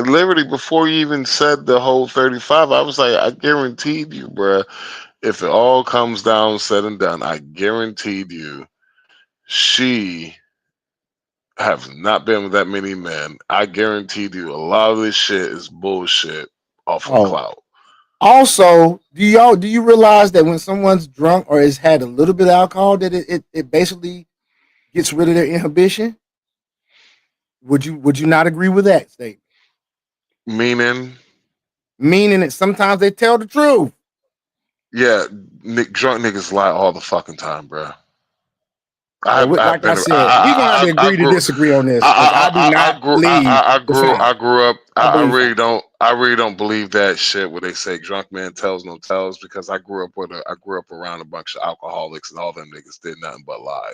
literally before you even said the whole 35, I was like, I guaranteed you, bruh, if it all comes down said and done, I guaranteed you she have not been with that many men. I guaranteed you a lot of this shit is bullshit off of clout. Also, do you realize that when someone's drunk or has had a little bit of alcohol, that it basically gets rid of their inhibition? Would you not agree with that statement? Meaning that sometimes they tell the truth. Yeah, drunk niggas lie all the fucking time, bro. Like I said, we're gonna have to agree to disagree on this because I do not believe the fam. I grew up. I believe I really don't believe that shit where they say drunk man tells no tells, because I grew up around a bunch of alcoholics and all them niggas did nothing but lie.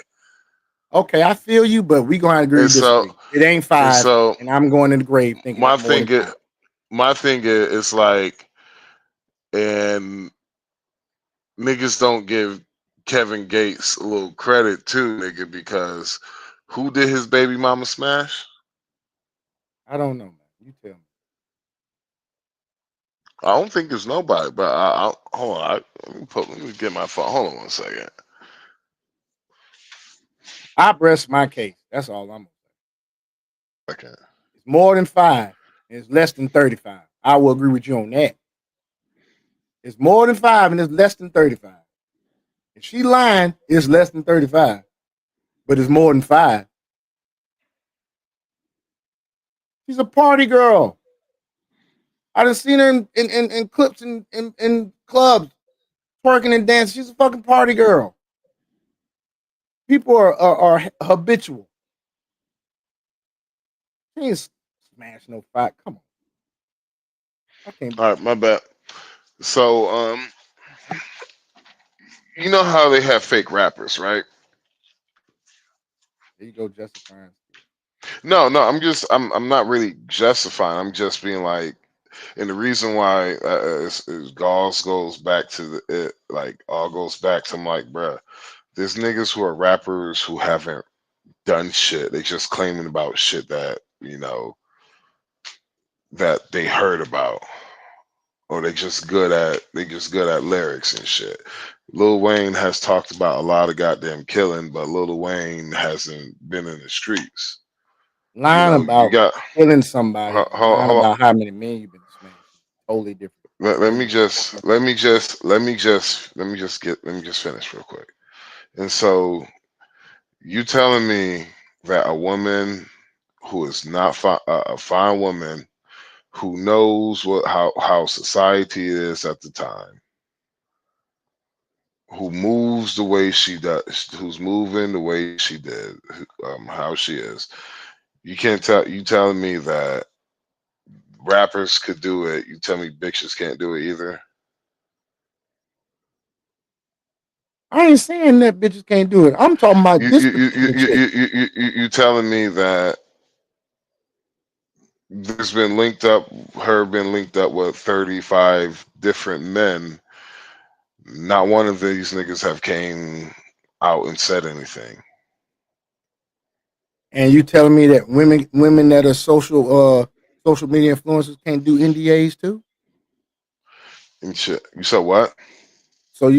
Okay, I feel you, but we gonna agree to disagree. It ain't 5, and I'm going in the grave thinking my it's more thing than is, 5. my thing is like, and niggas don't give Kevin Gates a little credit too, nigga, because who did his baby mama smash? I don't know, man. You tell me. I don't think it's nobody, but I hold on. Let me get my phone. Hold on 1 second. I rest my case. That's all I'm. Okay. It's more than 5. And it's less than 35. I will agree with you on that. It's more than 5 and it's less than 35. If she lying, it's less than 35, but it's more than 5. She's a party girl. I done seen her in clips in clubs, twerking and dancing. She's a fucking party girl. People are habitual. She ain't smash no fight. Come on. I can't. All right, my bad. So, you know how they have fake rappers, right? There you go, justifying. No, I'm not really justifying. I'm just being like, and the reason why is Gauls goes back to all goes back to, I'm like, bruh, there's niggas who are rappers who haven't done shit. They just claiming about shit that, that they heard about, or they just good at lyrics and shit. Lil Wayne has talked about a lot of goddamn killing, but Lil Wayne hasn't been in the streets. Lying You about got killing somebody, lying hold, about how many men you've been smashing. Totally different. let me just finish real quick. And so you telling me that a woman who is not a fine woman, who knows how society is at the time, who moves the way she does, who's moving the way she did, how she is, you telling me that rappers could do it, you tell me bitches can't do it either? I ain't saying that bitches can't do it. I'm talking about this particular chick. You telling me that there's been linked up with 35 different men. Not one of these niggas have came out and said anything. And you telling me that women that are social media influencers can't do NDAs too? And shit. You said what? So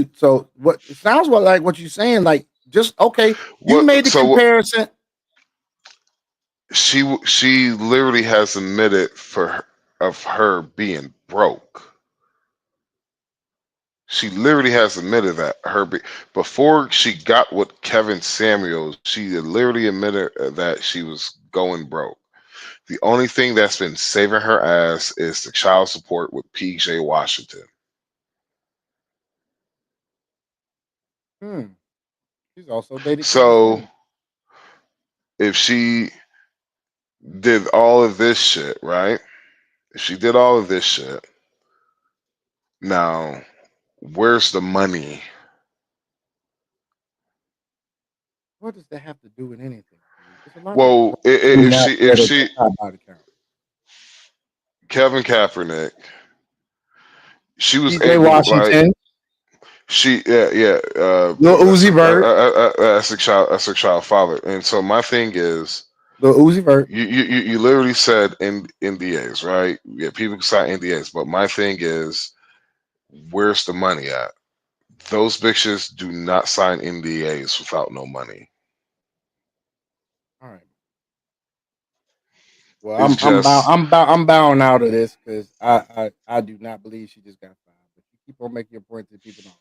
what? It sounds like what you're saying. Like, just okay. You made the comparison. She literally has admitted of her being broke. She literally has admitted that before she got with Kevin Samuels, she literally admitted that she was going broke. The only thing that's been saving her ass is the child support with PJ Washington. She's also dated. So if she did all of this shit, right? If she did all of this shit, now where's the money? What does that have to do with anything? There's a lot Well, of if she body count. Kevin Kaepernick, she was PJ able to Washington. Lil Uzi Vert. That's her child father. And so my thing is, Lil Uzi Vert. You literally said NDAs, right? Yeah, people can sign NDAs, but my thing is, where's the money at? Those bitches do not sign NDAs without no money. All right. Well, I'm bowing out of this because I do not believe she just got fired. But you keep on making your point to people know.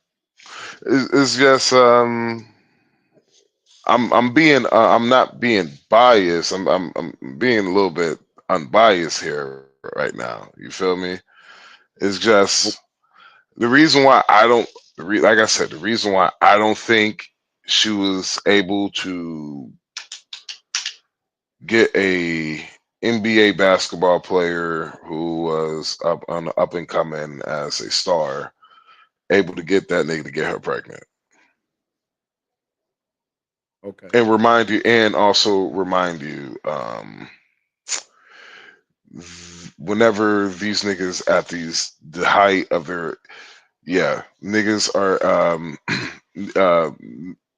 It's just I'm not being biased. I'm being a little bit unbiased here right now. You feel me? It's just the reason why I don't like I said, the reason why I don't think she was able to get a NBA basketball player who was up and coming as a star, able to get that nigga to get her pregnant. Okay. And also remind you, whenever these niggas at the height of their, niggas are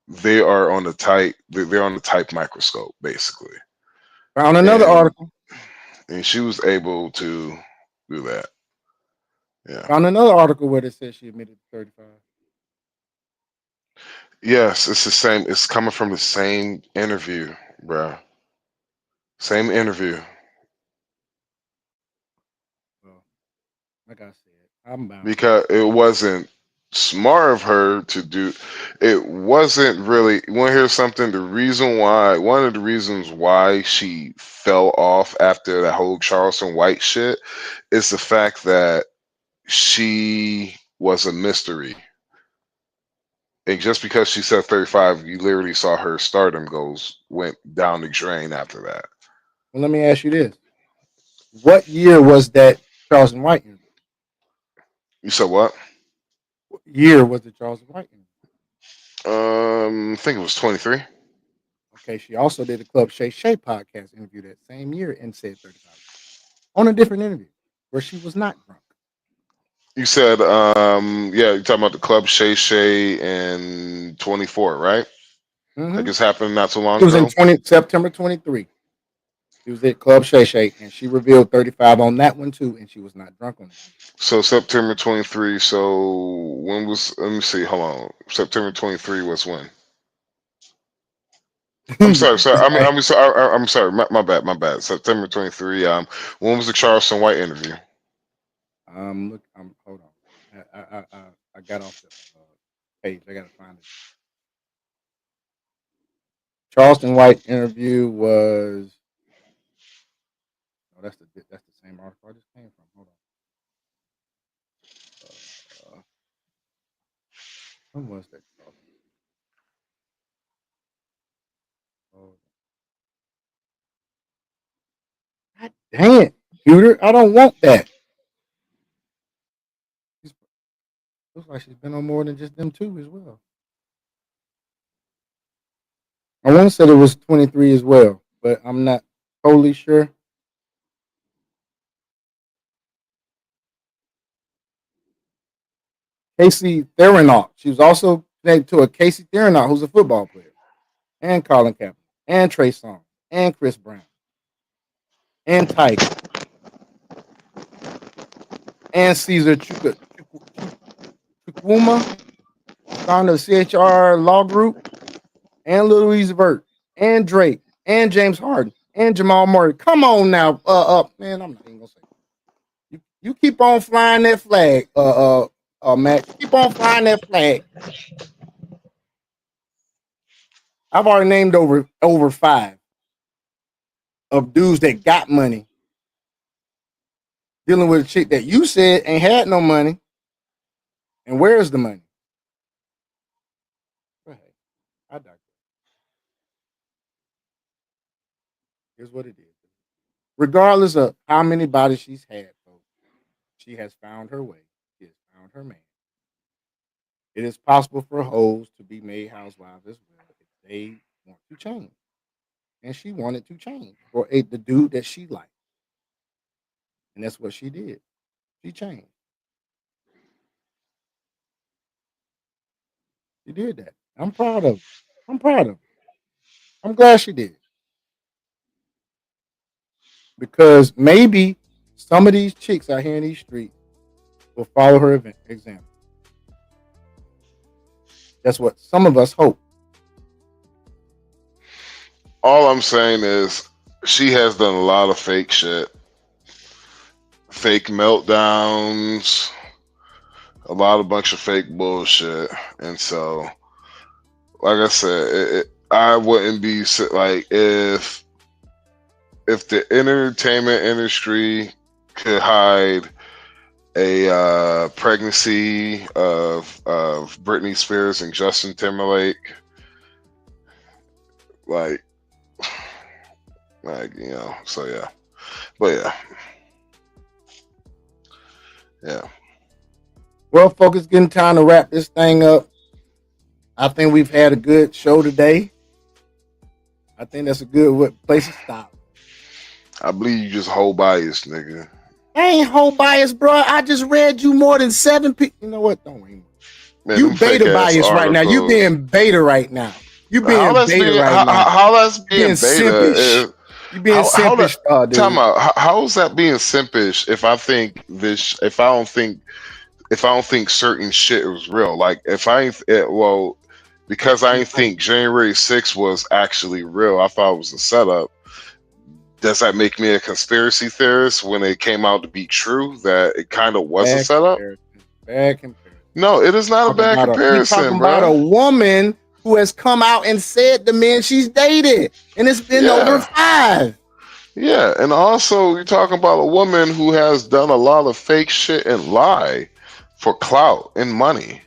they are on the they're on the type microscope basically. Found another article. And she was able to do that. Yeah. Found another article where it says she admitted to 35. Yes, it's the same. It's coming from the same interview, bro. Same interview. Well, like I said, I'm bound. Because it wasn't smart of her to do. It wasn't really. You want to hear something? One of the reasons why she fell off after that whole Charleston White shit is the fact that she was a mystery. And just because she said 35, you literally saw her stardom went down the drain after that. Well, let me ask you this: what year was that Charleston White interview? You said what? What year was the Charleston White interview? I think it was 23. Okay, she also did a Club Shay Shay podcast interview that same year and said 35 on a different interview where she was not drunk. You said, you're talking about the Club Shay Shay in 24, right? Mm-hmm. Like it's happened not too long It was ago. in September 23. She was at Club Shay Shay and she revealed 35 on that one too, and she was not drunk on it. So September 23. So when was? Let me see. Hold on. September 23 was when? I'm sorry. I'm sorry. My bad. September 23. When was the Charleston White interview? Look, hold on. I got off the page. I gotta find it. Charleston White interview was. Oh, that's the same article I just came from. Hold on. When was that? Oh, God dang it, computer! I don't want that. Looks like she's been on more than just them two as well. I want to say it was 23 as well, but I'm not totally sure. Casey Theranaut. She was also connected to a Casey Theranaut, who's a football player, and Colin Kaepernick, and Trey Songz, and Chris Brown, and Tiger, and Caesar Chukwuma, founder of CHR Law Group, and Louise Vert, and Drake, and James Harden, and Jamal Murray. Come on now, man, I'm not even gonna say it. You keep on flying that flag, Matt. Keep on flying that flag. I've already named over 5 of dudes that got money dealing with a chick that you said ain't had no money. And where's the money? Well, hey, I digress. Here's what it is. Regardless of how many bodies she's had, folks, she has found her way. She has found her man. It is possible for hoes to be made housewives as well if they want to change. And she wanted to change for the dude that she liked. And that's what she did. She changed. She did that. I'm proud of her. I'm proud of her. I'm glad she did. Because maybe some of these chicks out here in these streets will follow her example. That's what some of us hope. All I'm saying is she has done a lot of fake shit, fake meltdowns, a bunch of fake bullshit, and so, like I said, I wouldn't be like if the entertainment industry could hide a pregnancy of Britney Spears and Justin Timberlake. Like, you know, so yeah. But yeah. Well, folks, it's getting time to wrap this thing up. I think we've had a good show today. I think that's a good place to stop. I believe you just whole biased, nigga. I ain't whole bias, bro. I just read you more than 7 people. You know what? Don't worry. Man, You beta bias right now. You being beta right now. You being beta right now. How that's being beta? Simpish. You being simpish, dude. Time out. How is that being simpish? If I think this, if I don't think certain shit was real, like if I ain't, well, because I didn't think January 6th was actually real. I thought it was a setup. Does that make me a conspiracy theorist when it came out to be true that it kind of was a setup? Bad comparison. No, it is not a bad comparison, We're talking bro. about a woman who has come out and said the men she's dated, and it's been over 5. Yeah, and also you're talking about a woman who has done a lot of fake shit and lie for clout and money.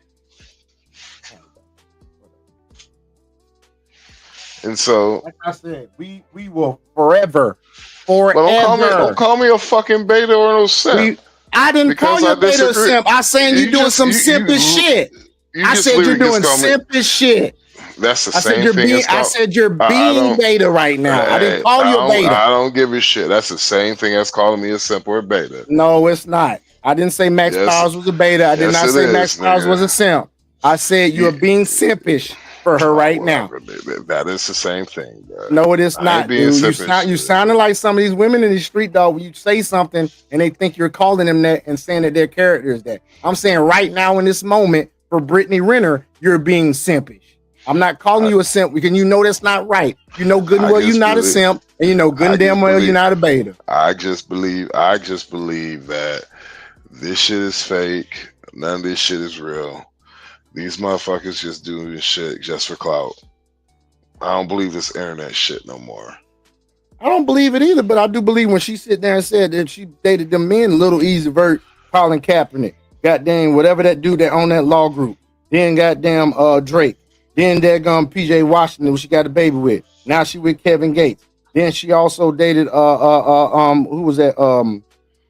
And so, like I said, we will forever. But don't call me a fucking beta or no simp. I didn't call you a beta or simp. I saying you're doing some simpish shit. I said you're doing simpish shit. That's the same thing. I said you're being beta right now. I didn't call you a beta. I don't give a shit. That's the same thing as calling me a simp or a beta. No, it's not. I didn't say Max Powers was a beta. I did not say Max Powers was a simp. I said you are being simpish for her right now. That is the same thing, bro. No, it is not, dude. You sounding like some of these women in the street, dog. When you say something and they think you're calling them that and saying that their character is that. I'm saying right now in this moment for Brittany Renner, you're being simpish. I'm not calling you a simp because you know that's not right. You know good and well you're not a simp, and you know good and damn well you're not a beta. I just believe that this shit is fake. None of this shit is real. These motherfuckers just doing this shit just for clout. I don't believe this internet shit no more. I don't believe it either, but I do believe when she sit there and said that she dated them men, Little Easy Vert, Colin Kaepernick, goddamn whatever that dude that owned that law group, then goddamn Drake, then that PJ Washington who she got a baby with. Now she with Kevin Gates. Then she also dated who was that?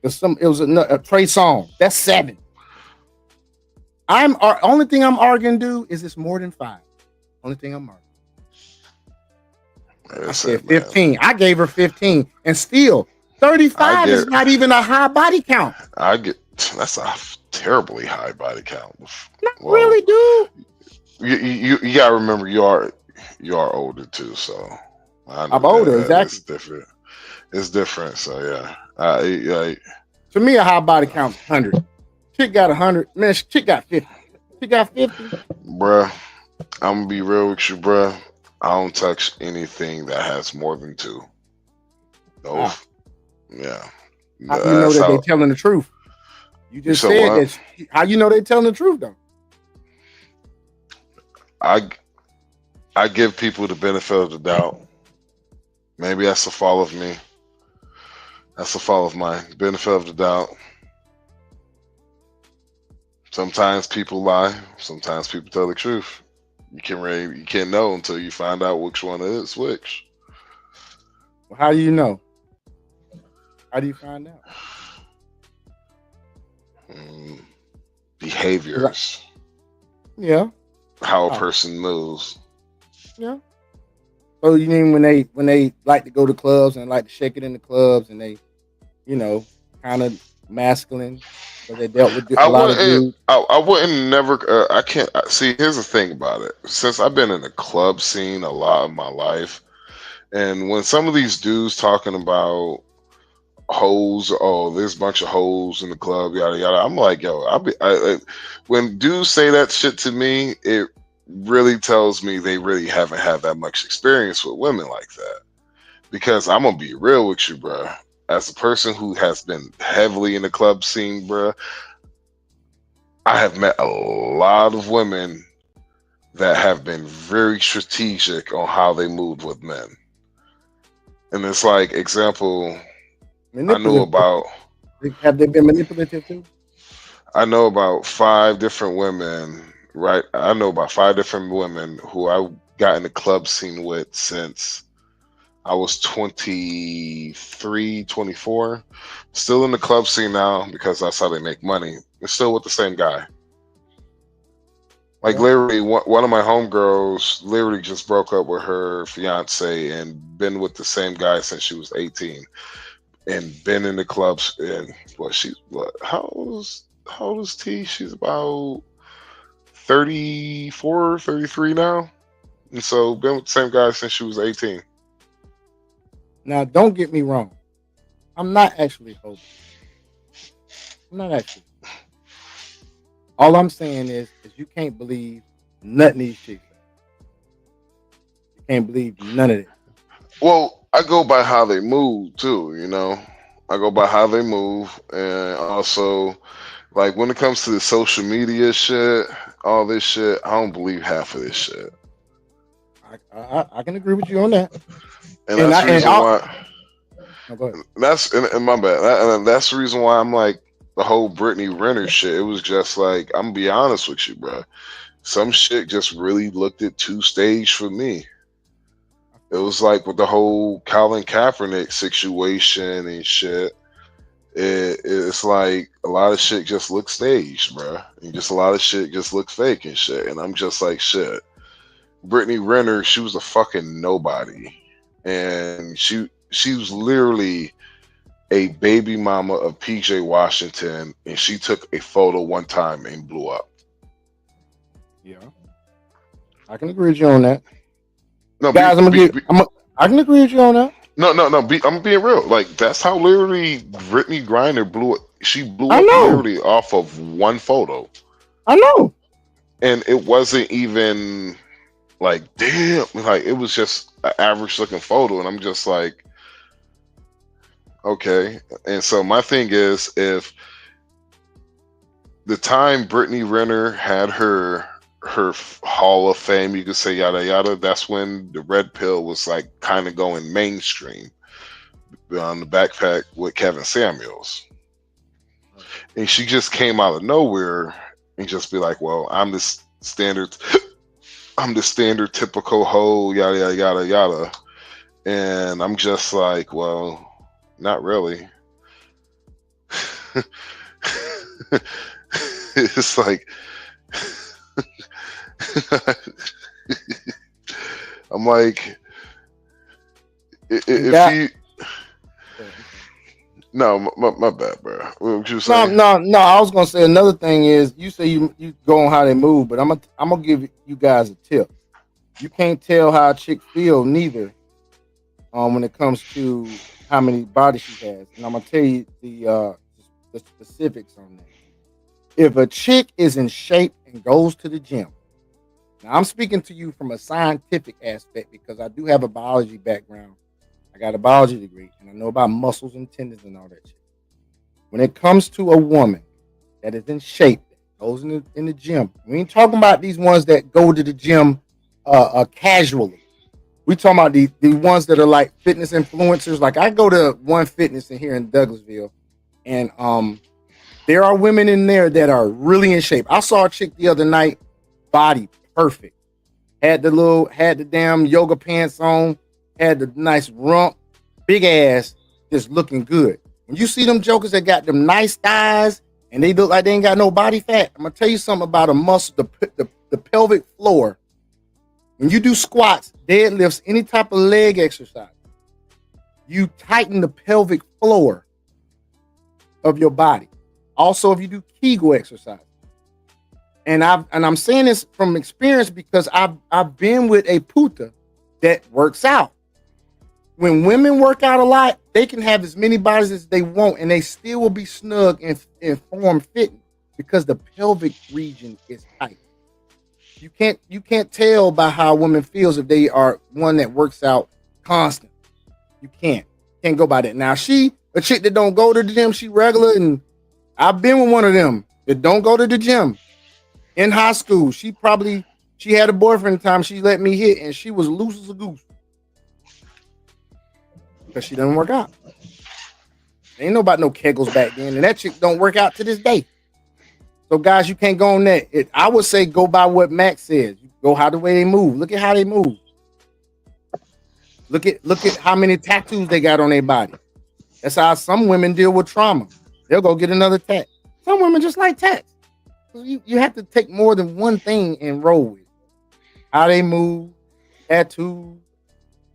It was a Trey Songz. That's 7. Only thing I'm arguing, dude, is it's more than 5. Only thing I'm arguing. I said 15. Man. I gave her 15, and still 35 is not even a high body count. That's a terribly high body count. Not really, dude. You gotta remember you are older too, so I'm older, exactly. It's different. So yeah, to me, a high body count 100. Chick got 100. Man, chick got 50. She got 50. Bruh, I'm gonna be real with you, bruh. I don't touch anything that has more than 2. No. Ah. Yeah. How do you know that they're telling the truth? You just said that. How you know they're telling the truth, though? I give people the benefit of the doubt. Maybe that's a fall of me. That's a fall of mine. Benefit of the doubt. Sometimes people lie. Sometimes people tell the truth. You can't know until you find out which one is which. Well, how do you know? How do you find out? Behaviors. Yeah. How a person moves. Yeah. So you mean when they like to go to clubs and like to shake it in the clubs and they, kind of masculine, but they dealt with a lot of dudes. I wouldn't never. I can't see. Here's the thing about it. Since I've been in the club scene a lot of my life, and when some of these dudes talking about hoes, there's a bunch of hoes in the club, yada yada. I'm like, yo, when dudes say that shit to me, it really tells me they really haven't had that much experience with women like that. Because I'm gonna be real with you, bro. As a person who has been heavily in the club scene, bro, I have met a lot of women that have been very strategic on how they move with men. And it's like, example, I know about. Have they been manipulative too? I know about 5 different women, right? I know about 5 different women who I got in the club scene with since I was 23, 24. Still in the club scene now because that's how they make money. It's still with the same guy. Like Yeah. literally, one of my homegirls literally just broke up with her fiance and been with the same guy since she was 18, and been in the clubs. And how old is T? She's about 34, 33 now, and so been with the same guy since she was 18. Now, don't get me wrong. I'm not actually hoping. I'm not actually. All I'm saying is you can't believe nothing these chicks say. You can't believe none of it. Well, I go by how they move too, I go by how they move, and also like when it comes to the social media shit, all this shit, I don't believe half of this shit. I can agree with you on that. And that's the reason why. No, go ahead. That's and my bad. And that's the reason why I'm like the whole Brittany Renner shit. It was just like, I'm gonna be honest with you, bro. Some shit just really looked at two stage for me. It was like with the whole Colin Kaepernick situation and shit. It's like a lot of shit just looks staged, bro. And just a lot of shit just looks fake and shit. And I'm just like, shit. Brittany Renner, she was a fucking nobody, and she was literally a baby mama of PJ Washington, and she took a photo one time and blew up. Yeah, I can agree with you on that. No, guys, I can agree with you on that. No. I'm being real. Like that's how literally Brittany Griner blew it. She blew I up know. literally off of one photo. I know. And it wasn't even like, damn, like it was just an average looking photo, and I'm just like, okay. And so my thing is, if the time Brittany Renner had her Hall of Fame, you could say yada yada, that's when the red pill was like kind of going mainstream on the backpack with Kevin Samuels. And she just came out of nowhere and just be like, well, I'm the standard typical hoe, yada yada yada yada. And I'm just like, well, not really. It's like I'm like, if you no, my bad, bro. What you saying? No. I was gonna say another thing is you say you go on how they move, but I'm gonna give you guys a tip. You can't tell how a chick feel neither. When it comes to how many bodies she has, and I'm gonna tell you the specifics on that. If a chick is in shape and goes to the gym, now I'm speaking to you from a scientific aspect because I do have a biology background. I got a biology degree, and I know about muscles and tendons and all that shit. When it comes to a woman that is in shape, that goes in the gym, we ain't talking about these ones that go to the gym casually. We talking about the ones that are like fitness influencers. Like I go to One Fitness in here in Douglasville, and there are women in there that are really in shape. I saw a chick the other night, body perfect, had the damn yoga pants on, had the nice rump, big ass, just looking good. When you see them jokers that got them nice thighs and they look like they ain't got no body fat, I'm gonna tell you something about a muscle, the pelvic floor. When you do squats, deadlifts, any type of leg exercise, you tighten the pelvic floor of your body. Also, if you do Kegel exercise, and I'm saying this from experience because I've been with a puta that works out. When women work out a lot, they can have as many bodies as they want, and they still will be snug and form fitting because the pelvic region is tight. You can't tell by how a woman feels if they are one that works out constant. You can't go by that. Now a chick that don't go to the gym, she regular, and I've been with one of them that don't go to the gym. In high school, she had a boyfriend at the time. She let me hit, and she was loose as a goose because she doesn't work out. Ain't nobody no kegels back then, and that chick don't work out to this day. So guys, you can't go on that. I would say go by what Max says. You go how the way they move. Look at how they move. Look at how many tattoos they got on their body. That's how some women deal with trauma. They'll go get another tat. Some women just like tats. So you have to take more than one thing and roll with it. How they move, tattoos,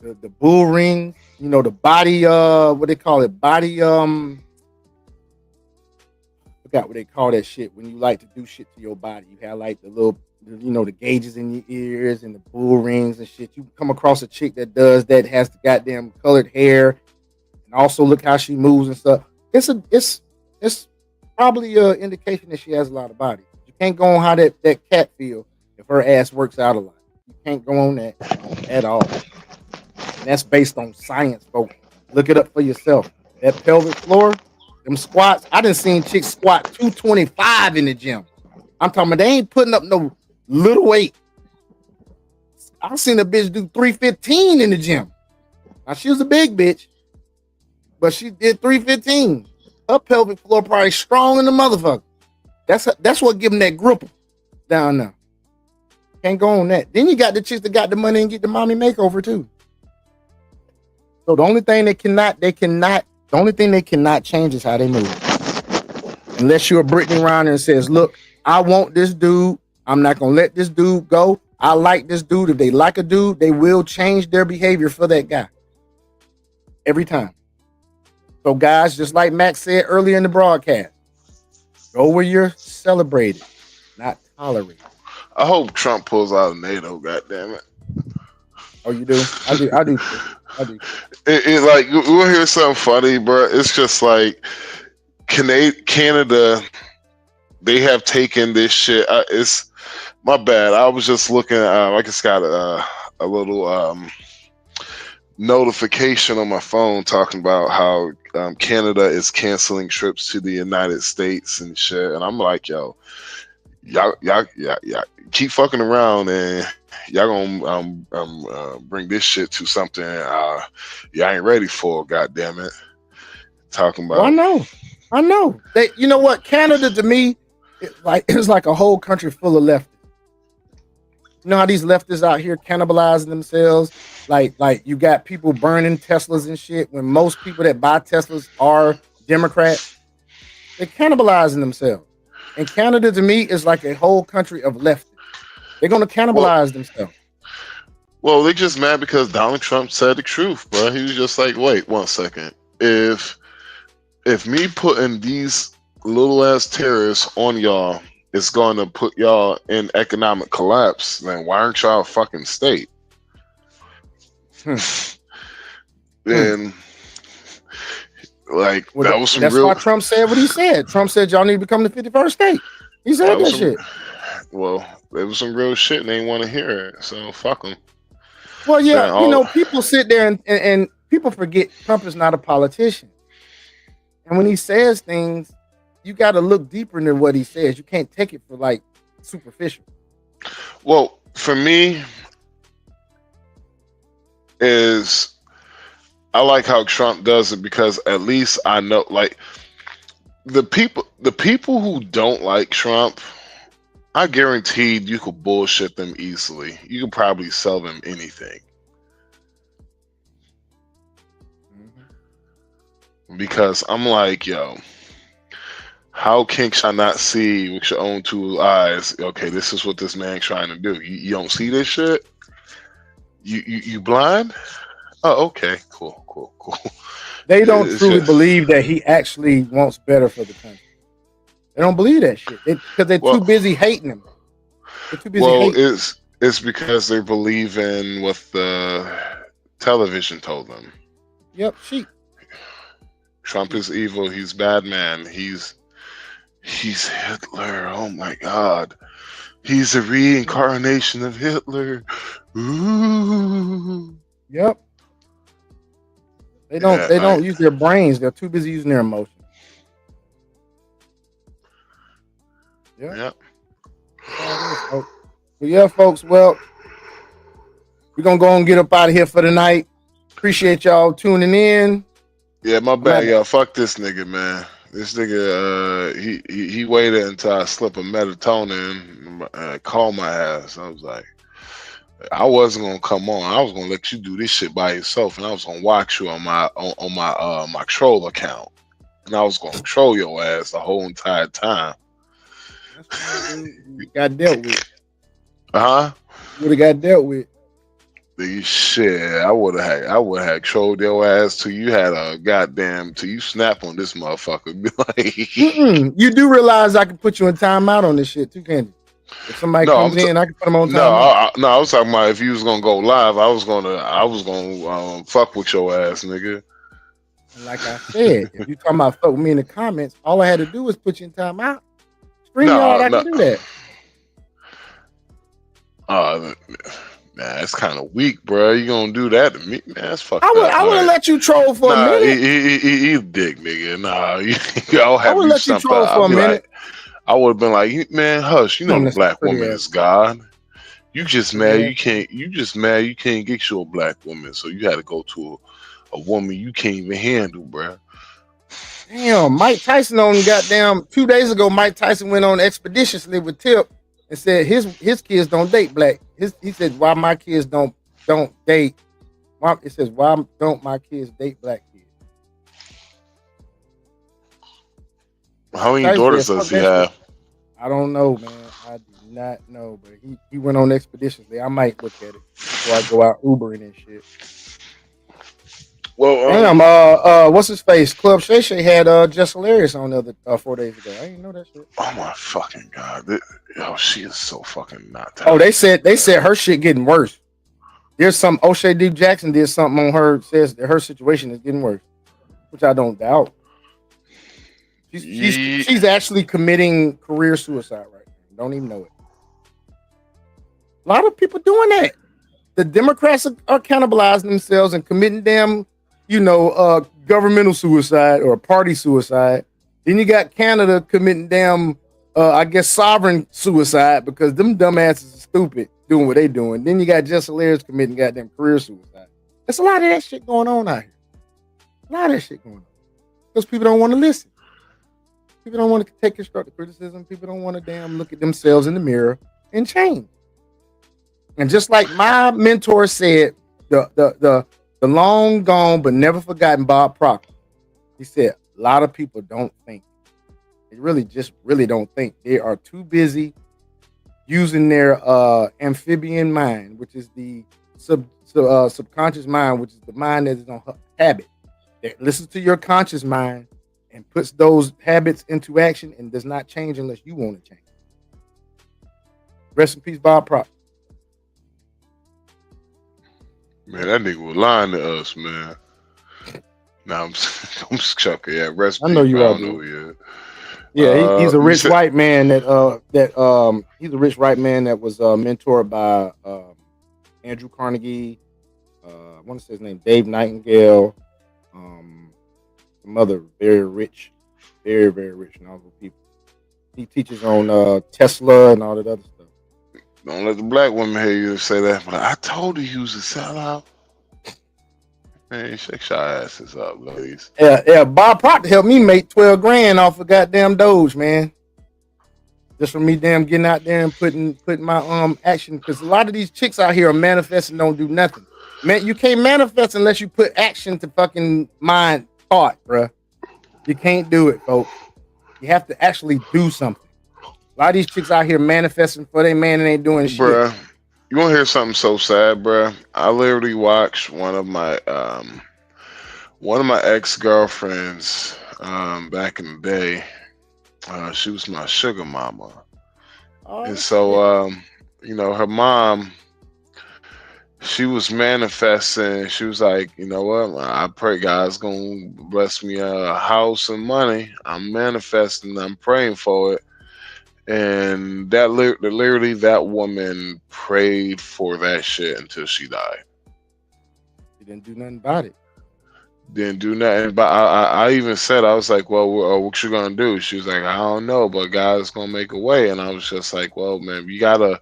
the bull rings, the body, what they call it, body, forgot what they call that shit when you like to do shit to your body. You have like the little, the gauges in your ears and the bull rings and shit. You come across a chick that does that, has the goddamn colored hair, and also look how she moves and stuff. It's probably an indication that she has a lot of body. You can't go on how that cat feel if her ass works out a lot. You can't go on that at all. And that's based on science, folks. Look it up for yourself. That pelvic floor, them squats. I done seen chicks squat 225 in the gym. I'm talking about they ain't putting up no little weight. I've seen a bitch do 315 in the gym. Now she was a big bitch, but she did 315. Her pelvic floor probably strong in the motherfucker. That's what give them that grip down there. Can't go on that. Then you got the chicks that got the money and get the mommy makeover too. So the only thing they cannot change is how they move. Unless you're a Brittany Reiner and says, look, I want this dude. I'm not gonna let this dude go. I like this dude. If they like a dude, they will change their behavior for that guy. Every time. So guys, just like Max said earlier in the broadcast, go where you're celebrated, not tolerated. I hope Trump pulls out of NATO, goddammit. Oh, you do? I do. It like, we'll hear something funny, bro. It's just like Canada, they have taken this shit. It's my bad. I was just looking. I just got a little notification on my phone talking about how Canada is canceling trips to the United States and shit. And I'm like, yo, y'all keep fucking around and y'all gonna bring this shit to something y'all ain't ready for. God damn it! Talking about. Well, I know. You know what? Canada to me, it's like a whole country full of leftists. You know how these leftists out here cannibalizing themselves? Like you got people burning Teslas and shit. When most people that buy Teslas are Democrats, they're cannibalizing themselves. And Canada to me is like a whole country of leftists. They're gonna cannibalize themselves. Well, they just mad because Donald Trump said the truth, bro. He was just like, wait 1 second. If me putting these little ass terrorists on y'all is going to put y'all in economic collapse, then why aren't y'all a fucking state? Then, like, that was some that's real. why Trump said what he said. Trump said y'all need to become the 51st state. He said that shit. Well, there was some real shit and they didn't want to hear it, so fuck them. Well, yeah, people sit there and people forget Trump is not a politician. And when he says things, you got to look deeper than what he says. You can't take it for like superficial. Well, for me, I like how Trump does it because at least I know, like, the people who don't like Trump, I guaranteed you could bullshit them easily. You could probably sell them anything. Because I'm like, yo, how can I not see with your own two eyes? Okay, this is what this man's trying to do. You don't see this shit? You blind? Oh, okay, cool. They don't truly believe that he actually wants better for the country. They don't believe that shit because they're too busy hating him. They're too busy hating. It's because they believe in what the television told them. Yep, sheep. Trump is evil. He's bad man. He's Hitler. Oh my God. He's a reincarnation of Hitler. Ooh. Yep. They don't use their brains. They're too busy using their emotions. Yep. Well, yeah, folks. Well, we're gonna go and get up out of here for the night. Appreciate y'all tuning in. Yeah, my bad, y'all. Fuck this nigga, man. This nigga, he waited until I slip a melatonin and call my ass. I was like, I wasn't gonna come on. I was gonna let you do this shit by yourself, and I was gonna watch you on my troll account, and I was gonna troll your ass the whole entire time. That's fine, dude. You got dealt with. Huh? You would have got dealt with. The shit, I would have trolled your ass till you had a goddamn till you snap on this motherfucker. Be like, You do realize I can put you in timeout on this shit too, can't you? If somebody no, comes in, I can put them on no, timeout. I was talking about if you was gonna go live, I was gonna fuck with your ass, nigga. And like I said, if you talking about fuck with me in the comments, all I had to do was put you in timeout. StreamYard, I can do that. Man, it's kind of weak, bro. You gonna do that to me, man? That's fucked up. I would have let you troll for a minute. He dick, nigga. Nah, I'll have I would you let you troll up. for a minute. I would have been like, man, hush. You know the black woman is God. You just mad you can't. You just mad you can't get you a black woman, so you had to go to a woman you can't even handle, bro. Damn, Mike Tyson on goddamn 2 days ago. Mike Tyson went on Expeditiously with Tip and said his kids don't date black. He said why my kids don't date. It says why don't my kids date black kids? How many daughters does he have? I don't know, man. I do not know, but he went on Expeditiously. I might look at it before I go out Ubering and shit. Well, damn. What's his face? Club Shay Shay had Just Hilarious on the other 4 days ago. I didn't know that shit. Oh my fucking god! She is so fucking not. Talented. They said her shit getting worse. There's some O'Shea D. Jackson did something on her. Says that her situation is getting worse, which I don't doubt. She's actually committing career suicide right now. Don't even know it. A lot of people doing that. The Democrats are cannibalizing themselves and committing damn, governmental suicide or party suicide. Then you got Canada committing damn, I guess sovereign suicide because them dumbasses are stupid doing what they doing. Then you got Just Hilarious committing goddamn career suicide. There's a lot of that shit going on out here. A lot of that shit going on because people don't want to listen. People don't want to take constructive criticism. People don't want to damn look at themselves in the mirror and change. And just like my mentor said, the long gone but never forgotten Bob Proctor, he said, a lot of people don't think. They really don't think. They are too busy using their amphibian mind, which is the subconscious mind, which is the mind that is on habit. That listens to your conscious mind and puts those habits into action and does not change unless you want to change. Rest in peace, Bob Proctor. Man, that nigga was lying to us, man. Nah, I'm just chucking. Yeah, rest. I know you are. Yeah, he's a rich white man that he's a rich white man that was mentored by Andrew Carnegie. I want to say his name, Dave Nightingale. Some other very rich, very very rich knowledgeable people. He teaches on Tesla and all that other stuff. Don't let the black woman hear you say that. But I told her you was a sellout. Man, shake your asses up, ladies. Yeah. Bob Proctor helped me make 12 grand off of goddamn Doge, man. Just for me damn getting out there and putting my action. Because a lot of these chicks out here are manifesting, don't do nothing. Man, you can't manifest unless you put action to fucking mind thought, bruh. You can't do it, folks. You have to actually do something. A lot of these chicks out here manifesting for their man and ain't doing shit. Bruh, you want to hear something so sad, bruh? I literally watched one of my ex-girlfriends back in the day. She was my sugar mama. And so, her mom, she was manifesting. She was like, you know what? I pray God's going to bless me a house and money. I'm manifesting. I'm praying for it. And that literally, that woman prayed for that shit until she died. She didn't do nothing about it. Didn't do nothing. But I even said, I was like, well, what you gonna do? She was like, I don't know, but God's gonna make a way. And I was just like, well, man, you gotta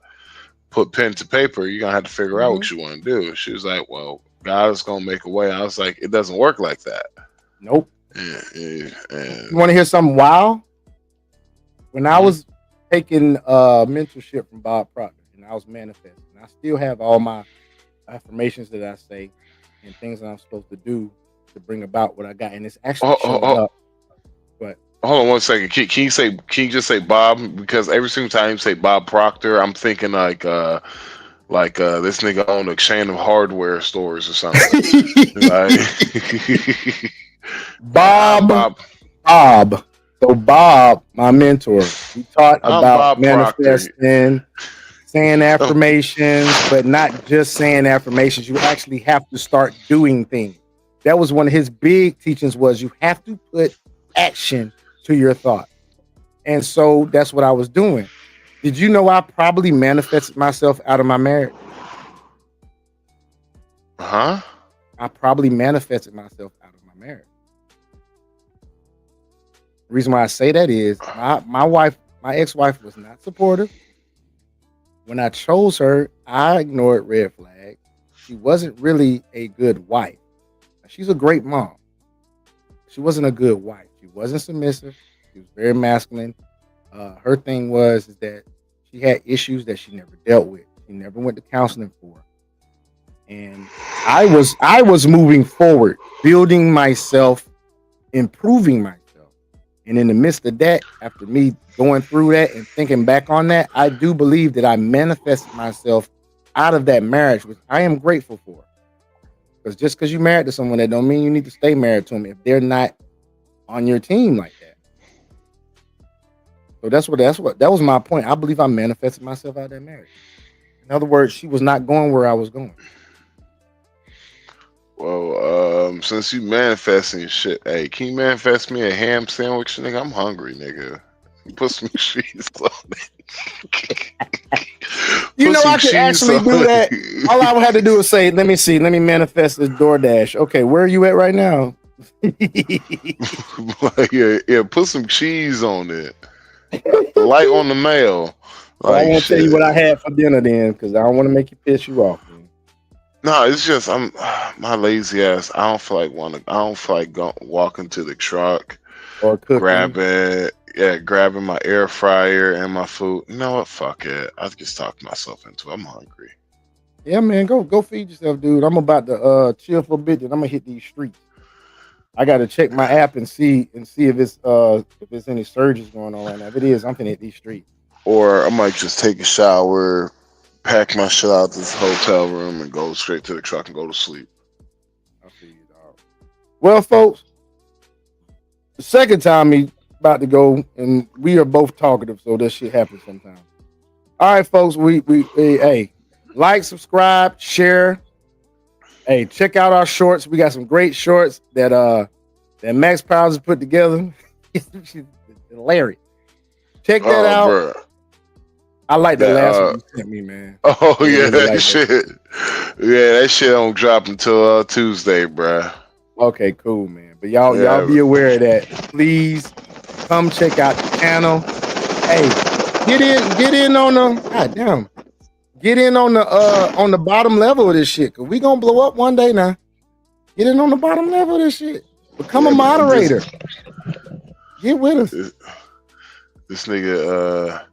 put pen to paper. You're gonna have to figure out what you want to do. She was like, well, God's gonna make a way. I was like, it doesn't work like that. Nope. Yeah. You want to hear something wild? When I was taking mentorship from Bob Proctor and I was manifesting, I still have all my affirmations that I say and things that I'm supposed to do to bring about what I got, and it's actually showing up. But hold on one second. Can you just say Bob? Because every single time you say Bob Proctor, I'm thinking like this nigga owned a chain of hardware stores or something. Like Bob. So Bob, my mentor, he taught I'm about Bob Proctor. manifesting, saying affirmations, but not just saying affirmations. You actually have to start doing things. That was one of his big teachings was you have to put action to your thought. And so that's what I was doing. Did you know I probably manifested myself out of my marriage? Huh? I probably manifested myself out of my marriage. The reason why I say that is my wife, my ex-wife was not supportive. When I chose her, I ignored red flags. She wasn't really a good wife. She's a great mom. She wasn't a good wife. She wasn't submissive. She was very masculine. Her thing was that she had issues that she never dealt with. She never went to counseling for. And I was moving forward, building myself, improving myself. And in the midst of that, after me going through that and thinking back on that, I do believe that I manifested myself out of that marriage, which I am grateful for. Because just because you're married to someone, that don't mean you need to stay married to them if they're not on your team like that. So that was my point. I believe I manifested myself out of that marriage. In other words, she was not going where I was going. Well, since you manifesting shit, hey, can you manifest me a ham sandwich, nigga? I'm hungry, nigga. Put some cheese on it. You know, I could actually do that. All I would have to do is say, let me manifest this DoorDash. Okay, where are you at right now? yeah, put some cheese on it. Light on the mail. Well, I won't tell you what I had for dinner then, because I don't want to make you piss you off. Man. No, it's just I'm my lazy ass. I don't feel like walking to the truck or cooking. grabbing my air fryer and my food. You know what? Fuck it. I just talked myself into it. I'm hungry. Yeah, man, go feed yourself, dude. I'm about to chill for a bit, then I'm gonna hit these streets. I gotta check my app and see if it's any surges going on right now. If it is, I'm gonna hit these streets. Or I might just take a shower, pack my shit out to this hotel room, and go straight to the truck and go to sleep. I see you, dog. Well, folks, the second time he about to go, and we are both talkative, so this shit happens sometimes. All right, folks, we hey, like, subscribe, share. Hey, check out our shorts. We got some great shorts that Max Powers has put together. It's hilarious. Check that out. Bro. I like the last one you sent me, man. Oh yeah, really that like shit. Yeah, that shit don't drop until Tuesday, bro. Okay, cool, man. But y'all be aware of that. Please come check out the channel. Hey, get in on the get in on the bottom level of this shit, cause we gonna blow up one day now. Get in on the bottom level of this shit. Become a moderator. Get with us. This nigga,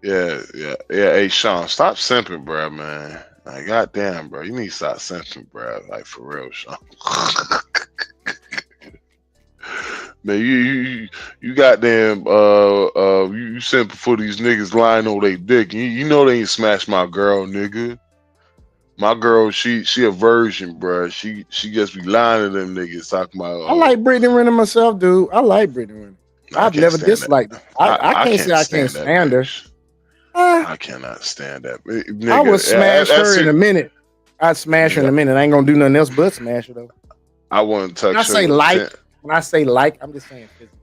yeah. Hey, Sean, stop simping, bro, man. Like, goddamn, bro, you need to stop simping, bro. Like, for real, Sean. Man, you goddamn, you simping for these niggas lying on their dick. You know they ain't smashed my girl, nigga. My girl, she a virgin, bro. She just be lying to them niggas talking about. I like Brittany Renner myself, dude. I like Brittany Renner. I've never disliked her. I can't say I can't stand her. I cannot stand that. Nigga, I would smash her in a minute. I'd smash her in a minute. I ain't gonna do nothing else but smash her though. I wouldn't touch her. When I say like, I'm just saying physical.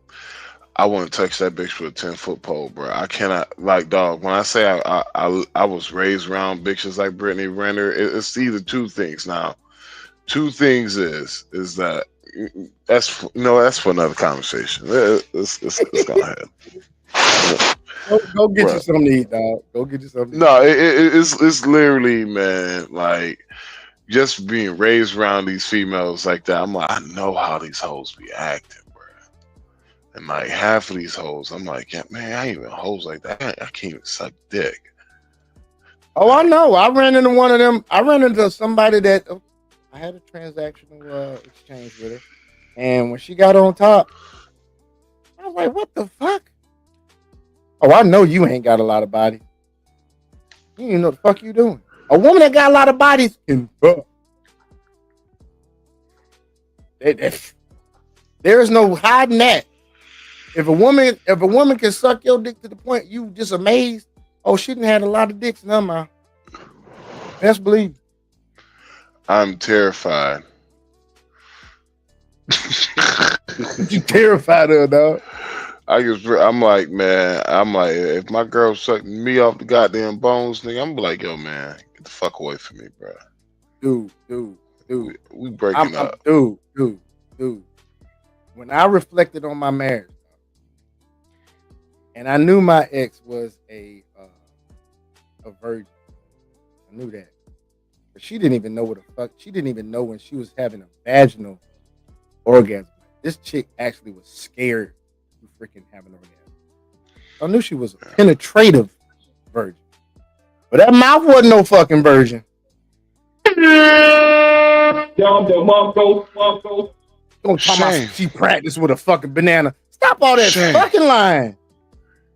I wouldn't touch that bitch with a 10-foot pole, bro. I cannot, like, dog. When I say I was raised around bitches like Brittany Renner, it's either two things. Now, two things is that that's for another conversation. Let's go ahead. Go get you something to eat, dog. Go get you something. No, it's literally, man. Like, just being raised around these females like that, I'm like, I know how these hoes be acting, bro. And like half of these hoes, I'm like, yeah, man, I ain't even hoes like that. I can't even suck dick. Oh, I know. I ran into one of them. I ran into somebody that I had a transactional exchange with her, and when she got on top, I was like, "What the fuck?" Oh, I know you ain't got a lot of body. You ain't know the fuck you doing. A woman that got a lot of bodies can fuck. There is no hiding that. If a woman can suck your dick to the point you just amazed, oh, she didn't have a lot of dicks in her mouth. Best believe. I'm terrified. You terrified of her, dog. I'm like, man, if my girl sucking me off the goddamn bones, nigga, I'm like, yo, man, get the fuck away from me, bro. Dude. We breaking up. Dude. When I reflected on my marriage, and I knew my ex was a virgin. I knew that. But she didn't even know what the fuck. She didn't even know when she was having a vaginal orgasm. This chick actually was scared to freaking have an orgasm. I knew she was a penetrative virgin. But that mouth wasn't no fucking virgin. Don't talk about she practiced with a fucking banana. Stop all that fucking lying.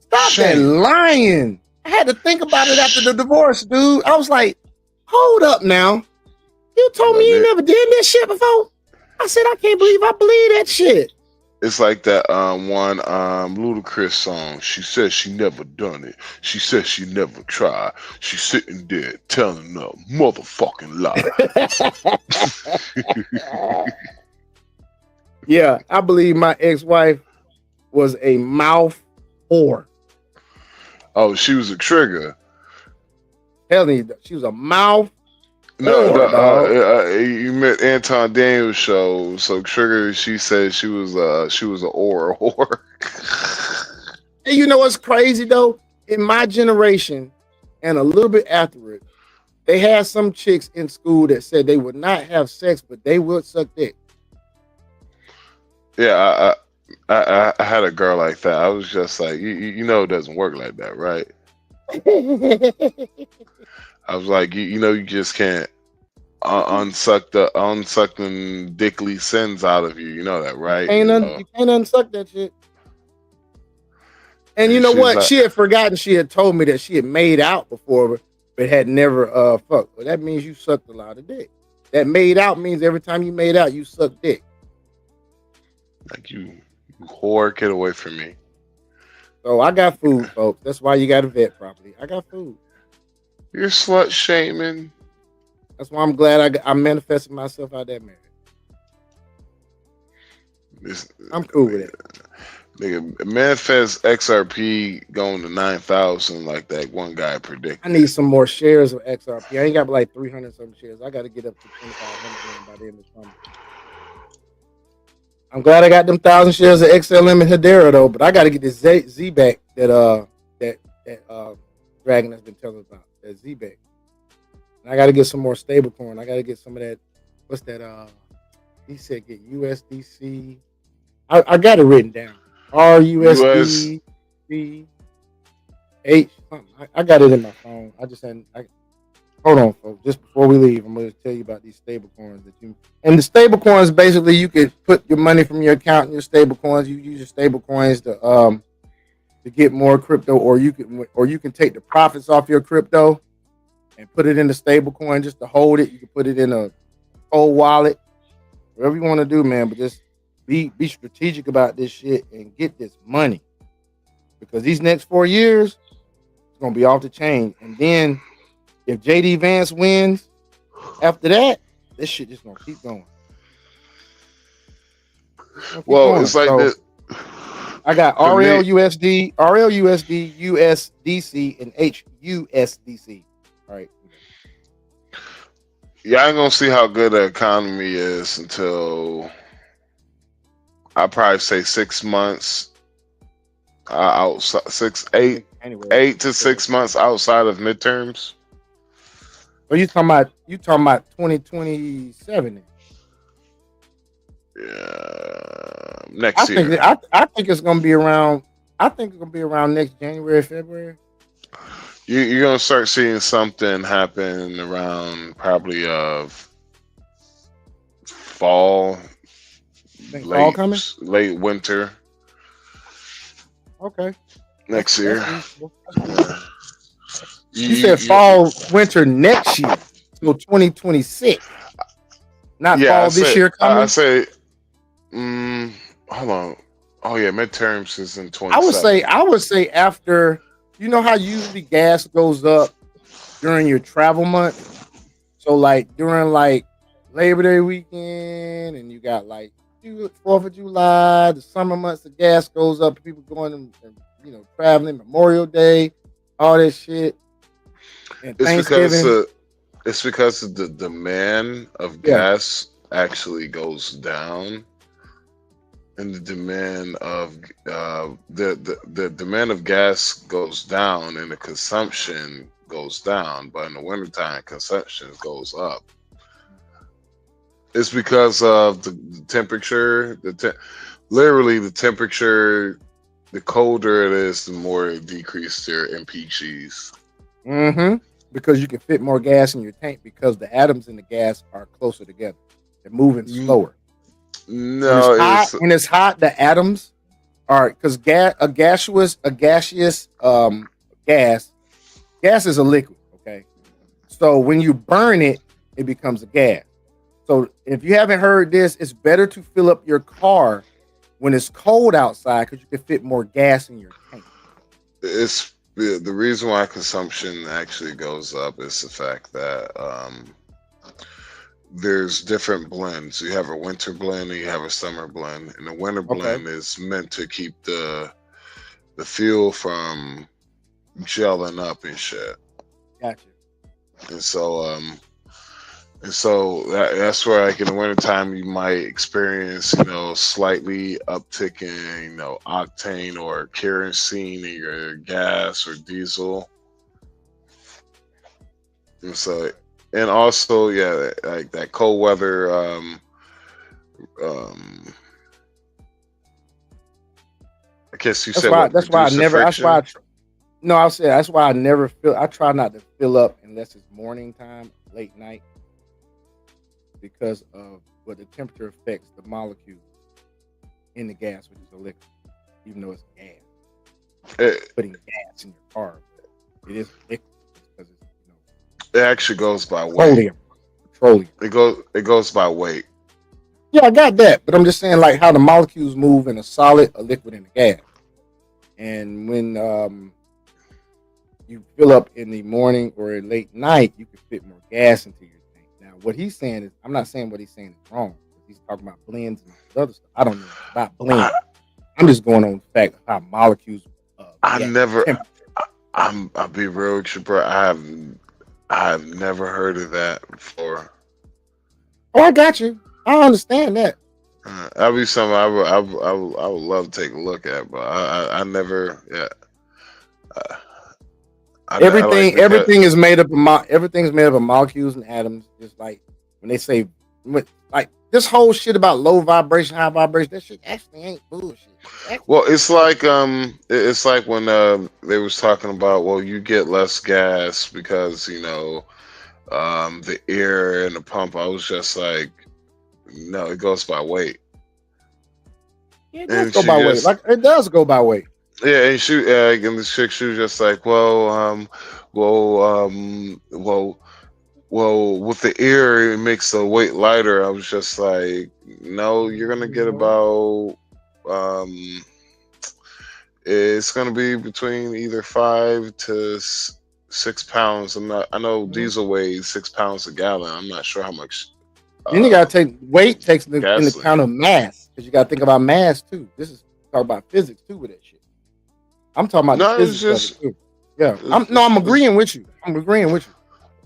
Stop that lying. I had to think about it after the divorce, dude. I was like, hold up now. You told me you never did this shit before? I said, I can't believe I believe that shit. It's like that one Ludacris song. She said she never done it. She said she never tried. She's sitting there telling a motherfucking lie. Yeah, I believe my ex-wife was a mouth whore. Oh, she was a trigger. Telling you, she was a mouth. You met Anton Daniels' show. So Trigger, she said she was an aura whore. And you know what's crazy though? In my generation, and a little bit afterward, they had some chicks in school that said they would not have sex, but they would suck dick. Yeah, I had a girl like that. I was just like, you know, it doesn't work like that, right? I was like, you just can't unsuck them dickly sins out of you. You know that, right? You can't unsuck that shit. And you know what? She had forgotten she had told me that she had made out before, but had never fucked. Well, that means you sucked a lot of dick. That made out means every time you made out, you sucked dick. Like you whore, get away from me. So I got food, folks. That's why you got to vet properly. I got food. You're slut shaming. That's why I'm glad I manifested myself out of that marriage. I'm cool with it. Nigga, manifest XRP going to 9,000 like that one guy predicted. I need some more shares of XRP. I ain't got like 300 some shares. I got to get up to 2,500 by the end of the summer. I'm glad I got them 1,000 shares of XLM and Hedera though, but I got to get this Z back that Dragon has been telling us about. That Z back. And I got to get some more stablecoin. I got to get some of that. What's that? He said get USDC. I got it written down. RUSD H. I got it in my phone. I just hadn't. Hold on, folks. Just before we leave, I'm going to tell you about these stable coins and the stable coins. Basically, you could put your money from your account in your stable coins. You use your stable coins to get more crypto, or you can take the profits off your crypto and put it in the stable coin just to hold it. You can put it in a cold wallet, whatever you want to do, man. But just be strategic about this shit and get this money, because these next 4 years it's gonna be off the chain. And then if JD Vance wins after that, this shit just gonna keep going. It's like this. I got RLUSD, USDC, and HUSDC. All right. Yeah, I ain't gonna see how good the economy is until I probably say 6 months. Eight to 6 months outside of midterms. So you talking about 2027? Yeah, next I think year. I think it's gonna be around. I think it's gonna be around next January, February. You're gonna start seeing something happen around probably fall, Think fall late coming? late winter Okay, next that's year. reasonable. That's cool. Yeah. You said fall, winter next year, so 2026, not Yeah, fall this year I coming. say, hold on. Oh yeah, midterms is in I 27. would say after. You know how usually gas goes up during your travel month. So like during like Labor Day weekend, and you got like 4th of July, the summer months, the gas goes up. People going and traveling, Memorial Day, all this shit, and It's because Thanksgiving. the demand of Yeah. gas actually goes down, and the demand of the demand of gas goes down, and the consumption goes down. But in the wintertime, consumption goes up. It's because of the temperature. Literally the temperature. The colder it is, the more it decreases their MPGs. Mm-hmm. Because you can fit more gas in your tank because the atoms in the gas are closer together. They're moving slower. When it's No, hot, it's the atoms are because gaseous gas is a liquid. Okay, so when you burn it, it becomes a gas. So if you haven't heard this, it's better to fill up your car when it's cold outside because you can fit more gas in your tank. it's the reason why consumption actually goes up is the fact that there's different blends. You have a winter blend and you have a summer blend, and the winter Okay, blend is meant to keep the fuel from gelling up and shit. gotcha. And so that's where, like, in the wintertime, you might experience, slightly uptick in, octane or kerosene in your gas or diesel. And so, and also, yeah, like that cold weather, um, I guess you That's said why. what, That's why I reduce the never. That's why. friction? No, I said that's why I never fill. I try not to fill up unless it's morning time, late night, because of what the temperature affects the molecules in the gas, which is a liquid, even though it's gas. Putting gas in your car, but it is liquid because it's It actually goes by weight. petroleum. It goes by weight. Yeah, I got that, but I'm just saying like how the molecules move in a solid, a liquid, and a gas. And when you fill up in the morning or late night, you can fit more gas into your tank. Now, what he's saying is, I'm not saying what he's saying is wrong. He's talking about blends and other stuff. I don't know about blends. I'm just going on the fact of how molecules I react never. to temperature. I'll be real with you, bro. I've never heard of that before. Oh, I got you. I understand that. That'd be something I would love to take a look at, but I never, yeah. I like because Everything is made up of everything's made up of molecules and atoms. Just like when they say like this whole shit about low vibration, high vibration, that shit actually ain't bullshit. well, it's like when they was talking about, well, you get less gas because the air and the pump. I was just like, no, it goes by weight. It does go by weight. Like it does go by weight. Yeah, and the chick, she was just like, well, with the air, it makes the weight lighter. I was just like, no, you're gonna get about, it's gonna be between either 5 to 6 pounds. I know diesel weighs 6 pounds a gallon. I'm not sure how much. Then you gotta take weight takes in the Gasoline. count of mass because you gotta think about mass too. This is talk about physics too with that shit. I'm talking about No, the it's physics just of it too. Yeah, I'm agreeing with you. I'm agreeing with you.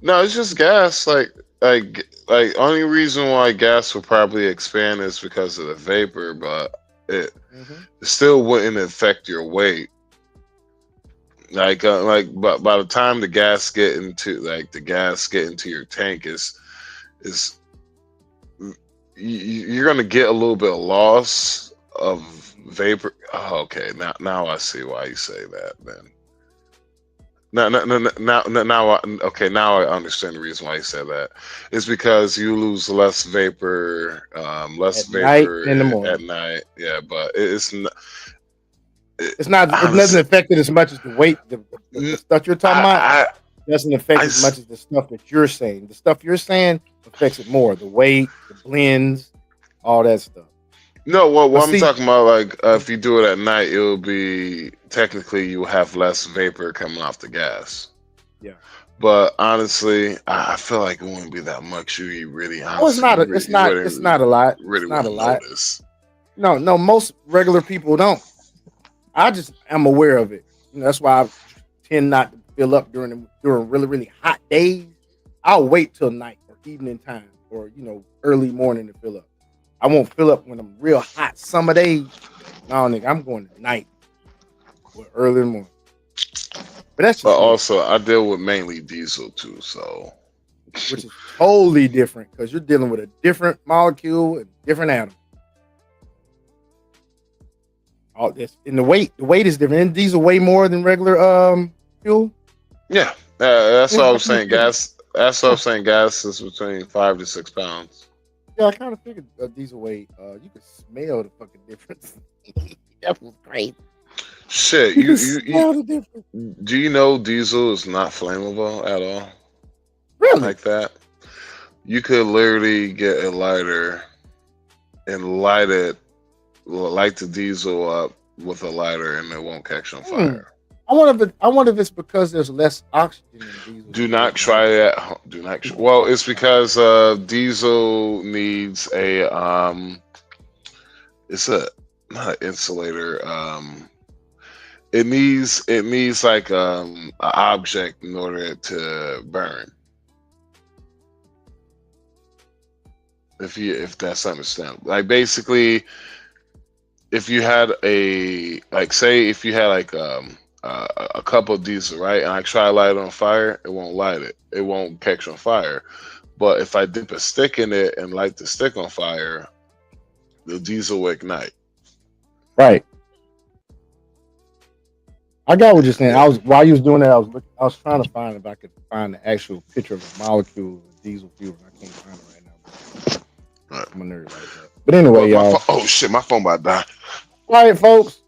no, it's just gas. Like only reason why gas will probably expand is because of the vapor, but it still wouldn't affect your weight. But by the time the gas get into your tank is you're gonna get a little bit of loss of vapor. Oh, okay, now I see why you say that. Then now I understand the reason why you said that. It's because you lose less vapor, at night and in the morning. at night. Yeah, but it's not. It doesn't affect it as much as the weight. The stuff you're talking about doesn't affect as much as the stuff that you're saying. The stuff you're saying affects it more. The weight, the blends, all that stuff. No, what I'm talking about, like if you do it at night, it'll be technically you have less vapor coming off the gas. Yeah. But honestly, I feel like it wouldn't be that much. You really, honestly, it's not a lot. It's not a lot. Notice. No, most regular people don't. I just am aware of it. That's why I tend not to fill up during really, really hot days. I'll wait till night or evening time or early morning to fill up. I won't fill up when I'm real hot summer days. No, nigga, I'm going to night or early in the morning. But that's just also I deal with mainly diesel too, so which is totally different because you're dealing with a different molecule and different atom. All this and the weight is different. And diesel way more than regular fuel. Yeah, that's what I was saying. Gas. That's what I was saying. Gas is between 5 to 6 pounds. Yeah, I kind of figured diesel weight. You could smell the fucking difference. That was great. Shit, you smell the difference. Do you know diesel is not flammable at all? Really? Like that? You could literally get a lighter and light the diesel up with a lighter, and it won't catch on fire. I wonder if it's because there's less oxygen in diesel. Do not try that. Do not. Well, it's because diesel needs a it's not an insulator. It needs like an object in order to burn. If that's understandable, like basically, if you had a cup of diesel, right, and I try to light it on fire, it won't light it. It won't catch on fire. But if I dip a stick in it and light the stick on fire, the diesel will ignite. Right. I got what you're saying. While you was doing that, I was trying to find if I could find the actual picture of a molecule of diesel fuel. I can't find it right now. I'm a nerd like that. But anyway, y'all. Oh shit, my phone about to die. All right, folks.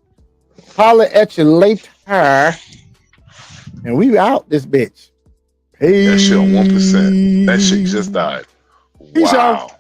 Holler at you later. And we out this bitch. Peace. That shit on 1%. That shit just died. Peace Wow. out.